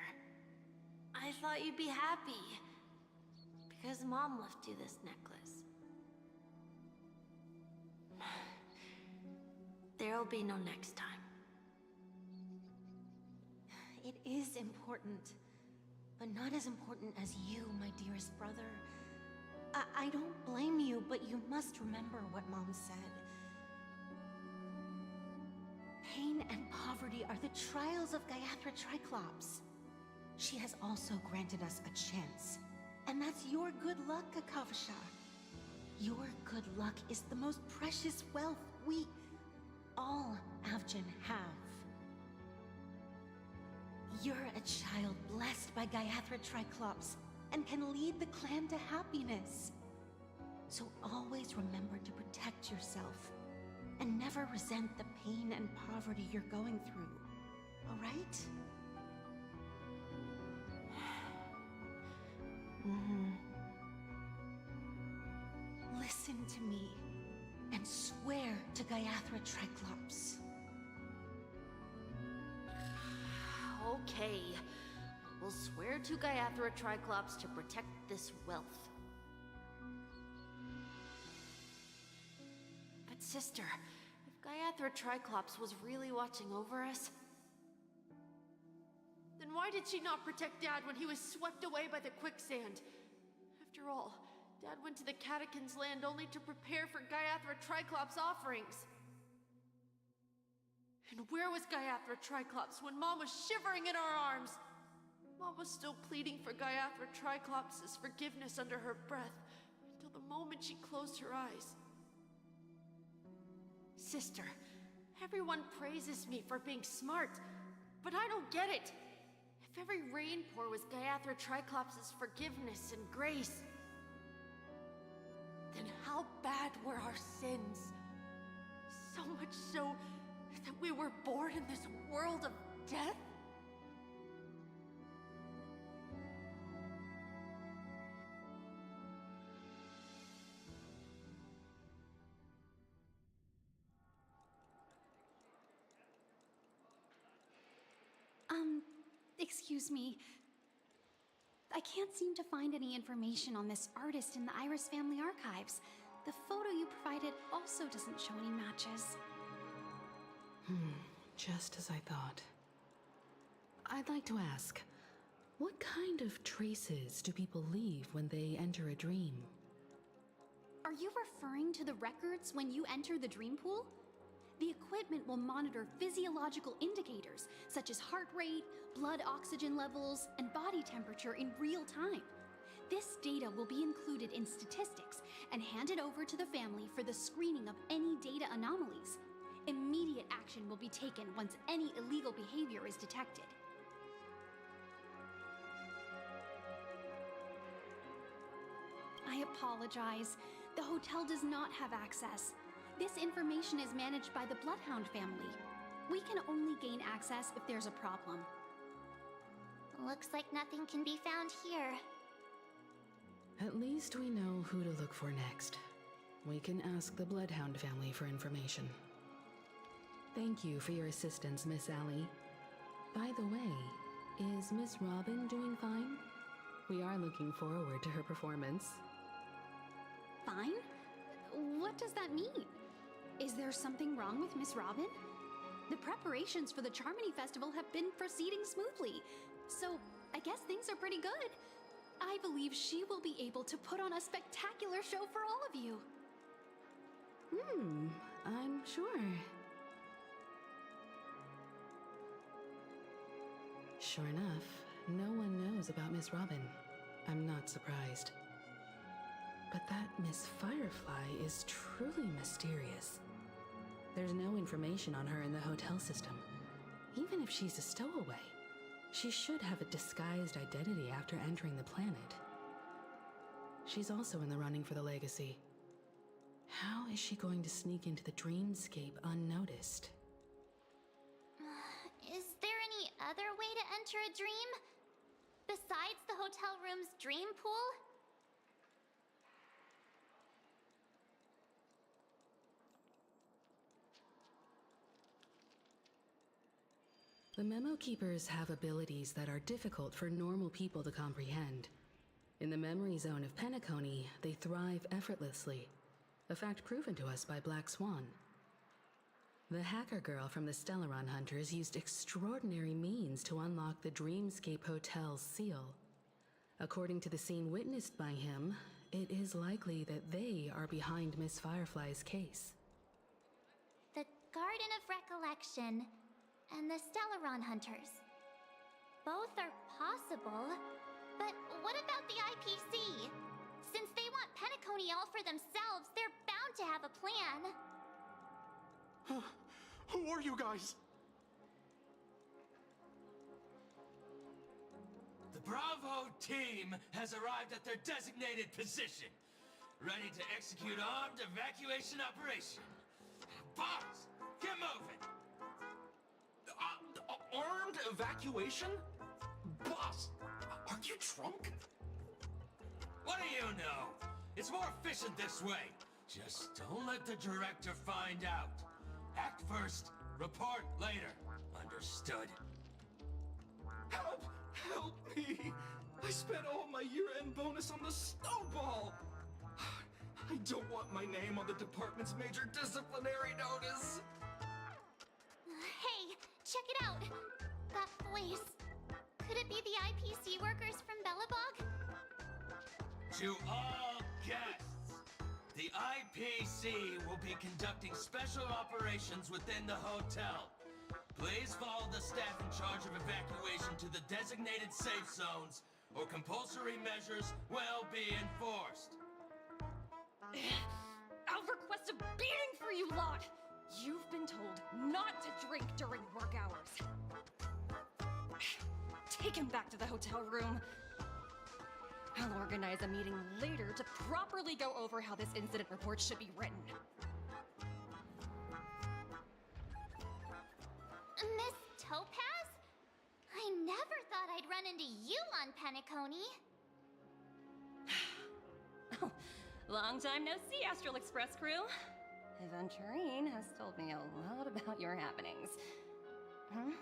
I thought you'd be happy. Because Mom left you this necklace. There'll be no next time. It is important, but not as important as you, my dearest brother. I don't blame you, but you must remember what Mom said. Pain and poverty are the trials of Gaiathra Triclops. She has also granted us a chance. And that's your good luck, Kakavasha. Your good luck is the most precious wealth we, all Avgin, have. You're a child blessed by Gaiathra Triclops and can lead the clan to happiness. So always remember to protect yourself and never resent the pain and poverty you're going through, all right? Listen to me and swear to Gaiathra Triclops. Okay. We'll swear to Gaiathra Triclops to protect this wealth. But sister, if Gaiathra Triclops was really watching over us, then why did she not protect Dad when he was swept away by the quicksand? After all, Dad went to the Catechins' land only to prepare for Gaiathra Triclops' offerings. And where was Gaiathra Triclops when Mom was shivering in our arms? Mom was still pleading for Gaiathra Triclops' forgiveness under her breath until the moment she closed her eyes. Sister, everyone praises me for being smart, but I don't get it. If every rainpour was Gaiathra Triclops' forgiveness and grace, then how bad were our sins? So much so that we were born in this world of death? Excuse me. I can't seem to find any information on this artist in the Iris family archives. The photo you provided also doesn't show any matches. Just as I thought. I'd like to ask, what kind of traces do people leave when they enter a dream? Are you referring to the records when you enter the dream pool? The equipment will monitor physiological indicators such as heart rate, blood oxygen levels, and body temperature in real time. This data will be included in statistics and handed over to the family for the screening of any data anomalies. Immediate action will be taken once any illegal behavior is detected. I apologize. The hotel does not have access. This information is managed by the Bloodhound family. We can only gain access if there's a problem. Looks like nothing can be found here. At least we know who to look for next. We can ask the Bloodhound family for information. Thank you for your assistance, Miss Allie. By the way, is Miss Robin doing fine? We are looking forward to her performance. Fine? What does that mean? Is there something wrong with Miss Robin? The preparations for the Charmony Festival have been proceeding smoothly, so I guess things are pretty good. I believe she will be able to put on a spectacular show for all of you. I'm sure. Sure enough, no one knows about Miss Robin. I'm not surprised. But that Miss Firefly is truly mysterious. There's no information on her in the hotel system. Even if she's a stowaway, she should have a disguised identity after entering the planet. She's also in the running for the legacy. How is she going to sneak into the dreamscape unnoticed? Is there any other way to enter a dream? Besides the hotel room's dream pool? The Memo Keepers have abilities that are difficult for normal people to comprehend. In the memory zone of Penacony, they thrive effortlessly, a fact proven to us by Black Swan. The hacker girl from the Stellaron Hunters used extraordinary means to unlock the Dreamscape Hotel's seal. According to the scene witnessed by him, it is likely that they are behind Miss Firefly's case. The Garden of Recollection and the Stellaron Hunters. Both are possible, but what about the IPC? Since they want Penacony all for themselves, they're bound to have a plan. Who are you guys? The Bravo team has arrived at their designated position, ready to execute armed evacuation operation. Boss, get moving! Armed evacuation? Boss, are you drunk? What do you know? It's more efficient this way. Just don't let the director find out. Act first, report later. Understood? Help! Help me! I spent all my year-end bonus on the snowball! I don't want my name on the department's major disciplinary notice! Hey, check it out! That voice. Could it be the IPC workers from Bellabog? To all guests, the IPC will be conducting special operations within the hotel. Please follow the staff in charge of evacuation to the designated safe zones, or compulsory measures will be enforced. I'll request a beating for you lot! You've been told not to drink during work hours. Take him back to the hotel room. I'll organize a meeting later to properly go over how this incident report should be written. Miss Topaz? I never thought I'd run into you on Penacony. Oh, long time no see, Astral Express crew. Aventurine has told me a lot about your happenings. Huh?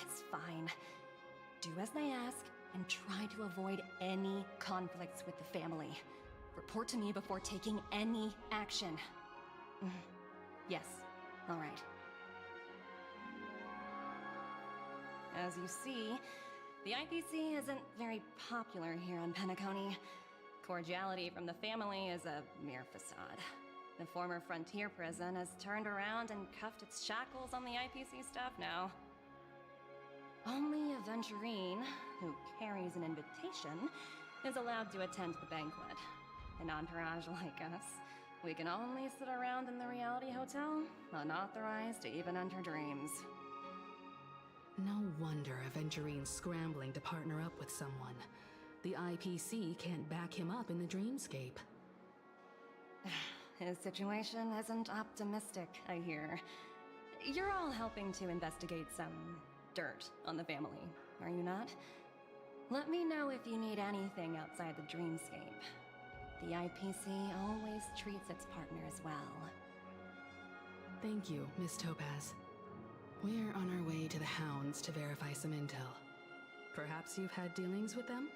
It's fine. Do as they ask, and try to avoid any conflicts with the family. Report to me before taking any action. Yes, all right. As you see, the IPC isn't very popular here on Penacony. Cordiality from the family is a mere facade. The former frontier prison has turned around and cuffed its shackles on the IPC staff now. Only Aventurine, who carries an invitation, is allowed to attend the banquet. An entourage like us, we can only sit around in the reality hotel, unauthorized to even enter dreams. No wonder Aventurine's scrambling to partner up with someone. The IPC can't back him up in the dreamscape. His situation isn't optimistic, I hear. You're all helping to investigate some dirt on the family, are you not? Let me know if you need anything outside the dreamscape. The IPC always treats its partners well. Thank you, Miss Topaz. We're on our way to the Hounds to verify some intel. Perhaps you've had dealings with them?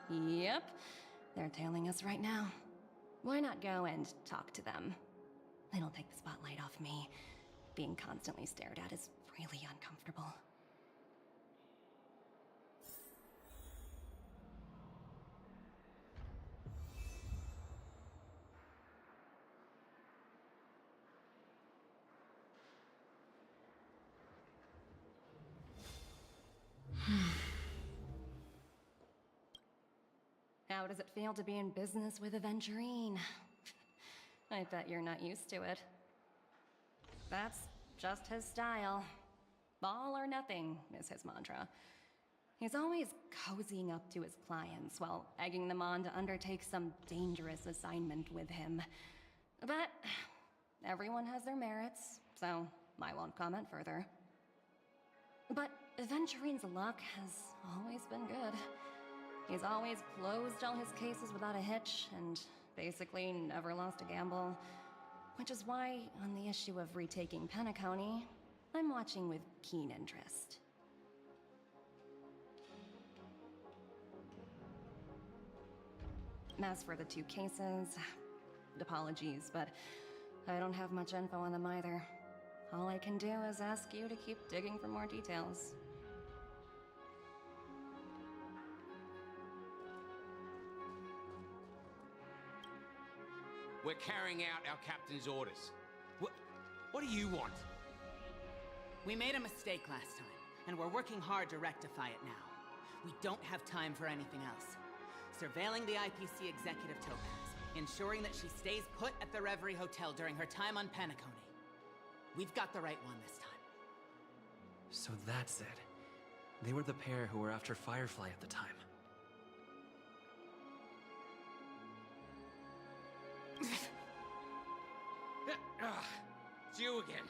Yep. They're tailing us right now. Why not go and talk to them? It'll take the spotlight off me. Being constantly stared at is really uncomfortable. How does it feel to be in business with Aventurine? I bet you're not used to it. That's just his style. All or nothing is his mantra. He's always cozying up to his clients while egging them on to undertake some dangerous assignment with him. But everyone has their merits, so I won't comment further. But Aventurine's luck has always been good. He's always closed all his cases without a hitch, and basically never lost a gamble. Which is why, on the issue of retaking Penacony, I'm watching with keen interest. As for the 2 cases, apologies, but I don't have much info on them either. All I can do is ask you to keep digging for more details. We're carrying out our captain's orders. What do you want? We made a mistake last time, and we're working hard to rectify it now. We don't have time for anything else. Surveilling the IPC executive Topaz, ensuring that she stays put at the Reverie Hotel during her time on Penacony. We've got the right one this time. So that's it. They were the pair who were after Firefly at the time. It's you again.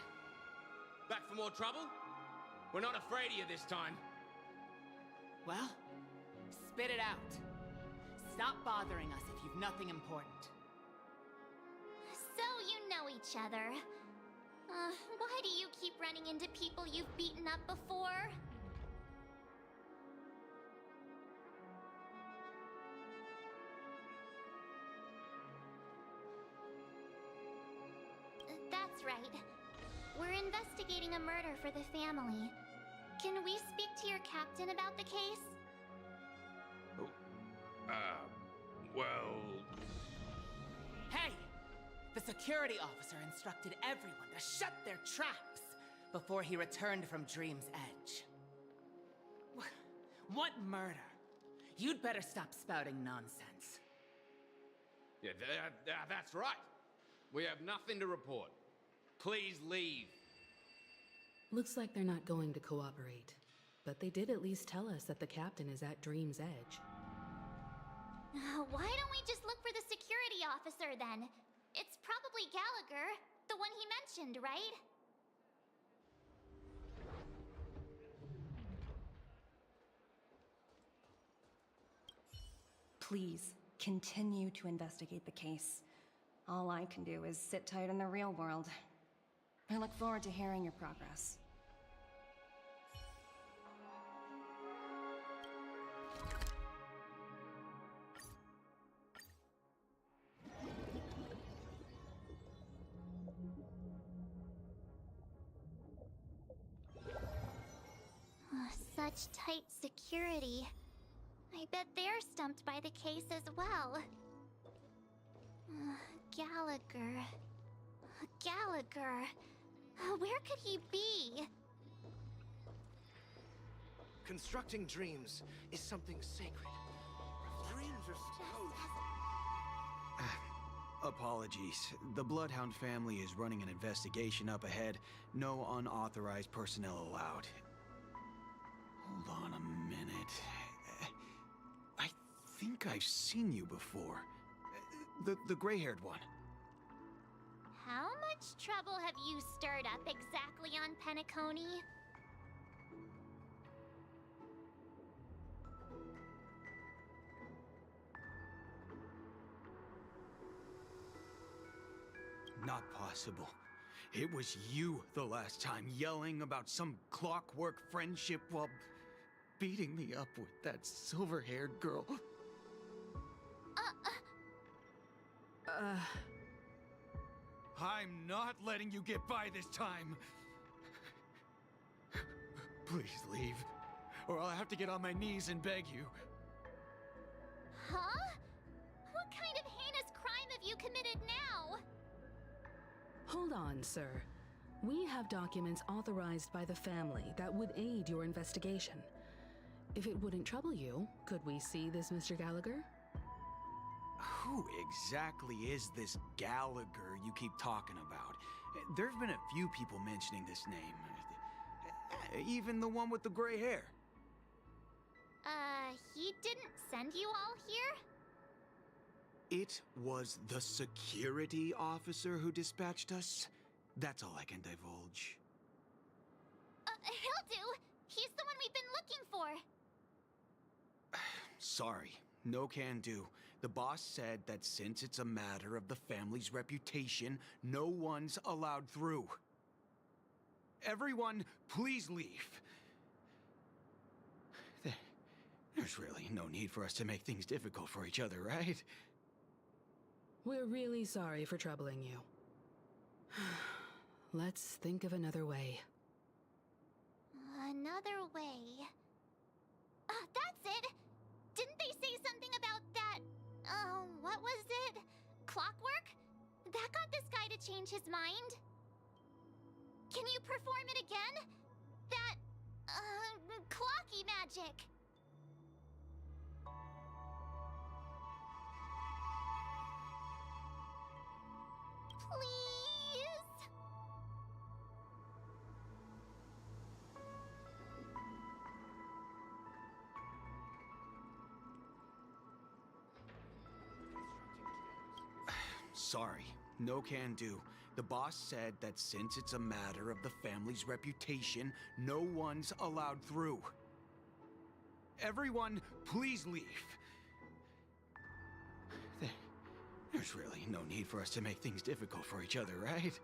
Back for more trouble? We're not afraid of you this time. Well, spit it out. Stop bothering us if you've nothing important. So you know each other. Why do you keep running into people you've beaten up before? That's right. We're investigating a murder for the family. Can we speak to your captain about the case? Well... Hey! The security officer instructed everyone to shut their traps before he returned from Dream's Edge. What murder? You'd better stop spouting nonsense. Yeah, that's right. We have nothing to report. Please leave. Looks like they're not going to cooperate. But they did at least tell us that the captain is at Dream's Edge. Why don't we just look for the security officer then? It's probably Gallagher, the one he mentioned, right? Please, continue to investigate the case. All I can do is sit tight in the real world. I look forward to hearing your progress. Such tight security. I bet they're stumped by the case as well. Gallagher. Gallagher. Where could he be? Constructing dreams is something sacred. Dreams are supposed... Apologies. The Bloodhound family is running an investigation up ahead. No unauthorized personnel allowed. Hold on a minute. I think I've seen you before. The gray-haired one. How much trouble have you stirred up exactly on Penacony? Not possible. It was you the last time, yelling about some clockwork friendship while beating me up with that silver-haired girl. I'm not letting you get by this time. Please leave, or I'll have to get on my knees and beg you. Huh? What kind of heinous crime have you committed now? Hold on, sir. We have documents authorized by the family that would aid your investigation. If it wouldn't trouble you, could we see this, Mr. Gallagher? Who exactly is this Gallagher you keep talking about? There's been a few people mentioning this name. Even the one with the gray hair. He didn't send you all here? It was the security officer who dispatched us. That's all I can divulge. He'll do. He's the one we've been looking for. Sorry, no can do. The boss said that since it's a matter of the family's reputation, no one's allowed through. Everyone, please leave. There's really no need for us to make things difficult for each other, right? We're really sorry for troubling you. Let's think of another way. Another way. That's it! Didn't they say something about that... what was it? Clockwork? That got this guy to change his mind? Can you perform it again? That... clocky magic. Please? Sorry, no can do. The boss said that since it's a matter of the family's reputation, no one's allowed through. Everyone, please leave. There's really no need for us to make things difficult for each other, right?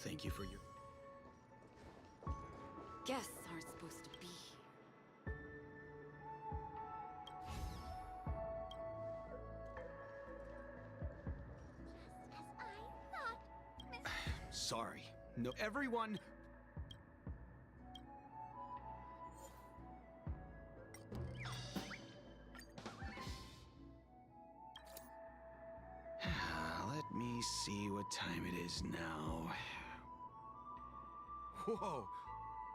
Thank you for your... Guests aren't supposed to be here. Sorry. No, everyone... Let me see what time it is now. Whoa!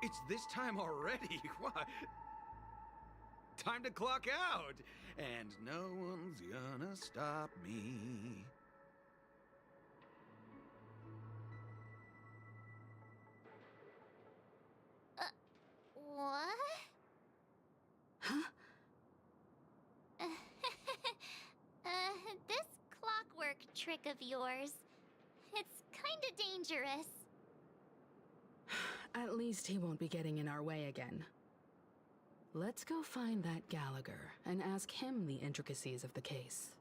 It's this time already! What? Time to clock out! And no one's gonna stop me. What? Huh? This clockwork trick of yours, it's kinda dangerous. At least he won't be getting in our way again. Let's go find that Gallagher and ask him the intricacies of the case.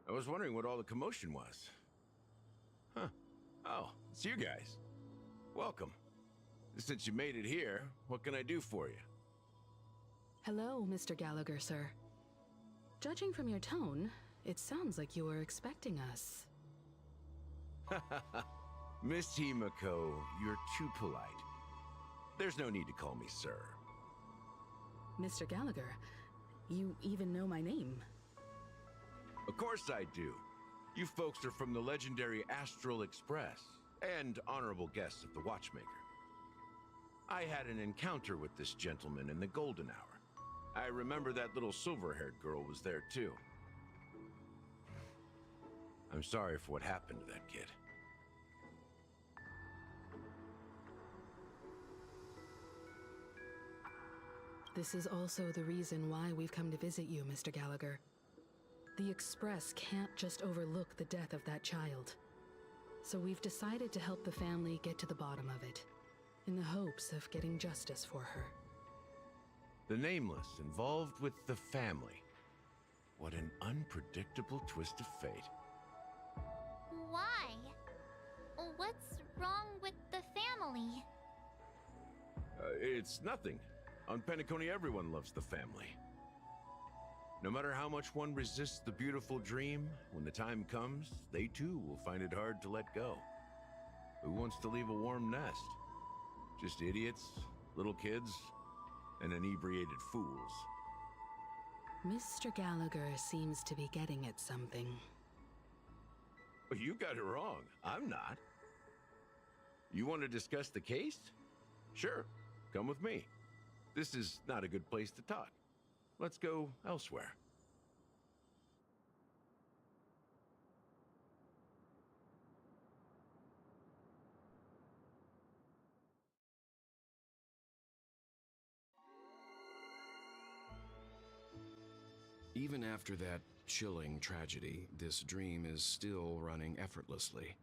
I was wondering what all the commotion was. Huh. Oh, it's you guys. Welcome. Since you made it here, what can I do for you? Hello, Mr. Gallagher, sir. Judging from your tone, it sounds like you were expecting us. Miss Himiko, you're too polite. There's no need to call me sir. Mr. Gallagher, you even know my name. Of course I do. You folks are from the legendary Astral Express, and honorable guests of the Watchmaker. I had an encounter with this gentleman in the Golden Hour. I remember that little silver-haired girl was there too. I'm sorry for what happened to that kid. This is also the reason why we've come to visit you, Mr. Gallagher. The Express can't just overlook the death of that child. So we've decided to help the family get to the bottom of it, in the hopes of getting justice for her. The Nameless involved with the family. What an unpredictable twist of fate. Why? What's wrong with the family? It's nothing. On Penacony, everyone loves the family. No matter how much one resists the beautiful dream, when the time comes, they too will find it hard to let go. Who wants to leave a warm nest? Just idiots, little kids, and inebriated fools. Mr. Gallagher seems to be getting at something. You got it wrong. I'm not. You want to discuss the case? Sure, come with me. This is not a good place to talk. Let's go elsewhere. Even after that chilling tragedy, this dream is still running effortlessly.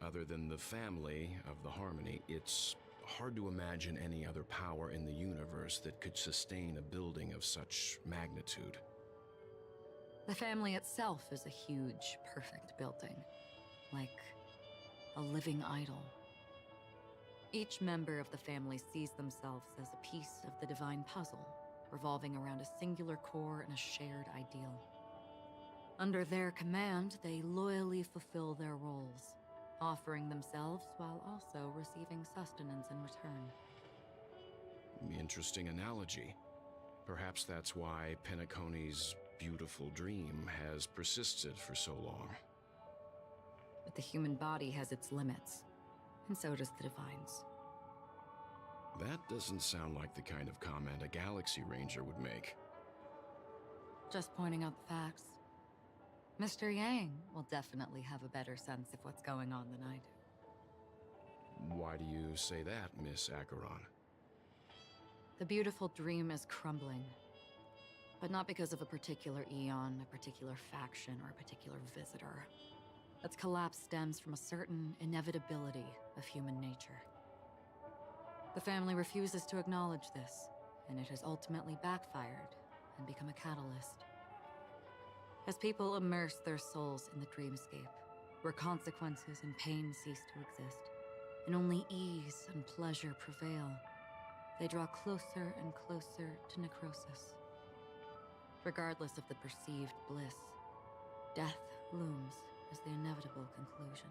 Other than the family of the Harmony, it's hard to imagine any other power in the universe that could sustain a building of such magnitude. The family itself is a huge, perfect building. Like a living idol. Each member of the family sees themselves as a piece of the divine puzzle, revolving around a singular core and a shared ideal. Under their command, they loyally fulfill their roles, offering themselves while also receiving sustenance in return. Interesting analogy. Perhaps that's why Penacony's beautiful dream has persisted for so long. But the human body has its limits, and so does the divine's. That doesn't sound like the kind of comment a Galaxy Ranger would make. Just pointing out the facts. Mr. Yang will definitely have a better sense of what's going on than I do. Why do you say that, Miss Acheron? The beautiful dream is crumbling. But not because of a particular eon, a particular faction, or a particular visitor. Its collapse stems from a certain inevitability of human nature. The family refuses to acknowledge this, and it has ultimately backfired and become a catalyst. As people immerse their souls in the dreamscape, where consequences and pain cease to exist, and only ease and pleasure prevail, they draw closer and closer to necrosis. Regardless of the perceived bliss, death looms as the inevitable conclusion.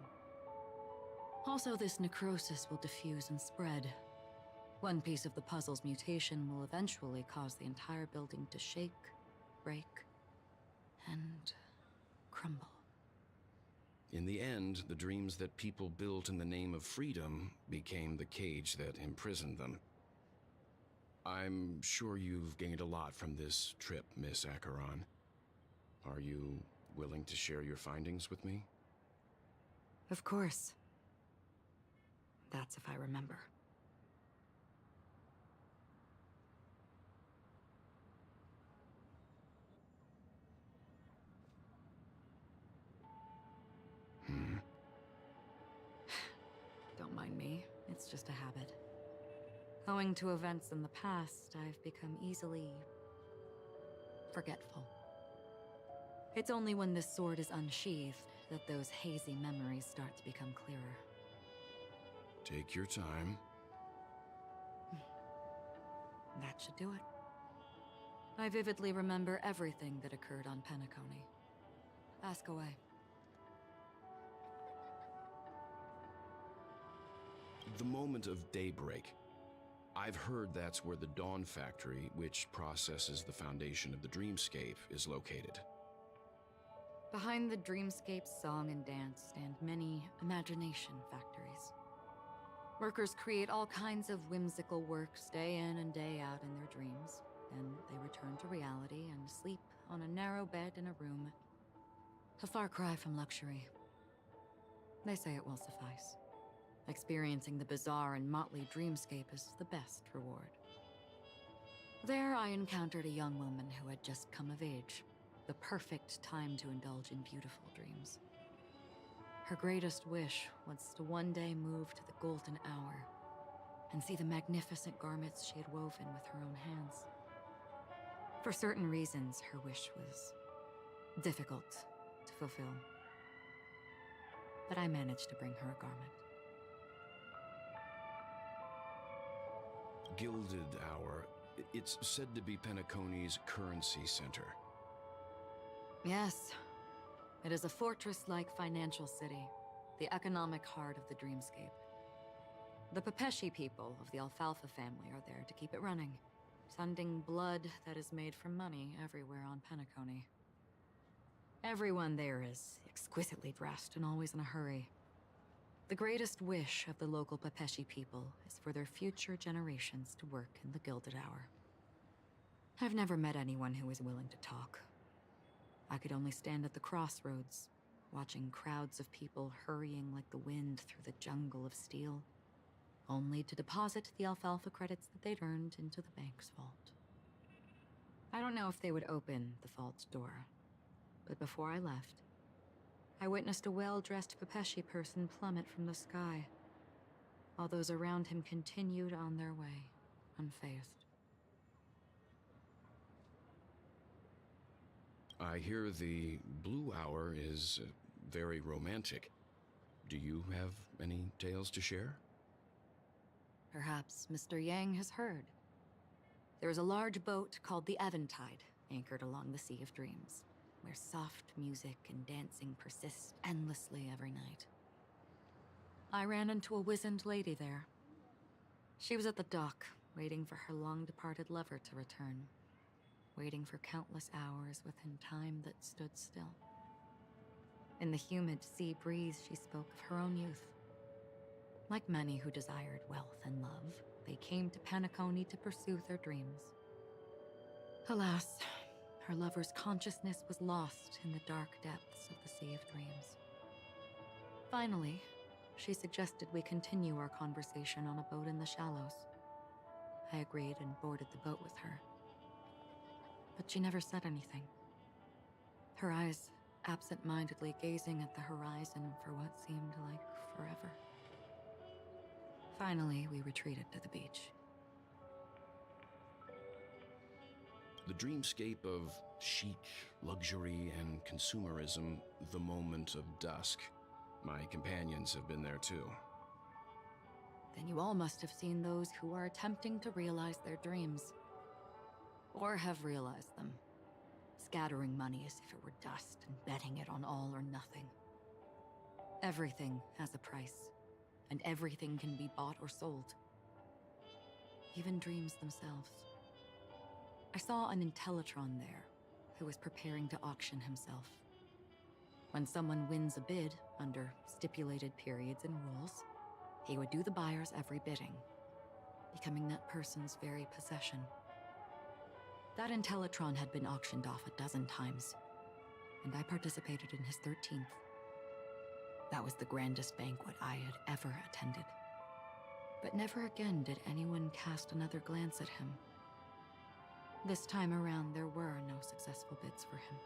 Also, this necrosis will diffuse and spread. One piece of the puzzle's mutation will eventually cause the entire building to shake, break, and crumble. In the end, the dreams that people built in the name of freedom became the cage that imprisoned them. I'm sure you've gained a lot from this trip, Miss Acheron. Are you willing to share your findings with me? Of course. That's if I remember. Don't mind me. It's just a habit. Owing to events in the past, I've become easily forgetful. It's only when this sword is unsheathed that those hazy memories start to become clearer. Take your time. That should do it. I vividly remember everything that occurred on Penacony. Ask away. The moment of daybreak. I've heard that's where the Dawn Factory, which processes the foundation of the dreamscape, is located. Behind the dreamscape's song and dance stand many imagination factories. Workers create all kinds of whimsical works day in and day out in their dreams. Then they return to reality and sleep on a narrow bed in a room. A far cry from luxury. They say it will suffice. Experiencing the bizarre and motley dreamscape is the best reward. There I encountered a young woman who had just come of age. The perfect time to indulge in beautiful dreams. Her greatest wish was to one day move to the golden hour and see the magnificent garments she had woven with her own hands. For certain reasons, her wish was difficult to fulfill. but I managed to bring her a garment. Gilded Hour. It's said to be Penacony's currency center. Yes. It is a fortress-like financial city, the economic heart of the dreamscape. The Pepeshi people of the Alfalfa family are there to keep it running, sending blood that is made from money everywhere on Penacony. Everyone there is exquisitely dressed and always in a hurry. The greatest wish of the local Pepeshi people is for their future generations to work in the Gilded Hour. I've never met anyone who is willing to talk. I could only stand at the crossroads, watching crowds of people hurrying like the wind through the jungle of steel, only to deposit the alfalfa credits that they'd earned into the bank's vault. I don't know if they would open the vault's door, but before I left, I witnessed a well-dressed Pepeshi person plummet from the sky, while those around him continued on their way, unfazed. I hear the Blue Hour is very romantic. Do you have any tales to share? Perhaps Mr. Yang has heard. There is a large boat called the Eventide, anchored along the Sea of Dreams, where soft music and dancing persist endlessly every night. I ran into a wizened lady there. She was at the dock, waiting for her long-departed lover to return, waiting for countless hours within time that stood still. In the humid sea breeze, she spoke of her own youth. Like many who desired wealth and love, they came to Penacony to pursue their dreams. Alas, her lover's consciousness was lost in the dark depths of the Sea of Dreams. Finally, she suggested we continue our conversation on a boat in the shallows. I agreed and boarded the boat with her. But she never said anything. Her eyes absent-mindedly gazing at the horizon for what seemed like forever. Finally, we retreated to the beach. The dreamscape of chic, luxury, and consumerism, the moment of dusk. My companions have been there too. Then you all must have seen those who are attempting to realize their dreams. Or have realized them. Scattering money as if it were dust and betting it on all or nothing. Everything has a price, and everything can be bought or sold. Even dreams themselves. I saw an Intellitron there, who was preparing to auction himself. When someone wins a bid under stipulated periods and rules, he would do the buyer's every bidding, becoming that person's very possession. That Intellitron had been auctioned off 12 times, and I participated in his 13th. That was the grandest banquet I had ever attended. But never again did anyone cast another glance at him. This time around, there were no successful bids for him.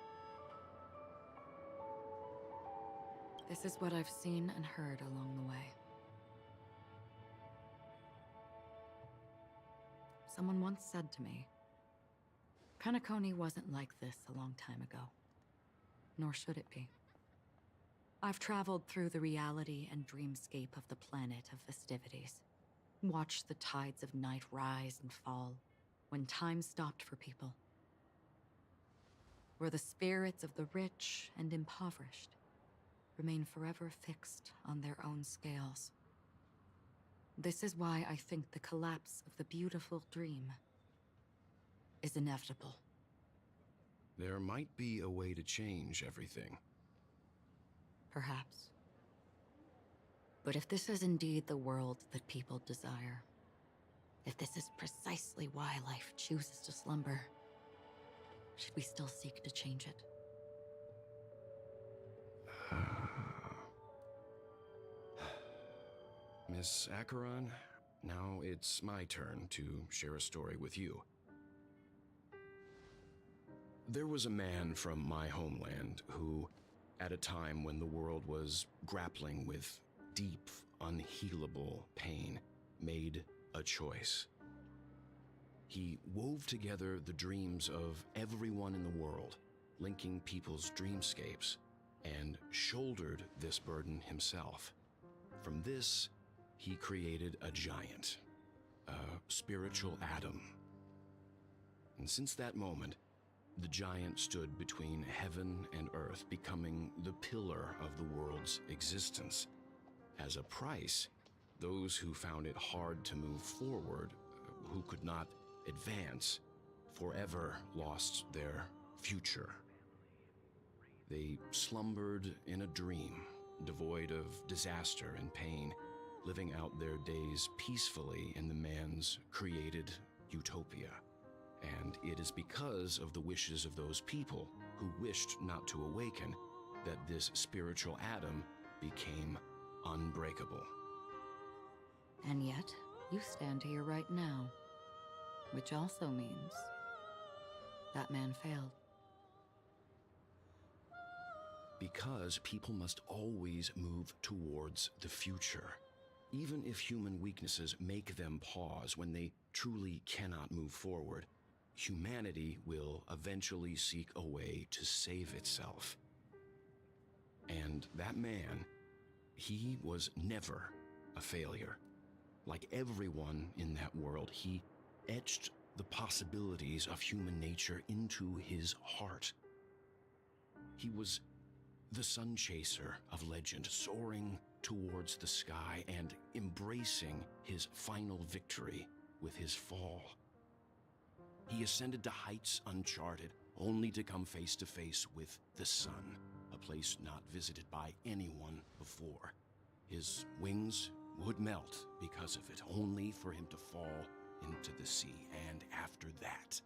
This is what I've seen and heard along the way. Someone once said to me, Penacony wasn't like this a long time ago, nor should it be. I've traveled through the reality and dreamscape of the planet of festivities, watched the tides of night rise and fall when time stopped for people, where the spirits of the rich and impoverished remain forever fixed on their own scales. This is why I think the collapse of the beautiful dream is inevitable. There might be a way to change everything. Perhaps. But if this is indeed the world that people desire, if this is precisely why life chooses to slumber, should we still seek to change it? Miss Acheron, now it's my turn to share a story with you. There was a man from my homeland who, at a time when the world was grappling with deep, unhealable pain, made a choice. He wove together the dreams of everyone in the world, linking people's dreamscapes and shouldered this burden himself. From this, he created a giant, a spiritual Adam. And since that moment, the giant stood between heaven and earth, becoming the pillar of the world's existence. As a price, those who found it hard to move forward, who could not advance, forever lost their future. They slumbered in a dream, devoid of disaster and pain, living out their days peacefully in the man's created utopia. And it is because of the wishes of those people who wished not to awaken that this spiritual Adam became unbreakable. And yet, you stand here right now. Which also means that man failed. Because people must always move towards the future. Even if human weaknesses make them pause when they truly cannot move forward, humanity will eventually seek a way to save itself. And that man, he was never a failure. Like everyone in that world, he etched the possibilities of human nature into his heart. He was the sun chaser of legend, soaring towards the sky and embracing his final victory with his fall. He ascended to heights uncharted, only to come face to face with the sun, a place not visited by anyone before. His wings would melt because of it, only for him to fall into the sea. And after that,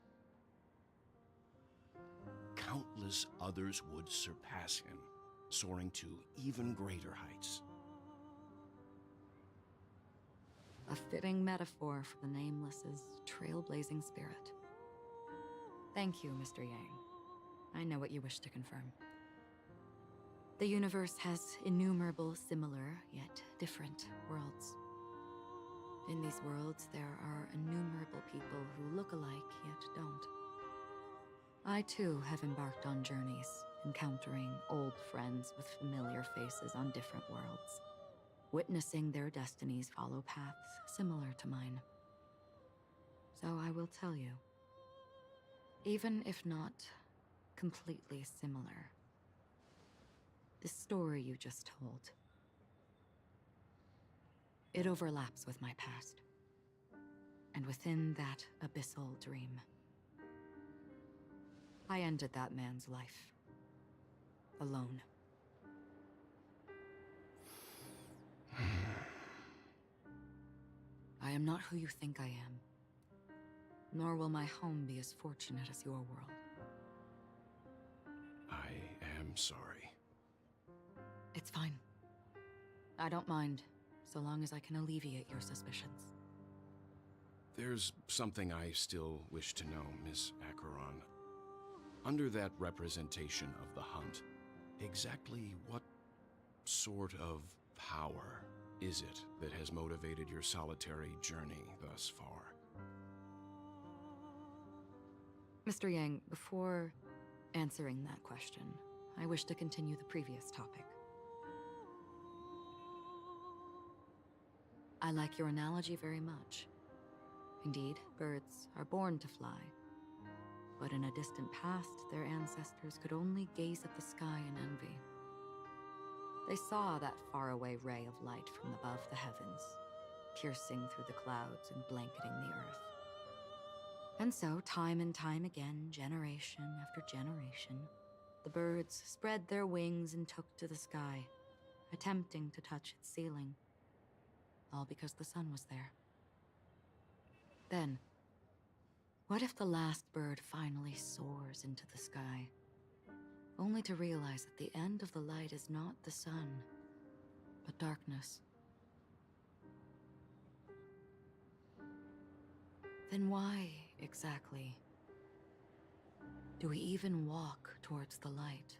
countless others would surpass him, soaring to even greater heights. A fitting metaphor for the Nameless's trailblazing spirit. Thank you, Mr. Yang. I know what you wish to confirm. The universe has innumerable similar, yet different worlds. In these worlds, there are innumerable people who look alike, yet don't. I too have embarked on journeys, encountering old friends with familiar faces on different worlds, witnessing their destinies follow paths similar to mine. So I will tell you, even if not completely similar, the story you just told, it overlaps with my past. And within that abyssal dream, I ended that man's life. Alone. I am not who you think I am. Nor will my home be as fortunate as your world. I am sorry. It's fine. I don't mind, so long as I can alleviate your suspicions. There's something I still wish to know, Miss Acheron. Under that representation of the hunt, exactly what sort of power is it that has motivated your solitary journey thus far? Mr. Yang, before answering that question, I wish to continue the previous topic. I like your analogy very much. Indeed, birds are born to fly. But in a distant past, their ancestors could only gaze at the sky in envy. They saw that faraway ray of light from above the heavens, piercing through the clouds and blanketing the earth. And so, time and time again, generation after generation, the birds spread their wings and took to the sky, attempting to touch its ceiling, all because the sun was there. Then, what if the last bird finally soars into the sky, only to realize that the end of the light is not the sun, but darkness? Then why, exactly, do we even walk towards the light?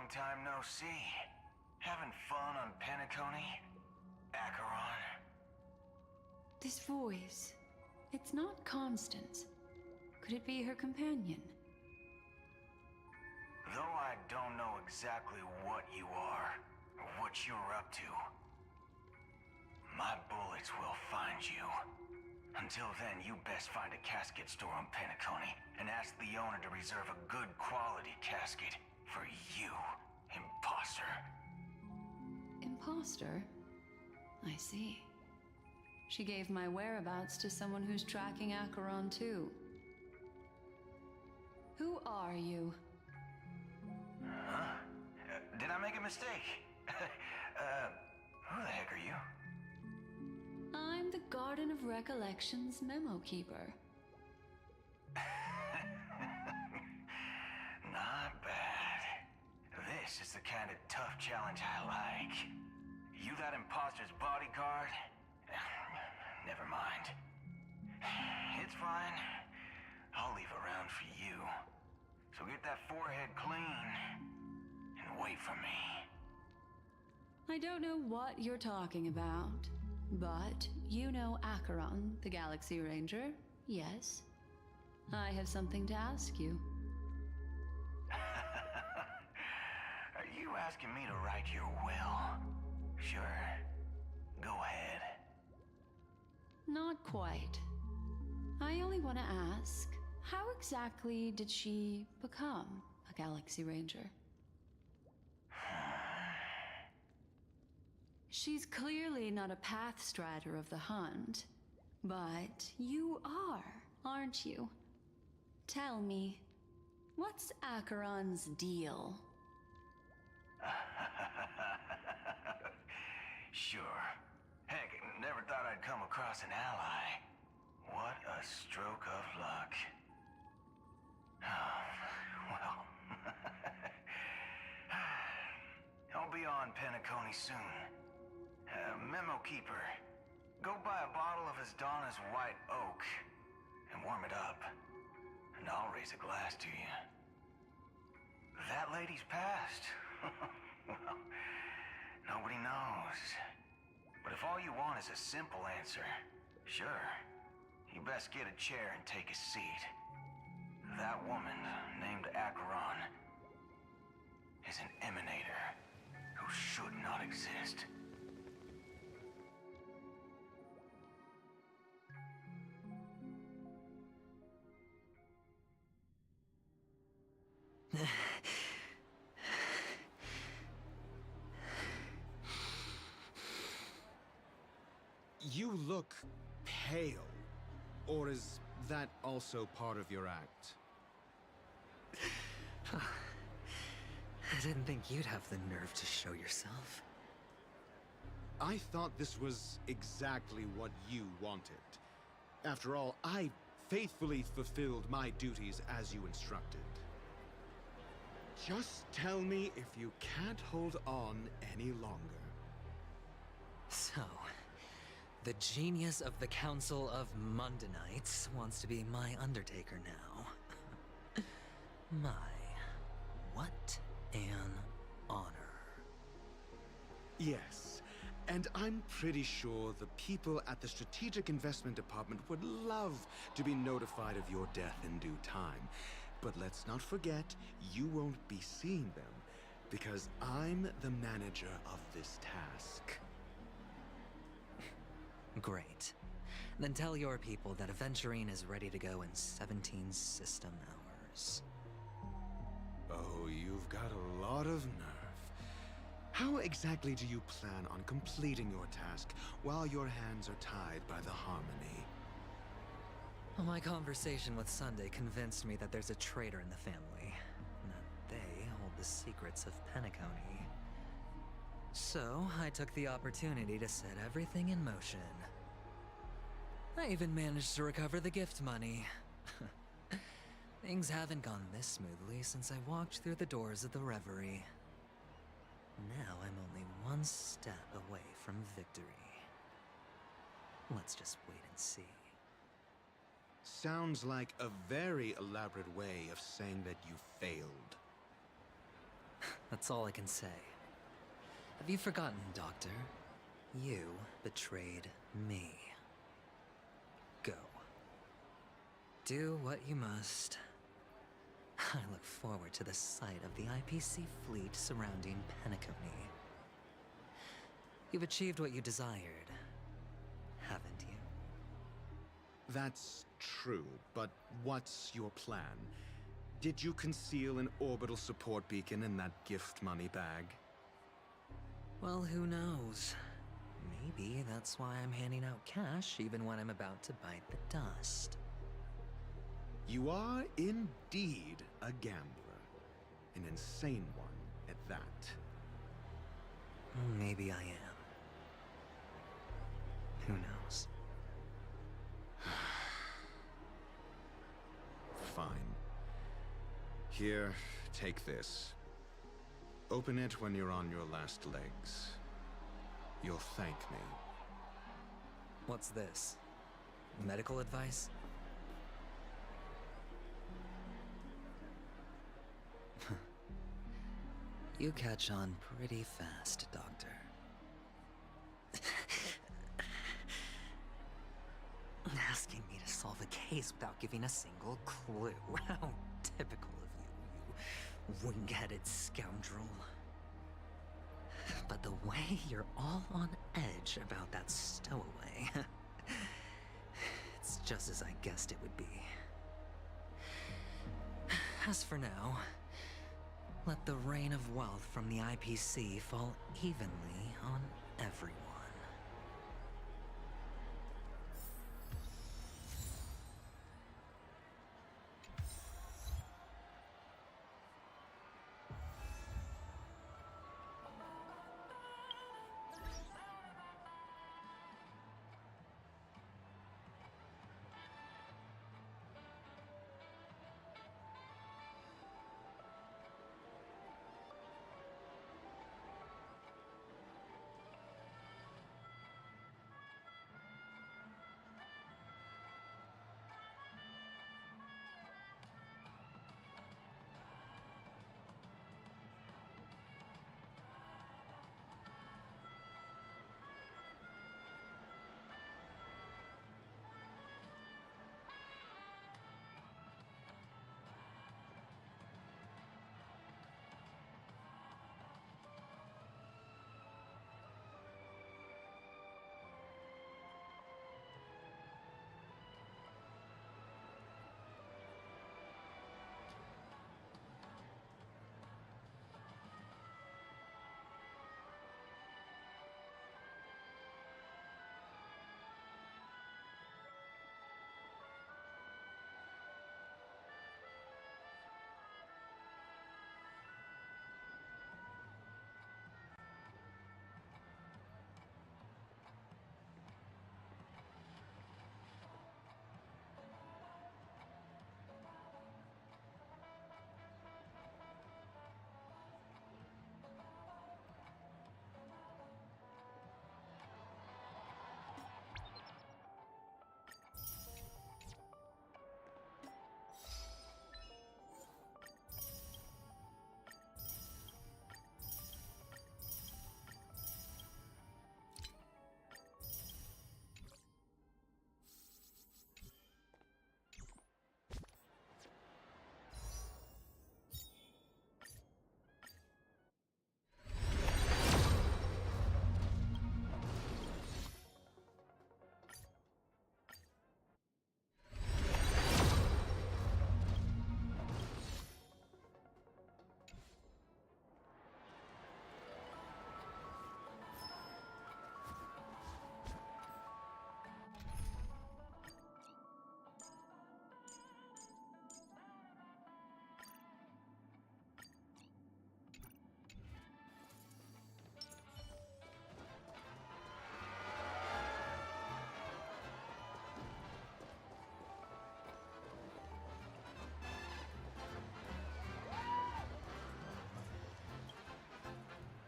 Long time no see. Having fun on Penacony? Acheron? This voice, it's not Constance. Could it be her companion? Though I don't know exactly what you are, or what you're up to, my bullets will find you. Until then, you best find a casket store on Penacony and ask the owner to reserve a good quality casket for you, imposter. Imposter? I see. She gave my whereabouts to someone who's tracking Acheron too. Who are you? Huh? Did I make a mistake? Who the heck are you? I'm the Garden of Recollection's memo keeper. Not bad. This is the kind of tough challenge I like. You that imposter's bodyguard? Never mind. It's fine. I'll leave a round for you. So get that forehead clean and wait for me. I don't know what you're talking about, but you know Acheron, the Galaxy Ranger, yes? I have something to ask you. Are you asking me to write your will? Sure. Go ahead. Not quite. I only want to ask, how exactly did she become a Galaxy Ranger? She's clearly not a path strider of the hunt, but you are, aren't you? Tell me, what's Acheron's deal? Sure. Heck, never thought I'd come across an ally. What a stroke of luck. Well, I'll be on Penacony soon. Memo keeper, go buy a bottle of his Donna's White Oak and warm it up, and I'll raise a glass to you. That lady's passed. Well, nobody knows. But if all you want is a simple answer, sure, you best get a chair and take a seat. That woman, named Acheron, is an emanator who should not exist. You look pale. Or is that also part of your act? I didn't think you'd have the nerve to show yourself. I thought this was exactly what you wanted. After all, I faithfully fulfilled my duties as you instructed. Just tell me if you can't hold on any longer. So, the genius of the Council of Mundanites wants to be my Undertaker now. My, what an honor. Yes, and I'm pretty sure the people at the Strategic Investment Department would love to be notified of your death in due time. But let's not forget, you won't be seeing them, because I'm the manager of this task. Great. Then tell your people that Aventurine is ready to go in 17 system hours. Oh, you've got a lot of nerve. How exactly do you plan on completing your task while your hands are tied by the Harmony? Well, my conversation with Sunday convinced me that there's a traitor in the family, and that they hold the secrets of Penacony. So, I took the opportunity to set everything in motion. I even managed to recover the gift money. Things haven't gone this smoothly since I walked through the doors of the Reverie. Now I'm only one step away from victory. Let's just wait and see. Sounds like a very elaborate way of saying that you failed. That's all I can say. Have you forgotten, Doctor? You betrayed me. Go. Do what you must. I look forward to the sight of the IPC fleet surrounding Penacony. You've achieved what you desired, haven't you? That's true, but what's your plan? Did you conceal an orbital support beacon in that gift money bag? Well, who knows? Maybe that's why I'm handing out cash even when I'm about to bite the dust. You are indeed a gambler. An insane one at that. Maybe I am. Who knows? Fine. Here, take this. Open it when you're on your last legs. You'll thank me. What's this? Medical advice? You catch on pretty fast, Doctor. Asking me to solve a case without giving a single clue. How typical of you, you wing-headed scoundrel. But the way you're all on edge about that stowaway, it's just as I guessed it would be. As for now, let the rain of wealth from the IPC fall evenly on everyone.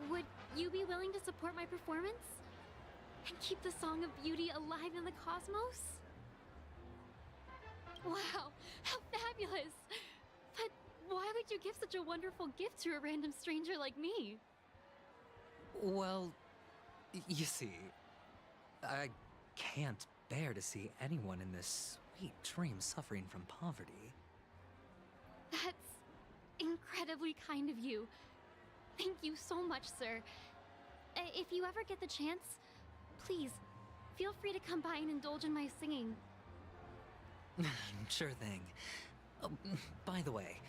Would you be willing to support my performance? And keep the Song of Beauty alive in the cosmos? Wow, how fabulous! But why would you give such a wonderful gift to a random stranger like me? Well, you see, I can't bear to see anyone in this sweet dream suffering from poverty. That's incredibly kind of you. Thank you so much, sir. If you ever get the chance, please, feel free to come by and indulge in my singing. Sure thing. Oh, by the way,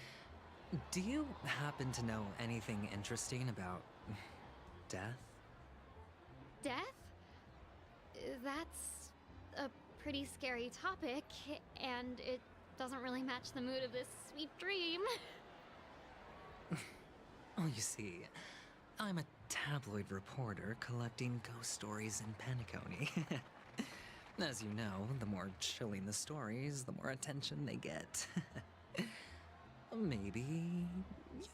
do you happen to know anything interesting about death? Death? That's a pretty scary topic, and it doesn't really match the mood of this sweet dream. Oh, you see, I'm a tabloid reporter collecting ghost stories in Penacony. As you know, the more chilling the stories, the more attention they get. Maybe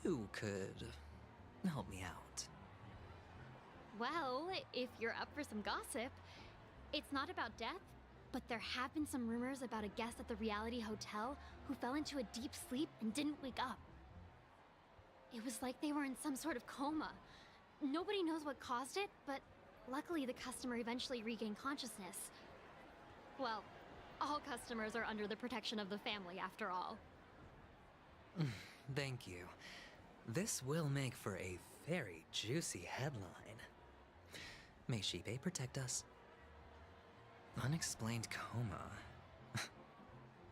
you could help me out. Well, if you're up for some gossip, it's not about death, but there have been some rumors about a guest at the reality hotel who fell into a deep sleep and didn't wake up. It was like they were in some sort of coma. Nobody knows what caused it, but luckily the customer eventually regained consciousness. Well, all customers are under the protection of the family, after all. Thank you. This will make for a very juicy headline. May Shibe protect us. Unexplained coma.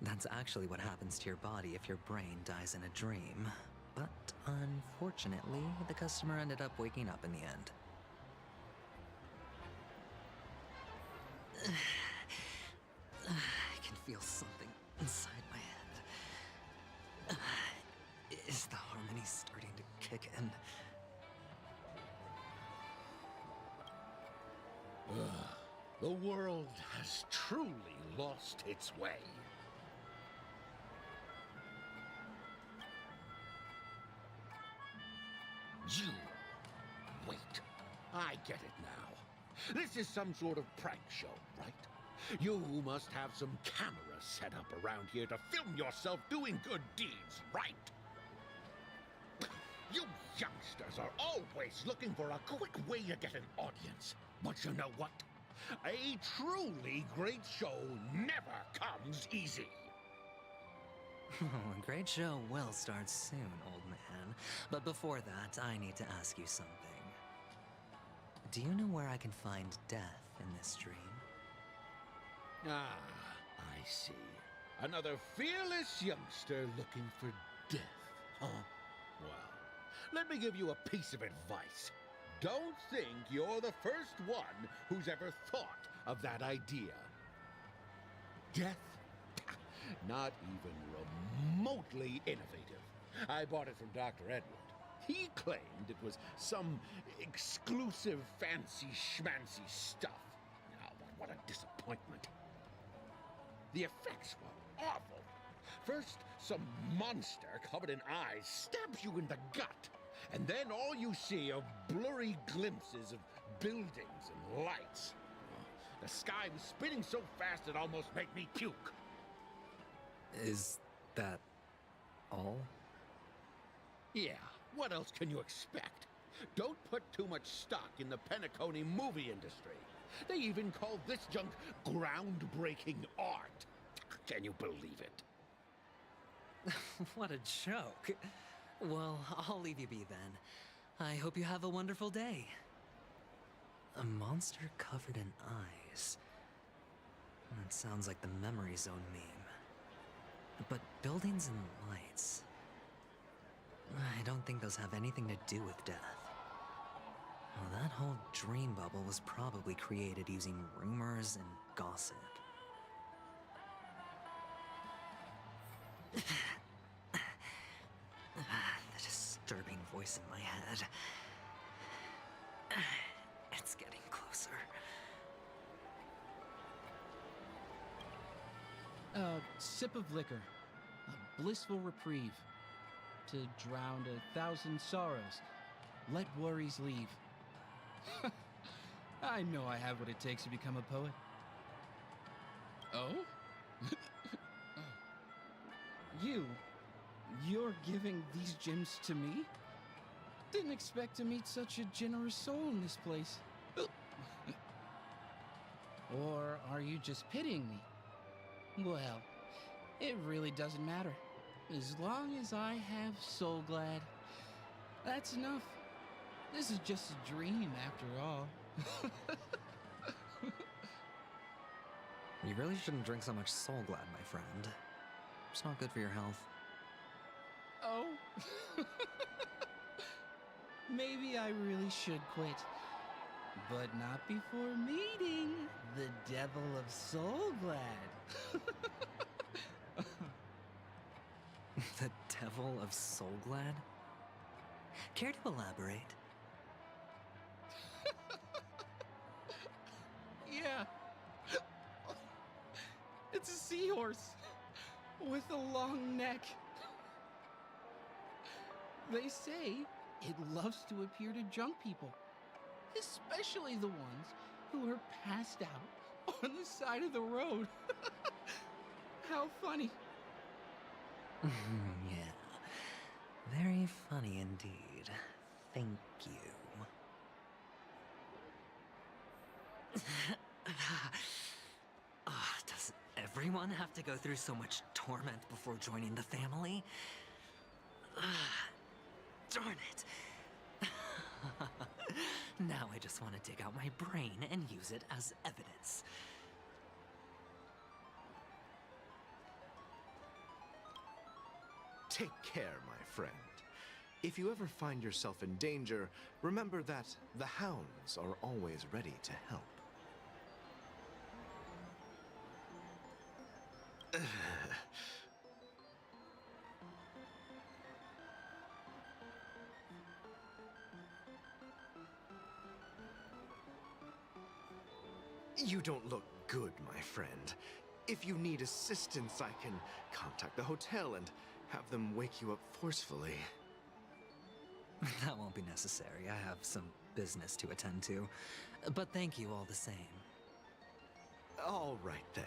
That's actually what happens to your body if your brain dies in a dream. But unfortunately, the customer ended up waking up in the end. I can feel something inside my head. Is the harmony starting to kick in? The world has truly lost its way. You... Wait. I get it now. This is some sort of prank show, right? You must have some cameras set up around here to film yourself doing good deeds, right? You youngsters are always looking for a quick way to get an audience. But you know what? A truly great show never comes easy. A great show will start soon, old man. But before that, I need to ask you something. Do you know where I can find death in this dream? Ah, I see. Another fearless youngster looking for death, huh? Well, let me give you a piece of advice. Don't think you're the first one who's ever thought of that idea. Death? Not even remotely innovative. I bought it from Dr. Edward. He claimed it was some exclusive fancy schmancy stuff. Now, what a disappointment. The effects were awful. First, some monster covered in eyes stabs you in the gut. And then all you see are blurry glimpses of buildings and lights. The sky was spinning so fast it almost made me puke. Is that all? Yeah, what else can you expect? Don't put too much stock in the Penacony movie industry. They even call this junk groundbreaking art. Can you believe it? What a joke. Well, I'll leave you be then. I hope you have a wonderful day. A monster covered in eyes. That sounds like the memory zone meme. But buildings and lights... I don't think those have anything to do with death. Well, that whole dream bubble was probably created using rumors and gossip. The disturbing voice in my head. It's getting closer. A sip of liquor. A blissful reprieve. To drown 1,000 sorrows. Let worries leave. I know I have what it takes to become a poet. Oh? You You're giving these gems to me? Didn't expect to meet such a generous soul in this place. Or are you just pitying me? Well, it really doesn't matter. As long as I have Soul Glad, that's enough. This is just a dream after all. You really shouldn't drink so much Soul Glad, my friend. It's not good for your health. Oh? Maybe I really should quit. But not before meeting the Devil of Soul Glad. The Devil of Soul Glad? Care to elaborate? Yeah. It's a seahorse with a long neck. They say it loves to appear to drunk people, especially the ones who are passed out on the side of the road. How funny. Yeah, very funny indeed. Thank you. Does everyone have to go through so much torment before joining the family? Darn it. Now I just want to dig out my brain and use it as evidence. Take care, my friend. If you ever find yourself in danger, remember that the hounds are always ready to help. You don't look good, my friend. If you need assistance, I can contact the hotel and have them wake you up forcefully. That won't be necessary. I have some business to attend to. But thank you all the same. All right, then.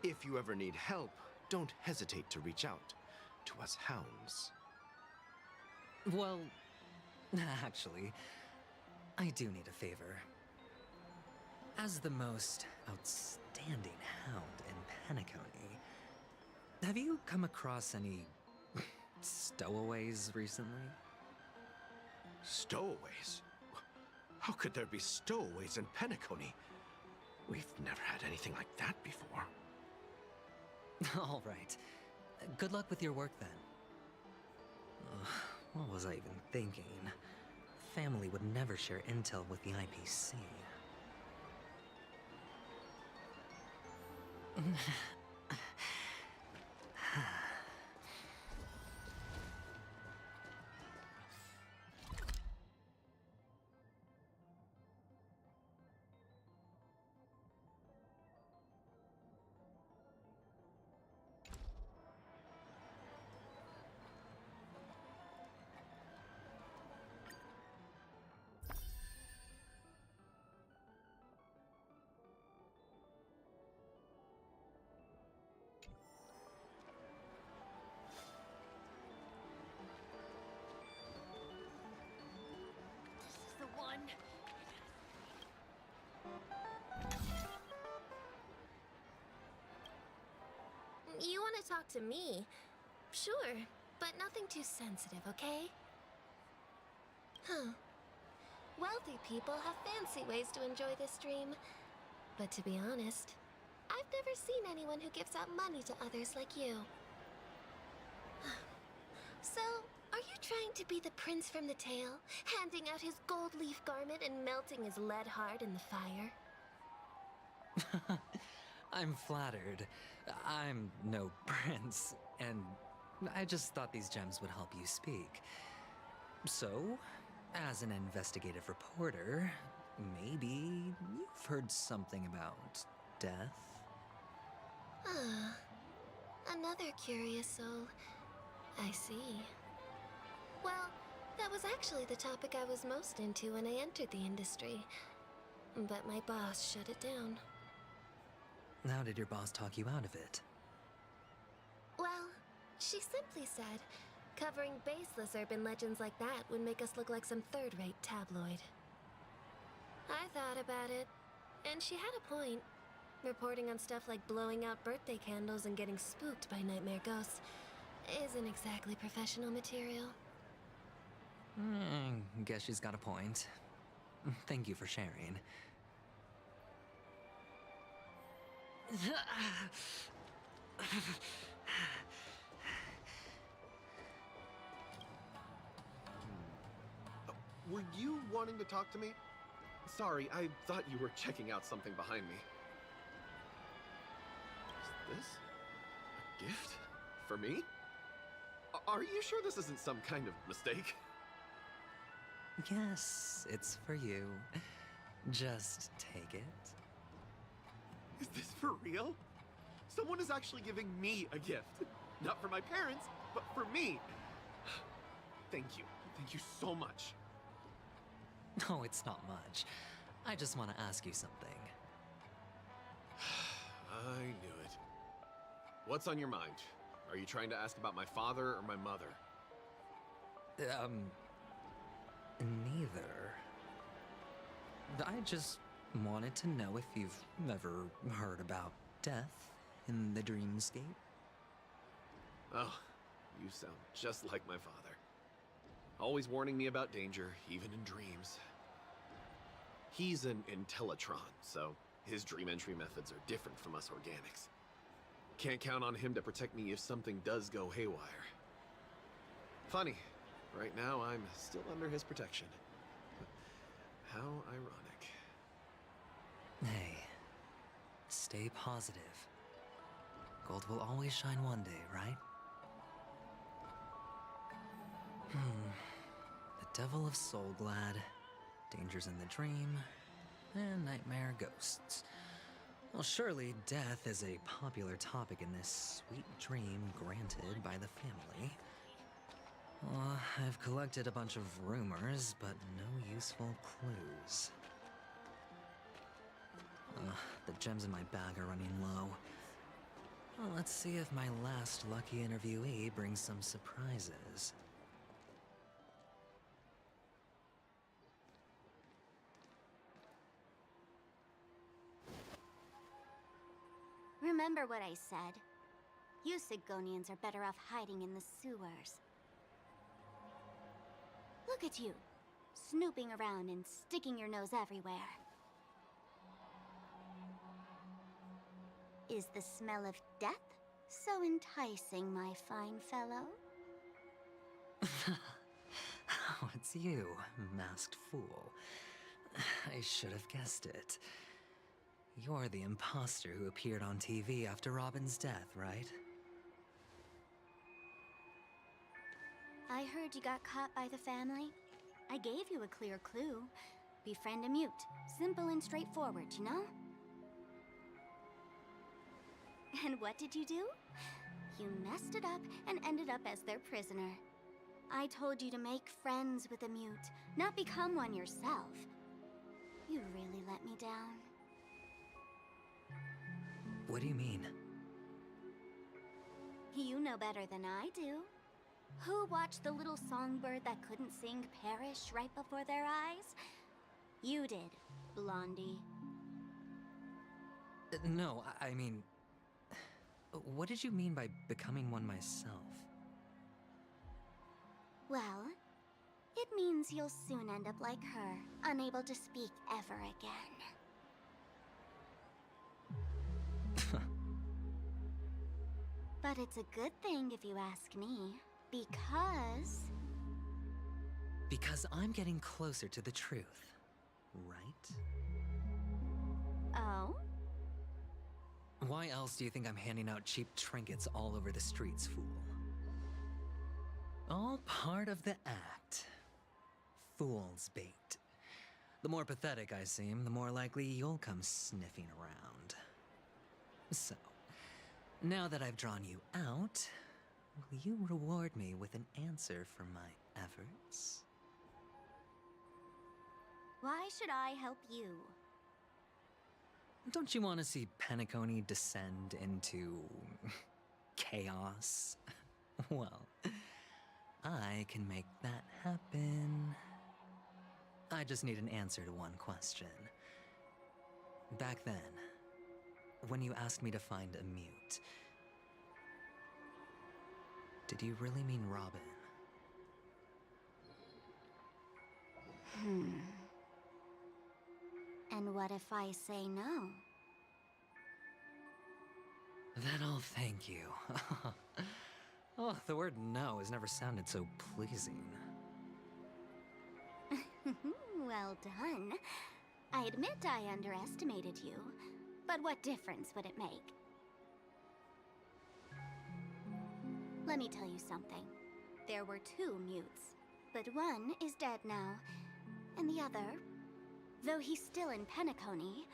If you ever need help, don't hesitate to reach out to us hounds. Well, actually, I do need a favor. As the most outstanding hound in Penacony, have you come across any stowaways recently? Stowaways? How could there be stowaways in Penacony? We've never had anything like that before. All right. Good luck with your work, then. What was I even thinking? Family would never share intel with the IPC. You want to talk to me? Sure, but nothing too sensitive, okay? Huh. Wealthy people have fancy ways to enjoy this dream. But to be honest, I've never seen anyone who gives out money to others like you. So, are you trying to be the prince from the tale, handing out his gold leaf garment and melting his lead heart in the fire? I'm flattered. I'm no prince, and I just thought these gems would help you speak. So, as an investigative reporter, maybe you've heard something about death? Ah, another curious soul. I see. Well, that was actually the topic I was most into when I entered the industry. But my boss shut it down. How did your boss talk you out of it? Well, She simply said, covering baseless urban legends like that would make us look like some third-rate tabloid. I thought about it, and she had a point. Reporting on stuff like blowing out birthday candles and getting spooked by nightmare ghosts isn't exactly professional material. Guess she's got a point. Thank you for sharing. Were you wanting to talk to me? Sorry, I thought you were checking out something behind me. Is this a gift? For me? Are you sure this isn't some kind of mistake? Yes, it's for you. Just take it. Is this for real? Someone is actually giving me a gift. Not for my parents, but for me. Thank you. Thank you so much. No, it's not much. I just want to ask you something. I knew it. What's on your mind? Are you trying to ask about my father or my mother? Neither. I just wanted to know if you've ever heard about death in the dreamscape. Oh, you sound just like my father. Always warning me about danger, even in dreams. He's an Intellitron, so his dream entry methods are different from us organics. Can't count on him to protect me if something does go haywire. Funny, right now I'm still under his protection. How ironic. Hey, stay positive. Gold will always shine one day, right? The Devil of Soulglad, dangers in the dream, and nightmare ghosts. Well, surely death is a popular topic in this sweet dream granted by the family. Well, I've collected a bunch of rumors, but no useful clues. The gems in my bag are running low. Well, let's see if my last lucky interviewee brings some surprises. Remember what I said. You Sigonians are better off hiding in the sewers. Look at you, snooping around and sticking your nose everywhere. Is the smell of death so enticing, my fine fellow? Oh, it's you, masked fool. I should have guessed it. You're the imposter who appeared on TV after Robin's death, right? I heard you got caught by the family. I gave you a clear clue. Befriend a mute. Simple and straightforward, you know? And what did you do? You messed it up and ended up as their prisoner. I told you to make friends with a mute, not become one yourself. You really let me down. What do you mean? You know better than I do. Who watched the little songbird that couldn't sing perish right before their eyes? You did, Blondie. No, I mean... What did you mean by becoming one myself? Well, it means you'll soon end up like her, unable to speak ever again. But it's a good thing if you ask me, because... Because I'm getting closer to the truth, right? Oh? Why else do you think I'm handing out cheap trinkets all over the streets, fool? All part of the act. Fool's bait. The more pathetic I seem, the more likely you'll come sniffing around. So, now that I've drawn you out, will you reward me with an answer for my efforts? Why should I help you? Don't you want to see Penacony descend into... chaos? Well, I can make that happen. I just need an answer to one question. Back then, when you asked me to find a mute, did you really mean Robin? And what if I say no? Then I'll thank you. Oh, the word no has never sounded so pleasing. Well done. I admit I underestimated you, but what difference would it make? Let me tell you something. There were 2 mutes, but one is dead now, and the other, though he's still in Penacony,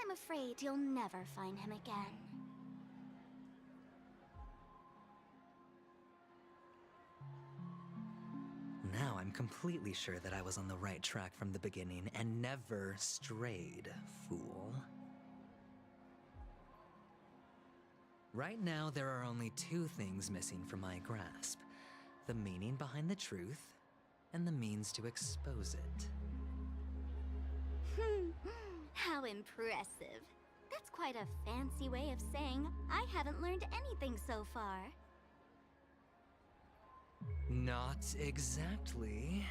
I'm afraid you'll never find him again. Now I'm completely sure that I was on the right track from the beginning and never strayed, fool. Right now, there are only 2 things missing from my grasp: the meaning behind the truth, and the means to expose it. How impressive. That's quite a fancy way of saying I haven't learned anything so far. Not exactly.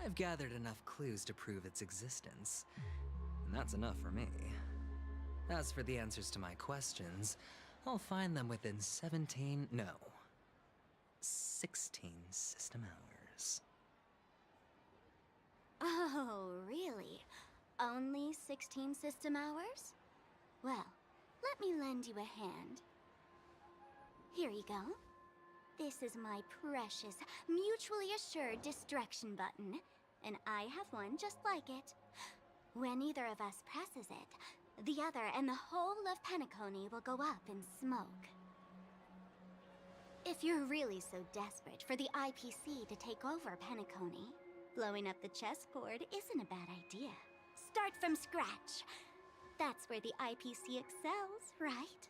I've gathered enough clues to prove its existence, and that's enough for me. As for the answers to my questions, I'll find them within 16 system hours. Oh, really? Only 16 system hours? Well, let me lend you a hand. Here you go. This is my precious, mutually assured distraction button, and I have one just like it. When either of us presses it, the other and the whole of Penacony will go up in smoke. If you're really so desperate for the IPC to take over Penacony, blowing up the chessboard isn't a bad idea. Start from scratch. That's where the IPC excels, right?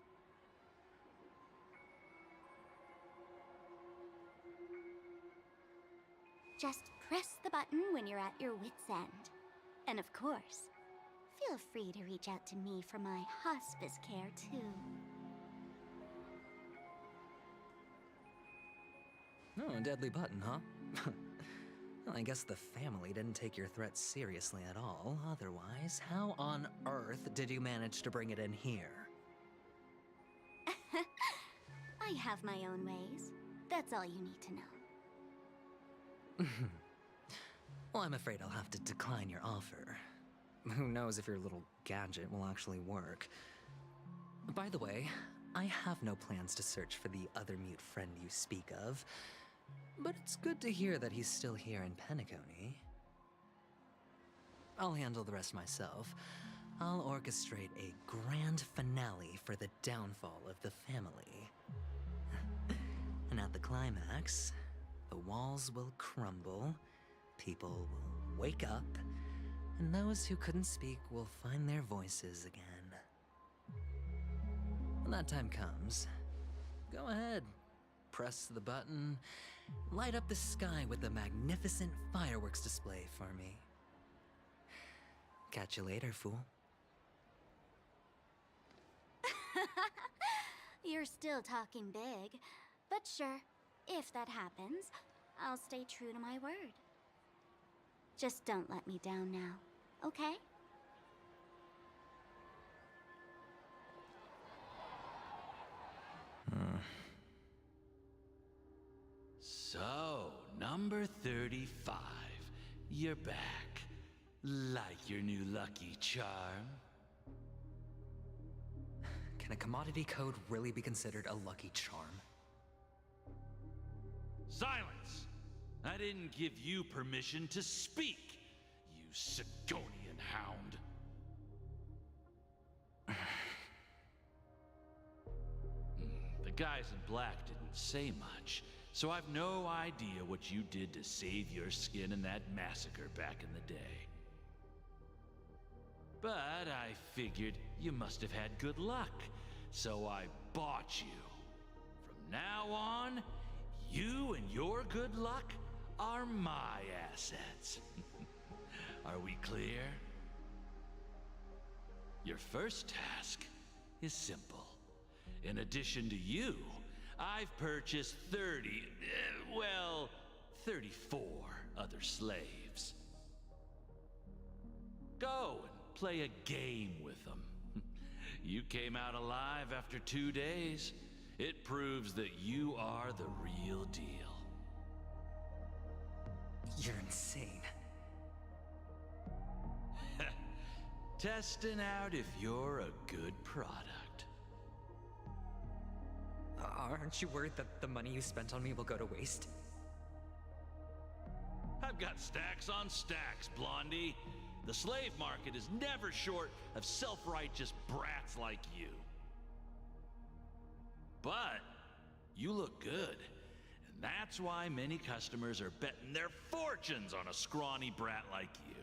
Just press the button when you're at your wit's end. And of course, feel free to reach out to me for my hospice care, too. Oh, a deadly button, huh? Well, I guess the family didn't take your threat seriously at all. Otherwise, how on earth did you manage to bring it in here? I have my own ways. That's all you need to know. Well, I'm afraid I'll have to decline your offer. Who knows if your little gadget will actually work. By the way, I have no plans to search for the other mute friend you speak of, but it's good to hear that he's still here in Penacony. I'll handle the rest myself. I'll orchestrate a grand finale for the downfall of the family. And at the climax, the walls will crumble, people will wake up, and those who couldn't speak will find their voices again. When that time comes, go ahead, press the button, light up the sky with a magnificent fireworks display for me. Catch you later, fool. You're still talking big, but sure, if that happens, I'll stay true to my word. Just don't let me down now, okay? So, number 35. You're back. Like your new lucky charm? Can a commodity code really be considered a lucky charm? Silence! I didn't give you permission to speak, you Sigonian hound. The guys in black didn't say much, so I've no idea what you did to save your skin in that massacre back in the day. But I figured you must have had good luck, so I bought you. From now on, You and your good luck are my assets. Are we clear? Your first task is simple. In addition to you, I've purchased 34 other slaves. Go and play a game with them. You came out alive after 2 days. It proves that you are the real deal. You're insane. Testing out if you're a good product. Aren't you worried that the money you spent on me will go to waste? I've got stacks on stacks, Blondie. The slave market is never short of self-righteous brats like you. But you look good, and that's why many customers are betting their fortunes on a scrawny brat like you.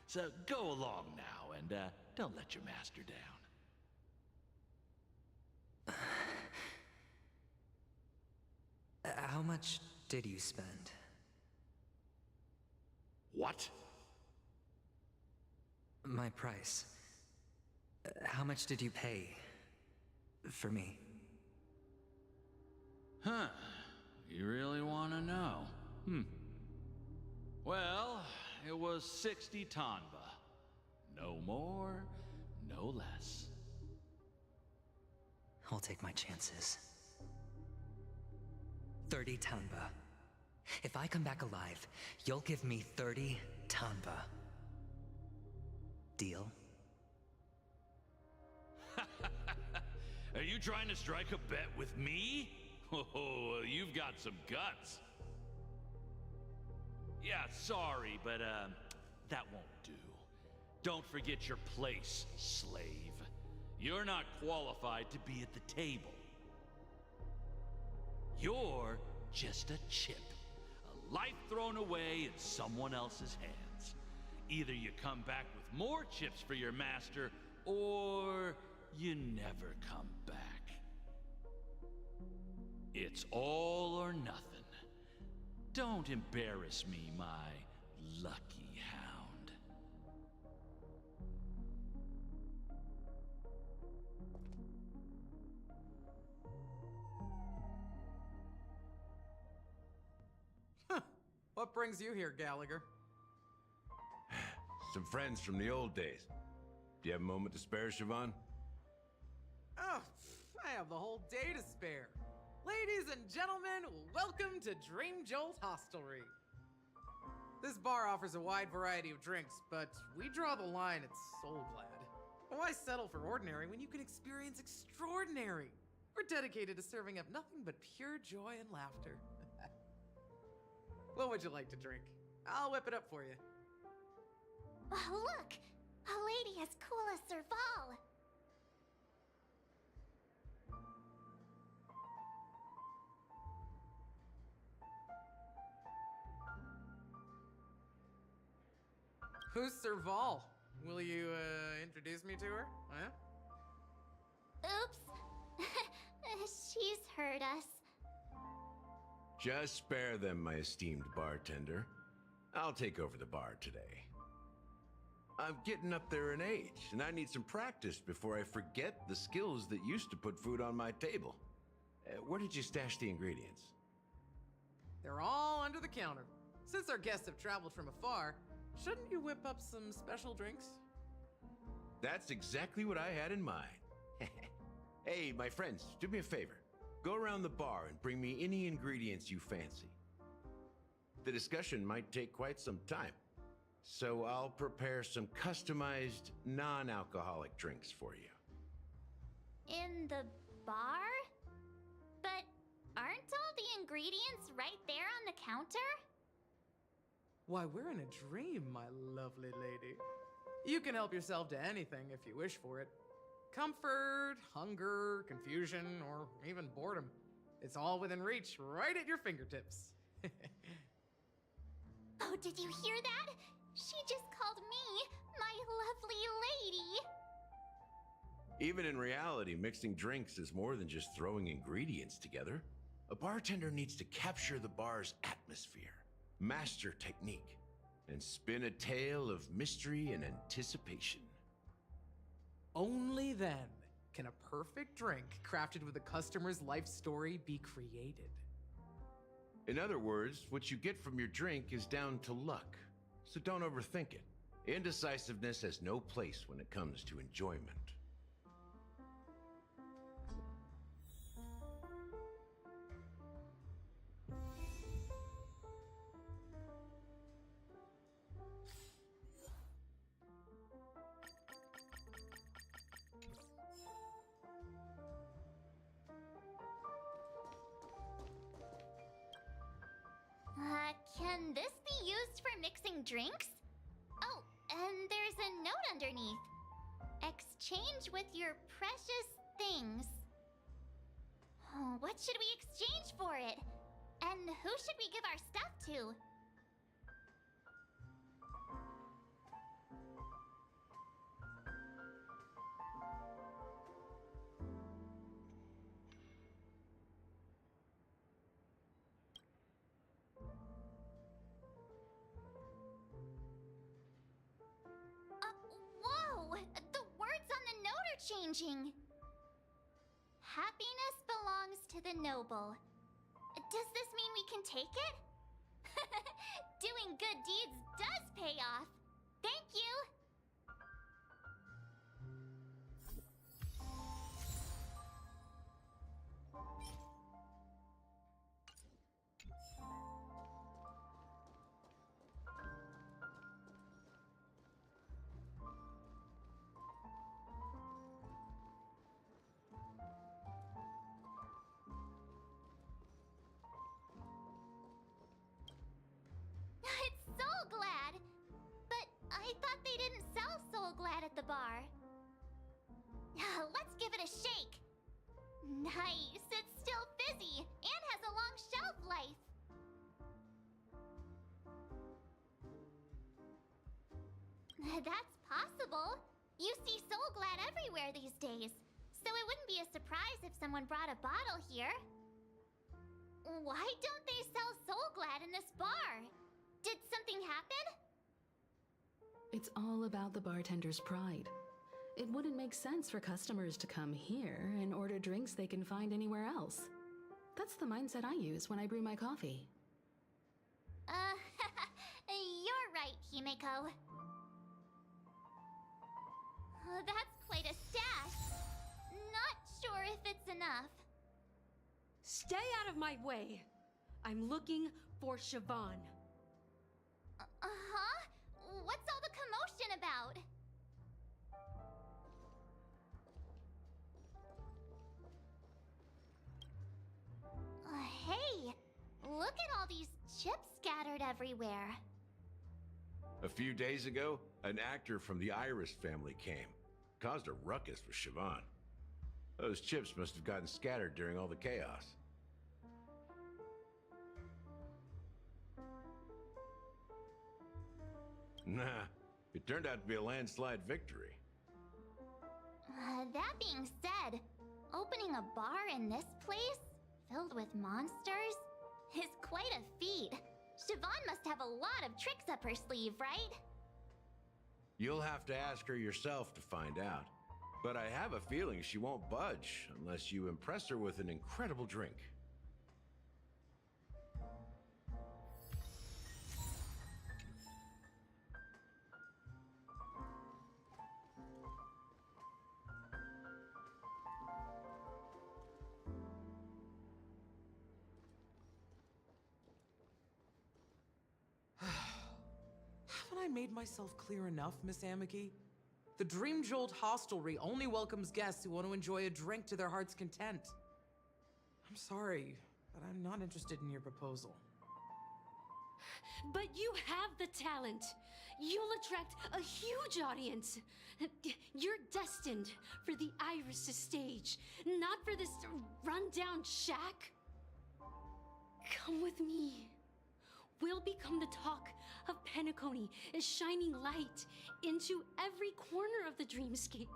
So go along now and don't let your master down. How much did you spend? What? My price. How much did you pay for me? Huh. You really want to know? Well, it was 60 tanba. No more, no less. I'll take my chances. 30 tanba. If I come back alive, you'll give me 30 tanba. Deal? Are you trying to strike a bet with me? Oh, you've got some guts. Yeah, sorry, but that won't do. Don't forget your place, slave. You're not qualified to be at the table. You're just a chip. A life thrown away in someone else's hands. Either you come back with more chips for your master, or you never come back. It's all or nothing. Don't embarrass me, my lucky hound. What brings you here, Gallagher? Some friends from the old days. Do you have a moment to spare, Siobhan? Oh, I have the whole day to spare. Ladies and gentlemen, welcome to Dream Jolt Hostelry. This bar offers a wide variety of drinks, but we draw the line at Soul Glad. Why settle for ordinary when you can experience extraordinary? We're dedicated to serving up nothing but pure joy and laughter. What would you like to drink? I'll whip it up for you. Oh, look! A lady as cool as Serval! Who's Serval? Will you, introduce me to her? Huh? Oops. She's heard us. Just spare them, my esteemed bartender. I'll take over the bar today. I'm getting up there in age, and I need some practice before I forget the skills that used to put food on my table. Where did you stash the ingredients? They're all under the counter. Since our guests have traveled from afar, shouldn't you whip up some special drinks? That's exactly what I had in mind. Hey, my friends, do me a favor. Go around the bar and bring me any ingredients you fancy. The discussion might take quite some time, so I'll prepare some customized, non-alcoholic drinks for you. In the bar? But aren't all the ingredients right there on the counter? Why, we're in a dream, my lovely lady. You can help yourself to anything if you wish for it. Comfort, hunger, confusion, or even boredom. It's all within reach, right at your fingertips. Oh, did you hear that? She just called me my lovely lady. Even in reality, mixing drinks is more than just throwing ingredients together. A bartender needs to capture the bar's atmosphere, master technique, and spin a tale of mystery and anticipation. Only then can a perfect drink crafted with a customer's life story be created. In other words, what you get from your drink is down to luck, so don't overthink it. Indecisiveness has no place when it comes to enjoyment. Can this be used for mixing drinks? Oh, and there's a note underneath. Exchange with your precious things. Oh, what should we exchange for it? And who should we give our stuff to? Whoa! The words on the note are changing. Happiness belongs to the noble. Does this mean we can take it? Doing good deeds does pay off. Thank you. It's Soul Glad! But I thought they didn't sell Soul Glad at the bar. Let's give it a shake. Nice, it's still fizzy and has a long shelf life. That's possible. You see Soul Glad everywhere these days, so it wouldn't be a surprise if someone brought a bottle here. Why don't they sell Soul Glad in this bar? Did something happen? It's all about the bartender's pride. It wouldn't make sense for customers to come here and order drinks they can find anywhere else. That's the mindset I use when I brew my coffee. You're right, Himeko. That's quite a stash. Not sure if it's enough. Stay out of my way. I'm looking for Siobhan. Uh-huh? What's all the commotion about? Hey, look at all these chips scattered everywhere. A few days ago, an actor from the Iris family came. Caused a ruckus with Siobhan. Those chips must have gotten scattered during all the chaos. Nah, it turned out to be a landslide victory. That being said, opening a bar in this place, filled with monsters, is quite a feat. Siobhan must have a lot of tricks up her sleeve, right? You'll have to ask her yourself to find out. But I have a feeling she won't budge unless you impress her with an incredible drink. Haven't I made myself clear enough, Miss Amiki? The Dream Jolt Hostelry only welcomes guests who want to enjoy a drink to their heart's content. I'm sorry, but I'm not interested in your proposal. But you have the talent. You'll attract a huge audience. You're destined for the Iris stage, not for this rundown shack. Come with me. We'll become the talk of Penacony, a shining light into every corner of the dreamscape.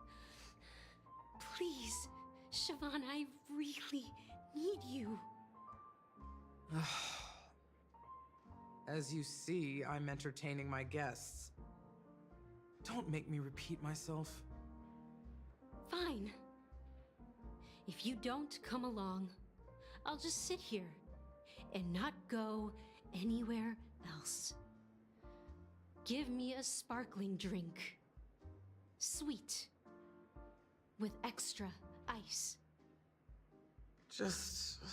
Please, Siobhan, I really need you. As you see, I'm entertaining my guests. Don't make me repeat myself. Fine. If you don't come along, I'll just sit here and not go anywhere else. Give me a sparkling drink. Sweet. With extra ice. Just...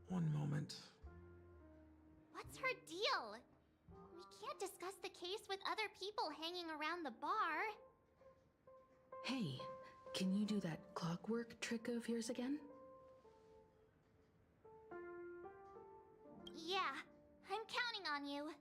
one moment. What's her deal? We can't discuss the case with other people hanging around the bar. Hey, can you do that clockwork trick of yours again? Yeah, I'm counting on you.